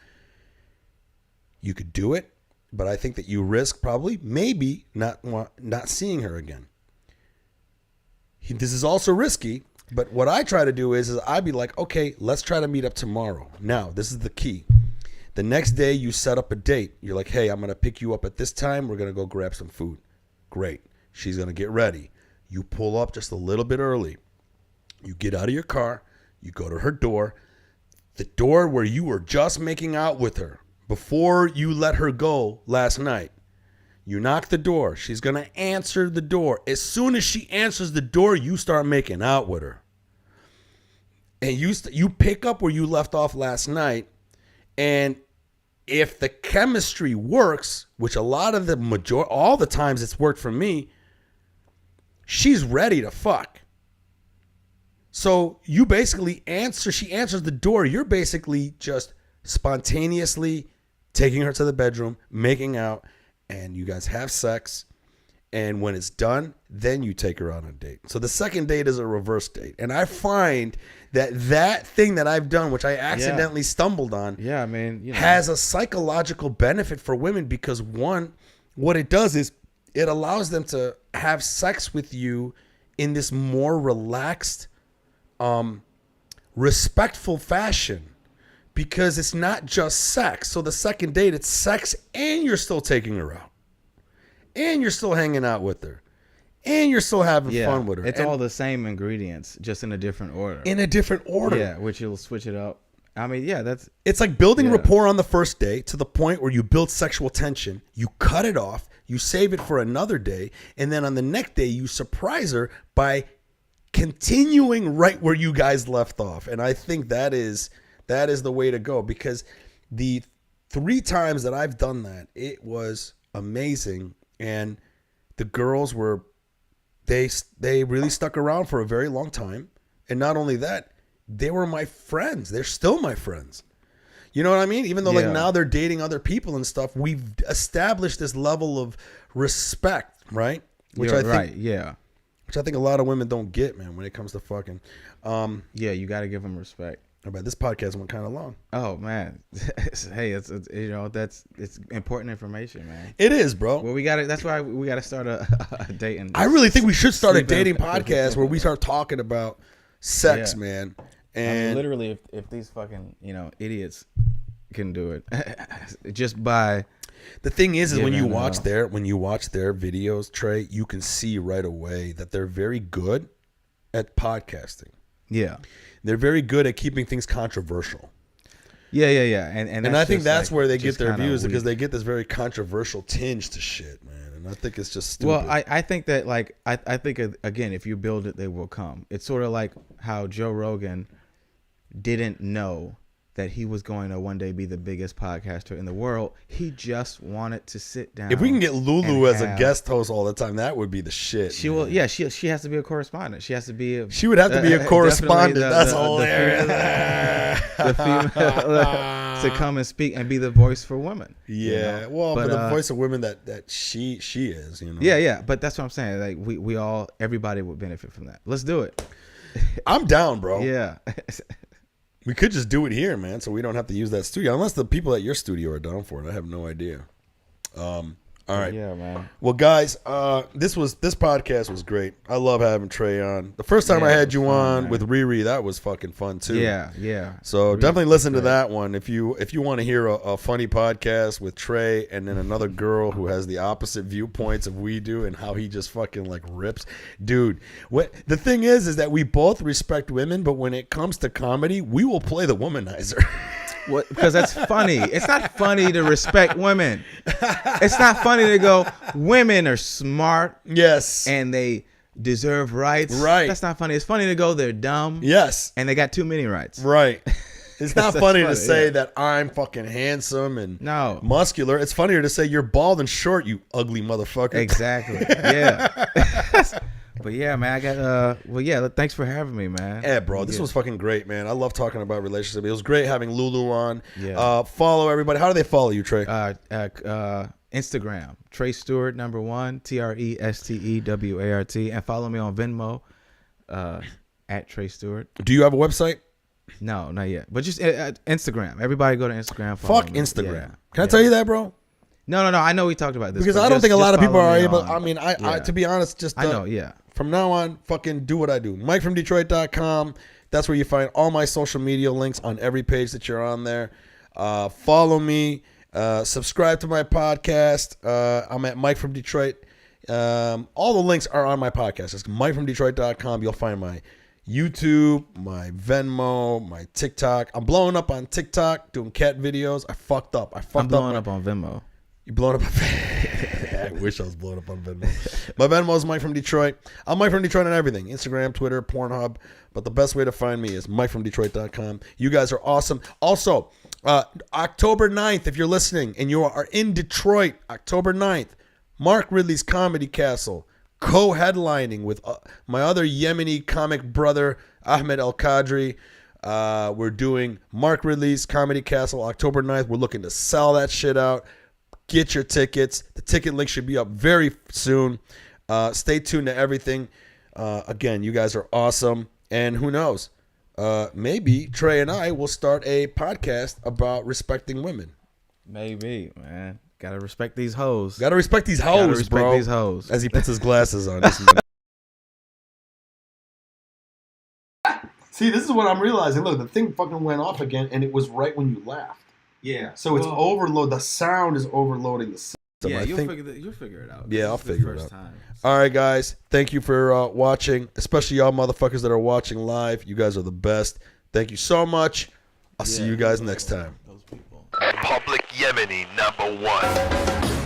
you could do it, but I think that you risk probably maybe not seeing her again. This is also risky, but what I try to do is I'd be like, okay, let's try to meet up tomorrow. Now, this is the key. The next day you set up a date. You're like, hey, I'm going to pick you up at this time. We're going to go grab some food. Great. She's going to get ready. You pull up just a little bit early. You get out of your car. You go to her door. The door where you were just making out with her before you let her go last night. You knock the door. She's going to answer the door. As soon as she answers the door, you start making out with her. And you pick up where you left off last night. And if the chemistry works, which all the times it's worked for me, she's ready to fuck. So you basically she answers the door. You're basically just spontaneously taking her to the bedroom, making out, and you guys have sex. And when it's done, then you take her on a date. So the second date is a reverse date. And I find that thing that I've done, which I accidentally stumbled on, has a psychological benefit for women because, one, what it does is it allows them to have sex with you in this more relaxed, respectful fashion because it's not just sex. So the second date, it's sex and you're still taking her out. And you're still hanging out with her. And you're still having fun with her. It's all the same ingredients, just in a different order. Yeah, which you'll switch it up. I mean, it's like building rapport on the first day to the point where you build sexual tension. You cut it off. You save it for another day. And then on the next day, you surprise her by continuing right where you guys left off. And I think that is the way to go because the 3 times that I've done that, it was amazing. And the girls they really stuck around for a very long time. And not only that, they were my friends. They're still my friends. You know what I mean? Even though like now they're dating other people and stuff, we've established this level of respect, right? Which I think a lot of women don't get, man, when it comes to fucking. You got to give them respect. But this podcast went kind of long. Oh man, hey, it's important information, man. It is, bro. Well, that's why we gotta start a dating. I really think we should start a dating podcast where we start talking about sex, man. And I mean, literally, if these fucking idiots can do it, just by. The thing is when you watch their videos, Trey, you can see right away that they're very good at podcasting. Yeah. They're very good at keeping things controversial. Yeah. And I think that's where they get their views because they get this very controversial tinge to shit, man. And I think it's just stupid. Well, I think that I think again, if you build it, they will come. It's sort of like how Joe Rogan didn't know that he was going to one day be the biggest podcaster in the world. He just wanted to sit down. If we can get Lulu as a guest host all the time, that would be the shit. She will. Yeah, she has to be a correspondent. She has to be. She would have to be a correspondent. That's hilarious. The female to come and speak and be the voice for women. Yeah, well, but the voice of women that she is. Yeah. But that's what I'm saying. Like everybody would benefit from that. Let's do it. I'm down, bro. Yeah. We could just do it here, man, so we don't have to use that studio. Unless the people at your studio are down for it. I have no idea. All right. Yeah, man. Well, guys, this podcast was great. I love having Trey on. The first time I had you on man. with Riri, that was fucking fun too. Yeah. So Riri definitely was listen to great. that one if you want to hear a funny podcast with Trey and then another girl who has the opposite viewpoints of we do and how he just fucking like rips, dude. What the thing is that we both respect women, but when it comes to comedy, we will play the womanizer. What? Because that's funny. It's not funny to respect women. It's not funny to go, women are smart Yes. and they deserve rights. Right. That's not funny. It's funny to go, they're dumb. Yes. And they got too many rights. Right. It's not That's funny to funny, say yeah. that I'm fucking handsome and No. muscular. It's funnier to say you're bald and short, you ugly motherfucker. Exactly. Yeah. But yeah, man, I got well, yeah, thanks for having me, man. Yeah, bro, this was fucking great, man. I love talking about relationships. It was great having Lulu on. Yeah. Follow everybody. How do they follow you, Trey? Instagram, Tre Stewart #1, TRESTEWART, and follow me on Venmo, at Tre Stewart. Do you have a website? No, not yet. But just Instagram. Everybody go to Instagram. Follow Fuck me. Instagram. Yeah. Can I tell you that, bro? No. I know we talked about this Because but I don't think a lot of people follow are me able. on- I mean, I yeah. to be honest, just I know. Yeah. from now on, fucking do what I do. MikeFromDetroit.com. That's where you find all my social media links on every page that you're on there. Follow me. Subscribe to my podcast. I'm at Mike from Detroit. All the links are on my podcast. It's MikeFromDetroit.com. You'll find my YouTube, my Venmo, my TikTok. I'm blowing up on TikTok doing cat videos. I fucked up. I'm blowing up on Venmo. You blowing up? I wish I was blowing up on Venmo. My Venmo is Mike from Detroit. I'm Mike from Detroit on everything. Instagram, Twitter, Pornhub. But the best way to find me is MikeFromDetroit.com. You guys are awesome. Also, October 9th, if you're listening and you are in Detroit, October 9th, Mark Ridley's Comedy Castle, co-headlining with my other Yemeni comic brother, Ahmed El-Qadri. We're doing Mark Ridley's Comedy Castle, October 9th. We're looking to sell that shit out. Get your tickets. The ticket link should be up very soon. Stay tuned to everything. Again, you guys are awesome. And who knows? Maybe Trey and I will start a podcast about respecting women. Maybe, man. Gotta respect these hoes. Gotta respect these hoes, Gotta respect bro. these hoes. As he puts his glasses on. See, this is what I'm realizing. Look, the thing fucking went off again, and it was right when you laughed. Yeah. So it's overload. The sound is overloading the system. Yeah, I you'll think. figure it out. Yeah, I'll This is the figure it first out. time. All right, guys. Thank you for watching, especially y'all motherfuckers that are watching live. You guys are the best. Thank you so much. I'll see you guys next time. Those people. Public Yemeni #1.